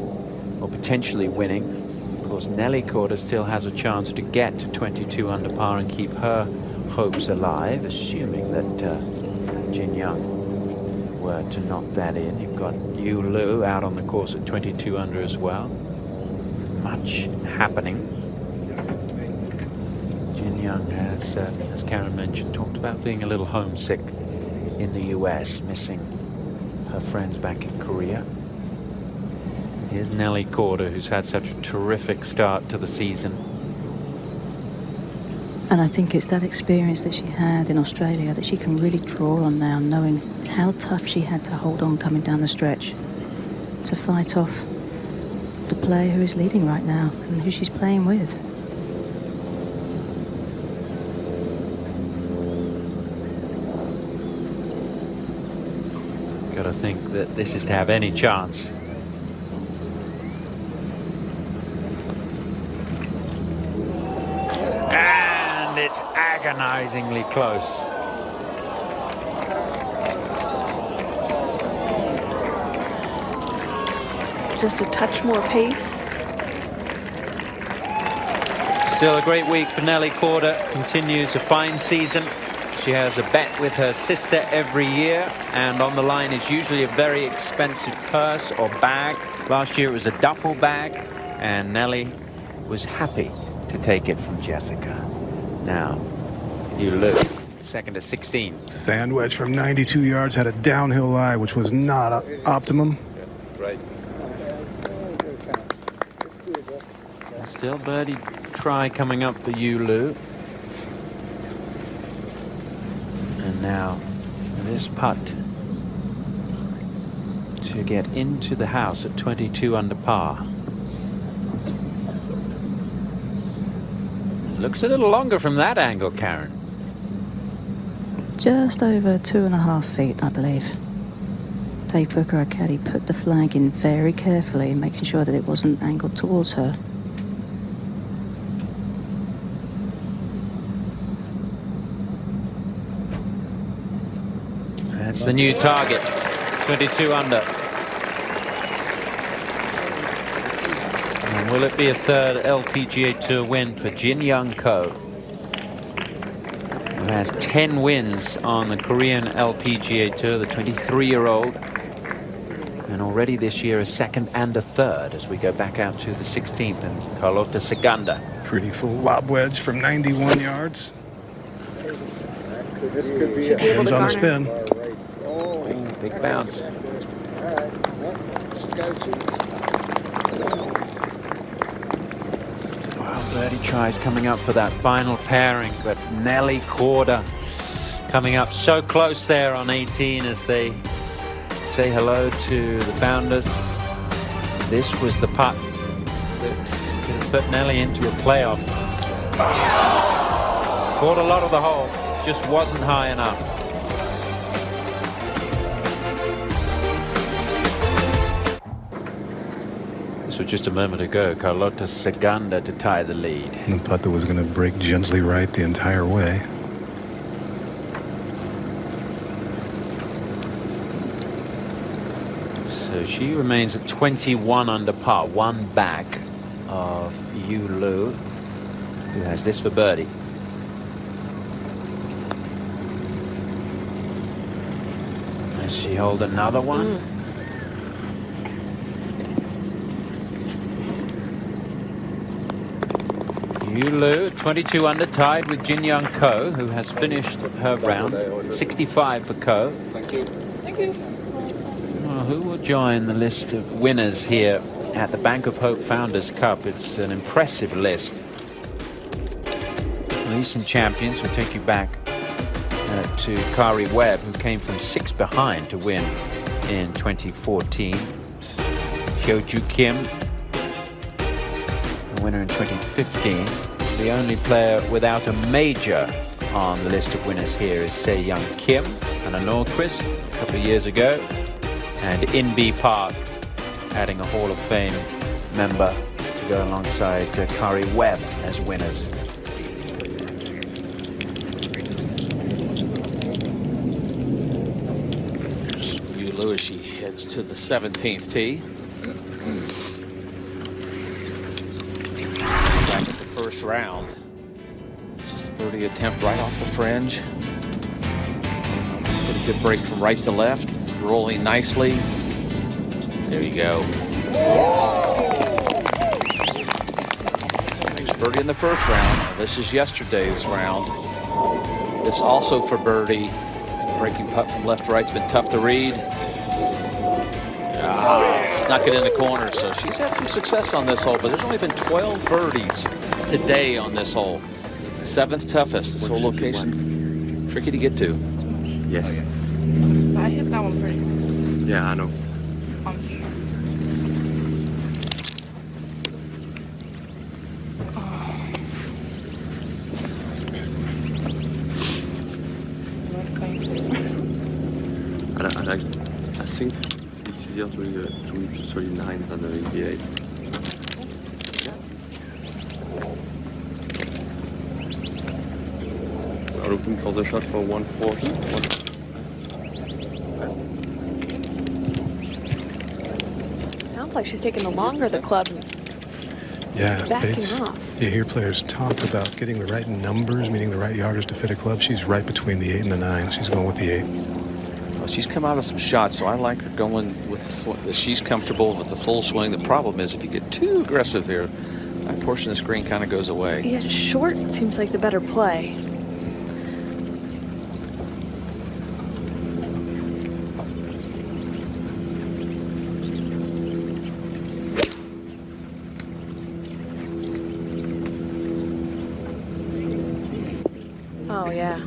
or potentially winning. Of course, Nelly Korda still has a chance to get to 22 under par and keep her hopes alive, assuming that Jin Young were to knock that in. You've got Yu Lu out on the course at 22 under as well. Much happening. Jin Young has, as Karen mentioned, talked about being a little homesick in the US, missing her friends back in Korea. Here's Nelly Korda, who's had such a terrific start to the season. And I think it's that experience that she had in Australia that she can really draw on now, knowing how tough she had to hold on coming down the stretch to fight off the player who is leading right now and who she's playing with. Got to think that this is to have any chance. It's agonizingly close. Just a touch more pace. Still a great week for Nelly Korda. Continues a fine season. She has a bet with her sister every year, and on the line is usually a very expensive purse or bag. Last year it was a duffel bag, and Nelly was happy to take it from Jessica. Now, Yu Lu, second to 16. Sand wedge from 92 yards had a downhill lie, which was not optimum. Right. Still birdie try coming up for Yu Lu. And now this putt to get into the house at 22 under par. Looks a little longer from that angle, Karen. Just over 2.5 feet, I believe. Dave Booker, our caddy, put the flag in very carefully, making sure that it wasn't angled towards her. That's the new target, 22 under. And will it be a third LPGA Tour win for Jin Young Ko, who has 10 wins on the Korean LPGA Tour, the 23-year-old, and already this year a second and a third as we go back out to the 16th and Carlota Segunda. Pretty full lob wedge from 91 yards. Hands on the spin. Big bounce. Birdie tries coming up for that final pairing, but Nelly Korda coming up so close there on 18 as they say hello to the founders. This was the putt that could have put Nelly into a playoff. Caught a lot of the hole, just wasn't high enough. So just a moment ago, Carlota Segunda to tie the lead. The putt that was going to break gently right the entire way. So she remains at 21 under par, one back of Yu Lu, who has this for birdie. Does she hold another one? Yu Lu, 22 under, tied with Jin Young Ko, who has finished her round. 65 for Ko. Thank you. Thank you. Well, who will join the list of winners here at the Bank of Hope Founders Cup? It's an impressive list. Recent champions will take you back to Kari Webb, who came from 6 behind to win in 2014. Hyo-Joo Kim, the winner in 2015. The only player without a major on the list of winners here is Se-Young Kim, Anna Nordqvist a couple of years ago, and In-Bee Park, adding a Hall of Fame member to go alongside Kari Webb as winners. Yu Lu as she heads to the 17th tee. Back at the first round. This is the birdie attempt right off the fringe. Pretty good break from right to left. Rolling nicely. There you go. Nice birdie in the first round. This is yesterday's round. This also for birdie. Breaking putt from left to right's been tough to read. Snuck it in the corner, so she's had some success on this hole, but there's only been 12 birdies today on this hole. 7th toughest. This whole location tricky to get to. Yes. I hit that one first. Yeah, I know. I think it's easier to read 39 than the easy 8. We're looking for the shot for 140. Sounds like she's taking the longer the club. Yeah, backing off. You hear players talk about getting the right numbers, meaning the right yardage to fit a club. She's right between the 8 and the 9. She's going with the 8. Well, she's come out of some shots, so I like her going with the swing. She's comfortable with the full swing. The problem is if you get too aggressive here, that portion of the screen kind of goes away. Yeah, short seems like the better play. Oh, yeah.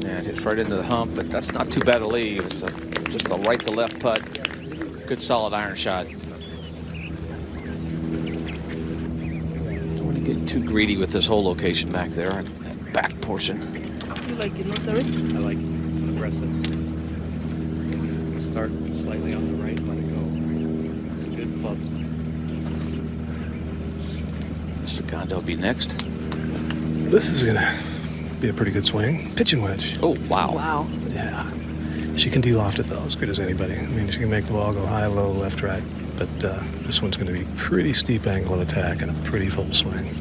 Yeah, it hits right into the hump, but that's not too bad a lead. It's just a right to left putt. Good solid iron shot. Don't want to get too greedy with this whole location back there, that back portion. You like it, not sorry? I like aggressive. Start slightly on the right, let it go. It's a good club. Secondo will be next. This is gonna be a pretty good swing. Pitching wedge. Oh, wow. Wow. Yeah. She can de-loft it, though, as good as anybody. I mean, she can make the ball go high, low, left, right. But this one's going to be pretty steep angle of attack and a pretty full swing.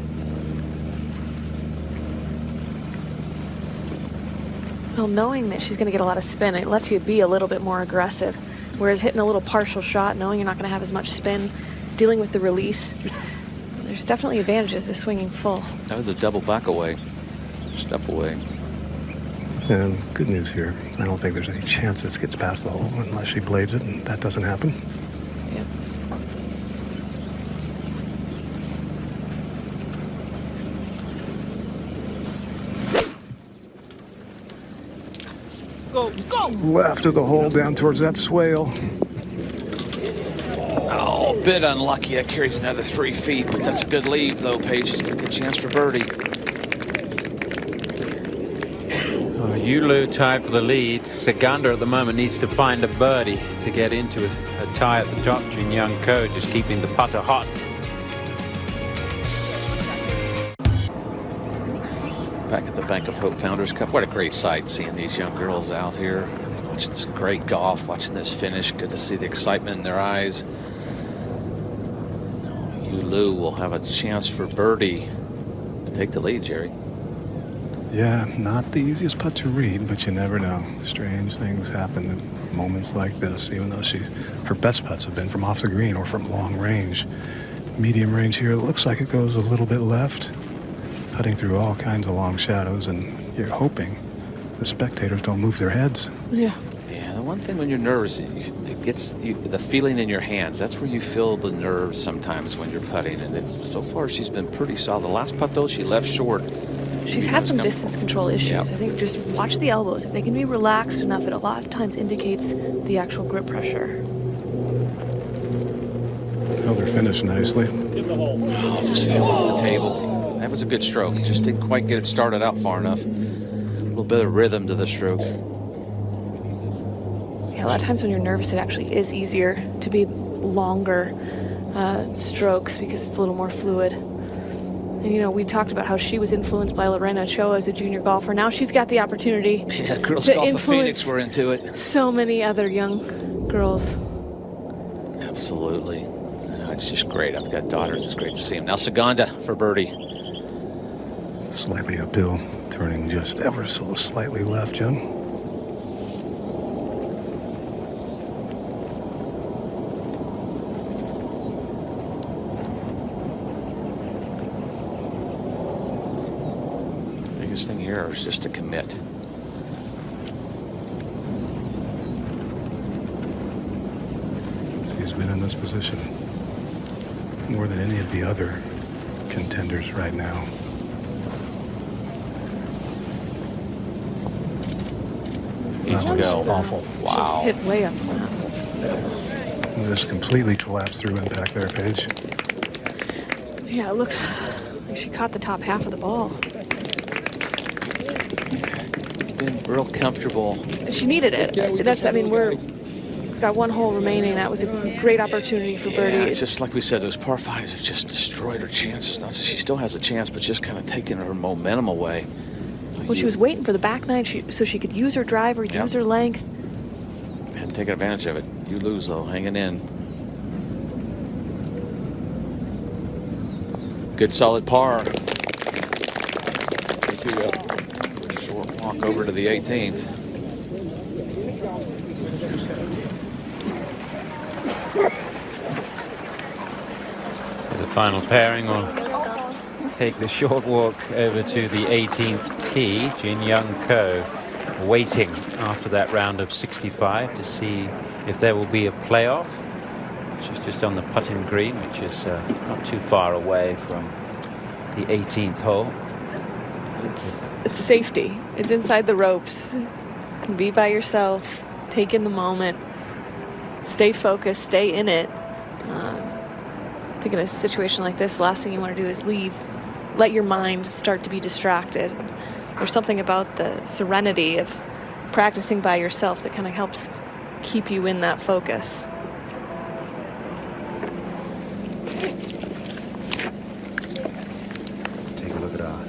Well, knowing that she's going to get a lot of spin, it lets you be a little bit more aggressive. Whereas hitting a little partial shot, knowing you're not going to have as much spin, dealing with the release, there's definitely advantages to swinging full. That was a double back away. Step away. And good news here. I don't think there's any chance this gets past the hole unless she blades it, and that doesn't happen. Yeah. Go, go! Left of the hole down towards that swale. Oh, a bit unlucky. That carries another 3 feet, but that's a good leave, though, Paige. She's got a good chance for birdie. Yu Lu tied for the lead. Secondo at the moment needs to find a birdie to get into a tie at the top. Jin Young Ko just keeping the putter hot. Back at the Bank of Hope Founders Cup. What a great sight seeing these young girls out here. Watching some great golf, watching this finish. Good to see the excitement in their eyes. Yu Lu will have a chance for birdie to take the lead, Jerry. Yeah, not the easiest putt to read, but you never know. Strange things happen at moments like this, even though her best putts have been from off the green or from long range. Medium range here, it looks like it goes a little bit left. putting through all kinds of long shadows, and you're hoping the spectators don't move their heads. Yeah. Yeah, the one thing when you're nervous, it gets the feeling in your hands. That's where you feel the nerves sometimes when you're putting. And so far, she's been pretty solid. The last putt, though, she left short. She's had some distance control issues. Yep. I think just watch the elbows. If they can be relaxed enough, it a lot of times indicates the actual grip pressure. Held her finish nicely. Oh, just fell off the table. That was a good stroke. Just didn't quite get it started out far enough. A little bit of rhythm to the stroke. Yeah, a lot of times when you're nervous, it actually is easier to be longer strokes because it's a little more fluid. And, you know, we talked about how she was influenced by Lorena Ochoa as a junior golfer. Now she's got the opportunity Girls to Golf of influence Phoenix were into it. so many other young girls. Absolutely. It's just great. I've got daughters. It's great to see them. Now Saganda for birdie. Slightly uphill, turning just ever so slightly left, Jen. Biggest thing here is just to commit. She's been in this position more than any of the other contenders right now. Awful. Wow. Hit way up. Just completely collapsed through impact there, Paige. Yeah, it looked like she caught the top half of the ball. Been real comfortable. She needed it. That's, I mean, we've got one hole remaining. That was a great opportunity for birdie. Yeah, it's just like we said, those par fives have just destroyed her chances. Not that she still has a chance, but just kind of taking her momentum away. Well, she was waiting for the back nine so she could use her driver, use her length. Hadn't taken advantage of it. You lose, though, hanging in. Good solid par. Short walk over to the 18th. The final pairing will take the short walk over to the 18th tee. Jin Young Ko waiting after that round of 65 to see if there will be a playoff. She's just on the putting green, which is not too far away from the 18th hole. It's safety. It's inside the ropes. You can be by yourself, take in the moment, stay focused, stay in it. I think in a situation like this, the last thing you want to do is let your mind start to be distracted. There's something about the serenity of practicing by yourself that kind of helps keep you in that focus. Take a look at our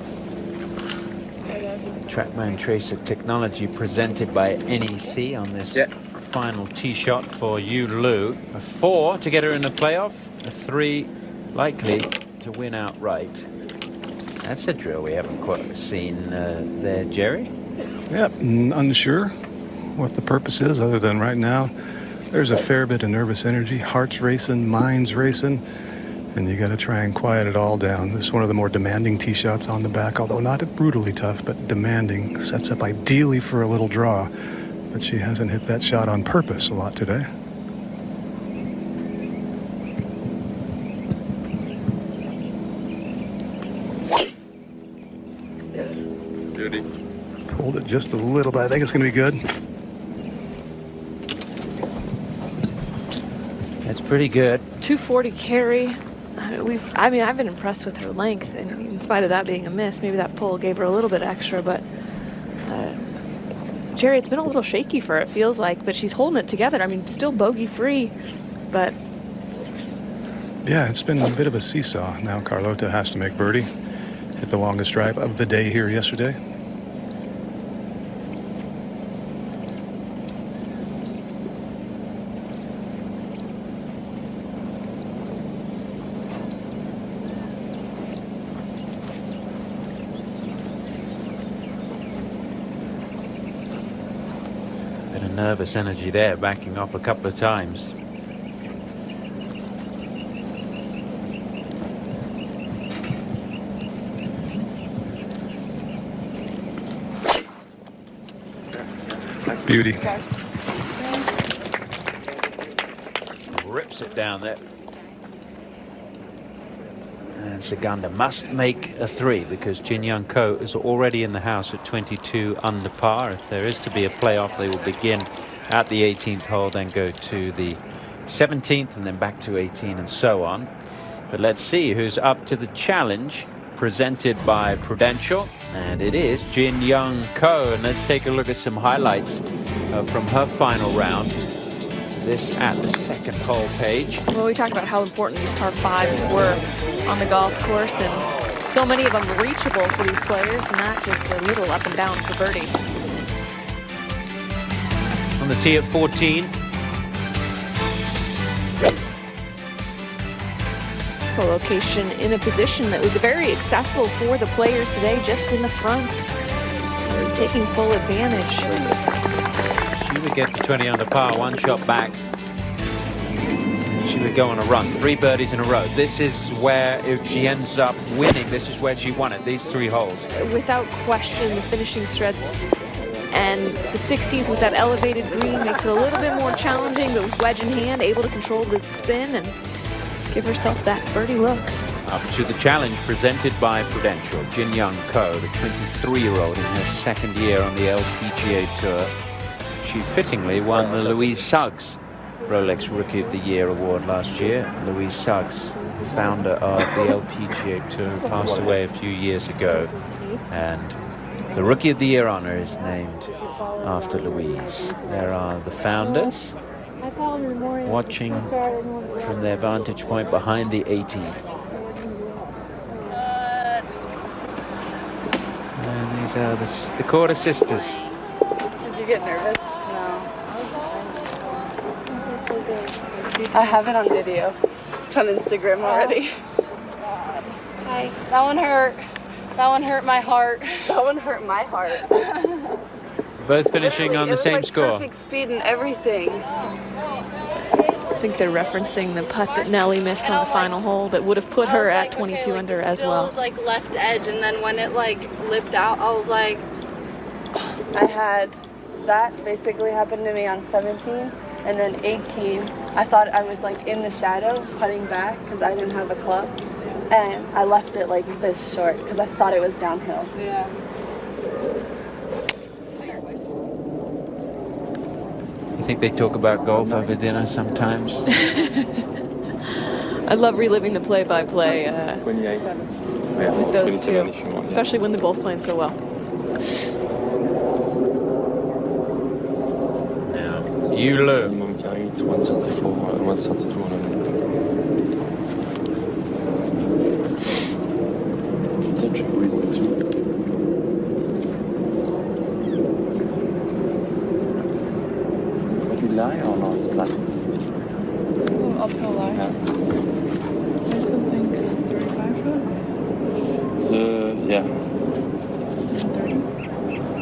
TrackMan Tracer technology presented by NEC on this final tee shot for Yu Lu. A 4 to get her in the playoff, a 3 likely to win outright. That's a drill we haven't quite seen there, Jerry. Yep, unsure what the purpose is other than right now there's a fair bit of nervous energy, heart's racing, mind's racing, and you got to try and quiet it all down. This is one of the more demanding tee shots on the back, although not brutally tough, but demanding. Sets up ideally for a little draw, but she hasn't hit that shot on purpose a lot today. Beauty. Pulled it just a little bit. I think it's going to be good. That's pretty good. 240 carry. I've been impressed with her length, and in spite of that being a miss, maybe that pull gave her a little bit extra, but Jerry, it's been a little shaky for her, it feels like, but she's holding it together. I mean, still bogey free, but yeah, it's been a bit of a seesaw. Now Carlota has to make birdie. Hit the longest drive of the day here yesterday. Bit of nervous energy there, backing off a couple of times. Beauty. Rips it down there. And Saganda must make a 3 because Jin Young Ko is already in the house at 22 under par. If there is to be a playoff, they will begin at the 18th hole, then go to the 17th, and then back to 18, and so on. But let's see who's up to the challenge presented by Prudential, and it is Jin Young Ko. And let's take a look at some highlights from her final round. This at the second hole page. Well, we talked about how important these par 5s were on the golf course, and so many of them reachable for these players, not just a little up and down for birdie. On the tee at 14. A location in a position that was very accessible for the players today, just in the front. They're taking full advantage. She would get to 20 under par, 1 shot back. She would go on a run, 3 birdies in a row. This is where, if she ends up winning, this is where she won it, these 3 holes. Without question, the finishing stretch and the 16th with that elevated green makes it a little bit more challenging, but with wedge in hand, able to control the spin and give herself that birdie look. Up to the challenge presented by Prudential, Jin Young Ko, the 23-year-old in her second year on the LPGA Tour. She fittingly won the Louise Suggs Rolex Rookie of the Year award last year. Louise Suggs, the founder of the LPGA Tour, passed away a few years ago, and the Rookie of the Year honor is named after Louise. There are the founders watching from their vantage point behind the 18th. And these are the Korda sisters. Did you get nervous? No. I have it on video. It's on Instagram already. Hi. That one hurt. That one hurt my heart. That one hurt my heart. Both finishing on the same score. Perfect speed and everything. I think they're referencing the putt that Nelly missed on the final hole that would have put her at 22 under as well. It was like left edge, and then when it like lipped out, I was like, I had that basically happened to me on 17, and then 18. I thought I was like in the shadow putting back because I didn't have a club, and I left it like this short because I thought it was downhill. Yeah. You think they talk about golf over dinner sometimes? I love reliving the play-by-play with those two, especially when they're both playing so well. Now, Yulu. It's 134, 132. Touch with it too. Lie or not? Flat? Uphill lie. Yeah. There's something 35 foot? Yeah. 30?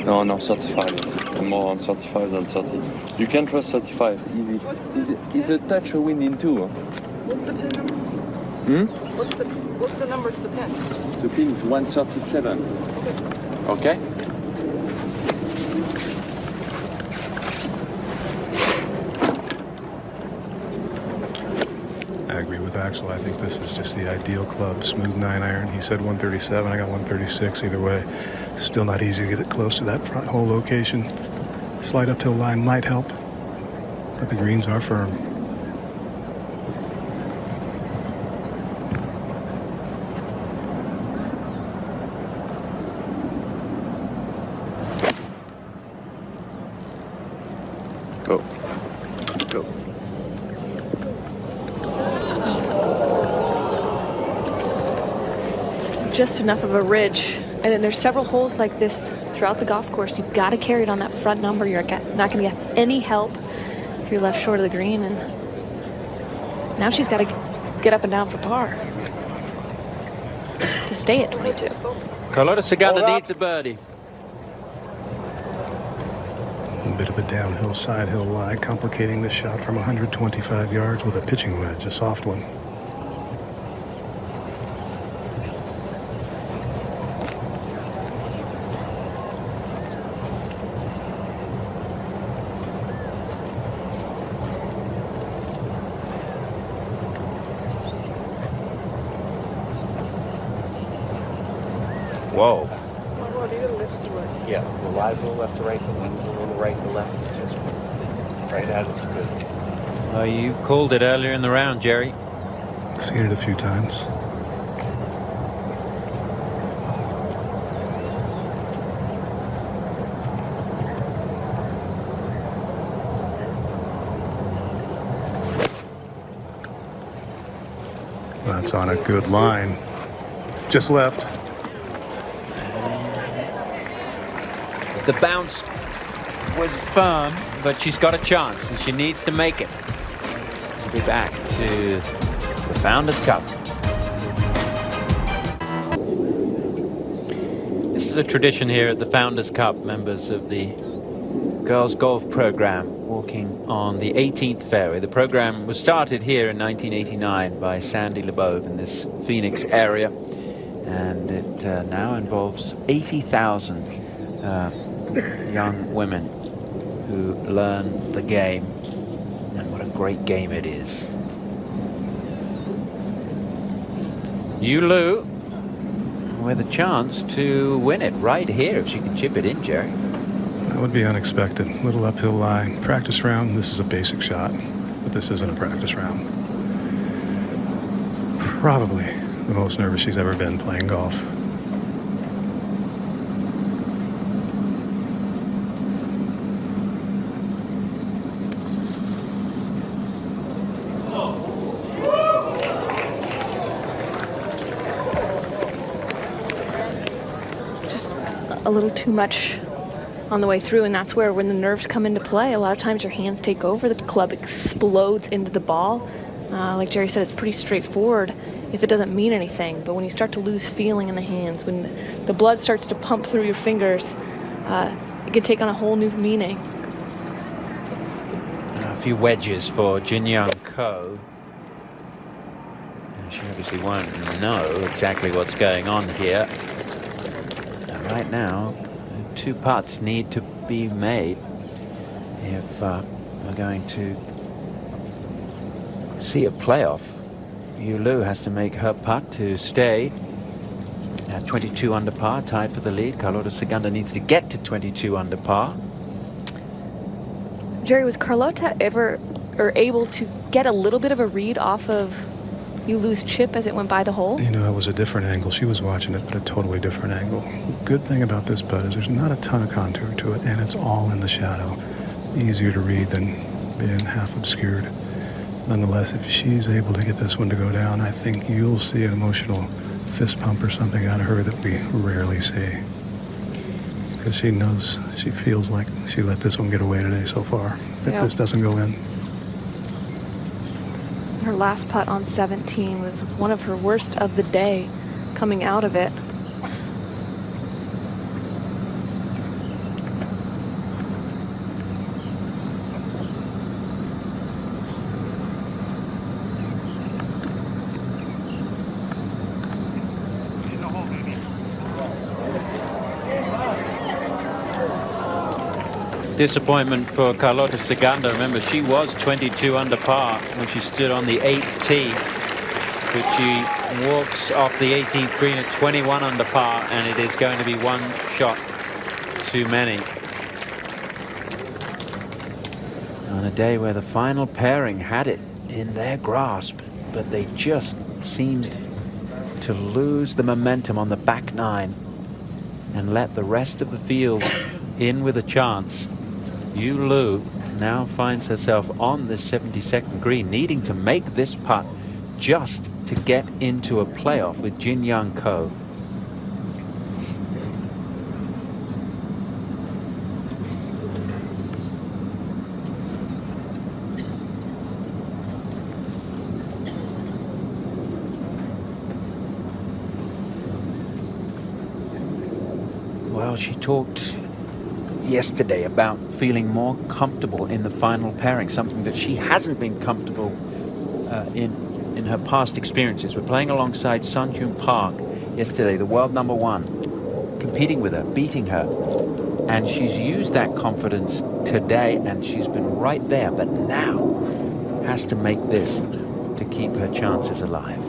No, 35. It's more on 35 than 30. You can trust 35, easy. Is a touch a win in two? What's the pin number? What's the number to the pin? The pin is 137. Okay? I agree with Axel. I think this is just the ideal club. Smooth 9-iron. He said 137. I got 136. Either way, still not easy to get it close to that front hole location. Slight uphill line might help, but the greens are firm. Go. Go. Just enough of a ridge, and then there's several holes like this throughout the golf course. You've got to carry it on that front number. You're not going to get any help if you're left short of the green, and now she's got to get up and down for par to stay at 22. Carlota Saganda needs a birdie. A bit of a downhill side hill lie, complicating the shot from 125 yards with a pitching wedge, a soft one. Whoa. Yeah, the lies a little left to right, the wings a little right to left. Just right at it's good. You called it earlier in the round, Jerry. Seen it a few times. That's on a good line. Just left. The bounce was firm, but she's got a chance, and she needs to make it. We'll be back to the Founders Cup. This is a tradition here at the Founders Cup. Members of the girls golf program walking on the 18th fairway. The program was started here in 1989 by Sandy LeBeau in this Phoenix area, and it now involves 80,000 young women who learn the game, and what a great game it is. Yulu with a chance to win it right here if she can chip it in, Jerry. That would be unexpected. Little uphill lie. Practice round. This is a basic shot, but this isn't a practice round. Probably the most nervous she's ever been playing golf. Just a little too much on the way through, and that's where when the nerves come into play, a lot of times your hands take over, the club explodes into the ball. Like Jerry said, it's pretty straightforward if it doesn't mean anything, but when you start to lose feeling in the hands, when the blood starts to pump through your fingers, it can take on a whole new meaning. A few wedges for Jin Young Ko. She obviously won't know exactly what's going on here. And right now, 2 putts need to be made if we're going to see a playoff. Yulu has to make her putt to stay at 22 under par, tied for the lead. Carlota Segunda needs to get to 22 under par. Jerry, was Carlota ever able to get a little bit of a read off of Yulu's chip as it went by the hole? You know, it was a different angle. She was watching it, but a totally different angle. The good thing about this putt is there's not a ton of contour to it, and it's all in the shadow. Easier to read than being half obscured. Nonetheless, if she's able to get this one to go down, I think you'll see an emotional fist pump or something out of her that we rarely see. Because she knows, she feels like she let this one get away today so far. If this doesn't go in. Her last putt on 17 was one of her worst of the day coming out of it. Disappointment for Carlota Segunda. Remember, she was 22 under par when she stood on the 8th tee, but she walks off the 18th green at 21 under par, and it is going to be one shot too many. On a day where the final pairing had it in their grasp, but they just seemed to lose the momentum on the back nine and let the rest of the field in with a chance. Yulu now finds herself on this 72nd green, needing to make this putt just to get into a playoff with Jin Young Ko. Well, she talked yesterday about feeling more comfortable in the final pairing, something that she hasn't been comfortable in her past experiences. We're playing alongside Sun Hyun Park yesterday, the world #1, competing with her, beating her, and she's used that confidence today, and she's been right there, but now has to make this to keep her chances alive.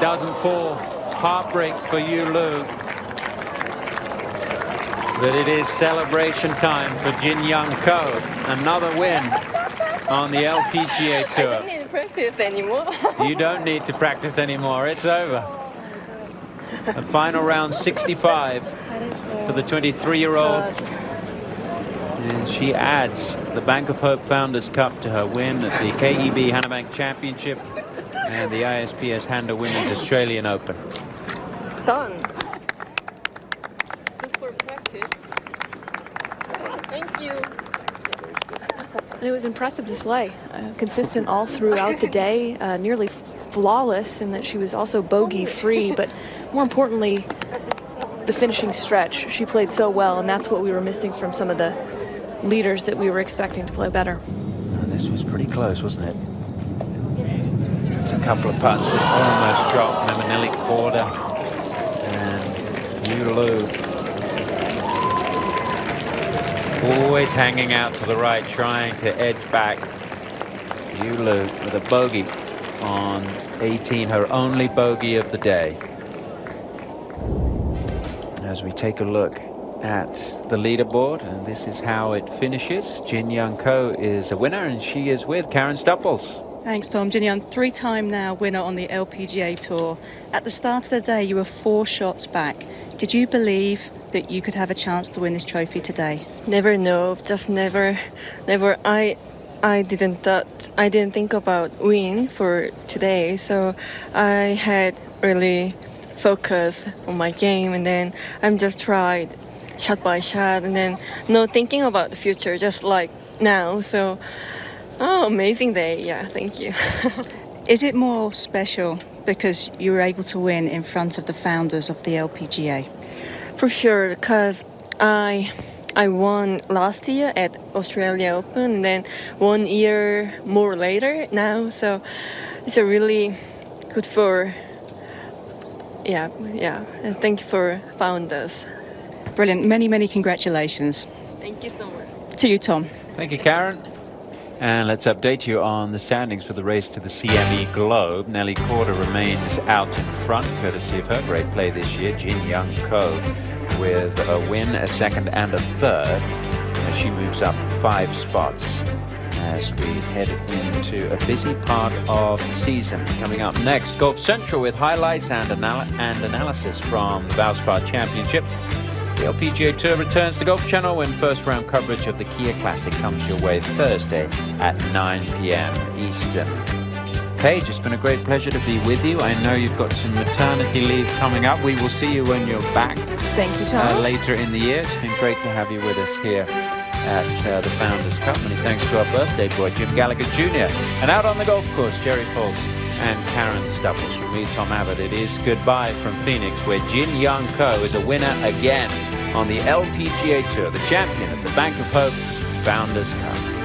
doesn't fall. Heartbreak for Yu Lu. But it is celebration time for Jin Young Ko. Another win on the LPGA Tour. I don't need to practice anymore. You don't need to practice anymore. It's over. The final round 65 for the 23-year-old. And she adds the Bank of Hope Founders Cup to her win at the KEB Hana Bank Championship and the ISPS Handa Women's Australian Open. Done. Just for practice. Thank you. And it was impressive display, consistent all throughout the day, nearly flawless in that she was also bogey-free, but more importantly, the finishing stretch. She played so well, and that's what we were missing from some of the leaders that we were expecting to play better. This was pretty close, wasn't it? It's a couple of putts that almost dropped. Remember Nelly Korda and Yu Lu. Always hanging out to the right, trying to edge back. Yu Lu with a bogey on 18, her only bogey of the day. As we take a look at the leaderboard, and this is how it finishes. Jin Young Ko is a winner, and she is with Karen Stupples. Thanks, Tom. Jin Young, three-time now winner on the LPGA Tour. At the start of the day, you were 4 shots back. Did you believe that you could have a chance to win this trophy today? Never know, just never. I didn't think about win for today, so I had really focus on my game, and then I'm just tried shot by shot, and then no thinking about the future, just like now. So, amazing day. Yeah, thank you. Is it more special because you were able to win in front of the founders of the LPGA? For sure, because I won last year at Australia Open, and then 1 year more later now. So it's a really good for. Yeah. And thank you for founders. Brilliant. Many congratulations. Thank you so much. To you, Tom. Thank you, Karen. And let's update you on the standings for the race to the CME Globe. Nelly Korda remains out in front, courtesy of her great play this year. Jin Young Ko with a win, a second and a third, as she moves up 5 spots as we head into a busy part of the season. Coming up next, Golf Central with highlights and analysis from the Valspar Championship. The LPGA Tour returns to Golf Channel when first round coverage of the Kia Classic comes your way Thursday at 9 p.m. Eastern. Paige, it's been a great pleasure to be with you. I know you've got some maternity leave coming up. We will see you when you're back. Thank you, Tom. Later in the year. It's been great to have you with us here at the Founders Cup. Many thanks to our birthday boy, Jim Gallagher Jr. And out on the golf course, Jerry Foltz and Karen Stupples. From me, Tom Abbott, it is goodbye from Phoenix, where Jin Young Ko is a winner again on the LPGA Tour, the champion of the Bank of Hope Founders Cup.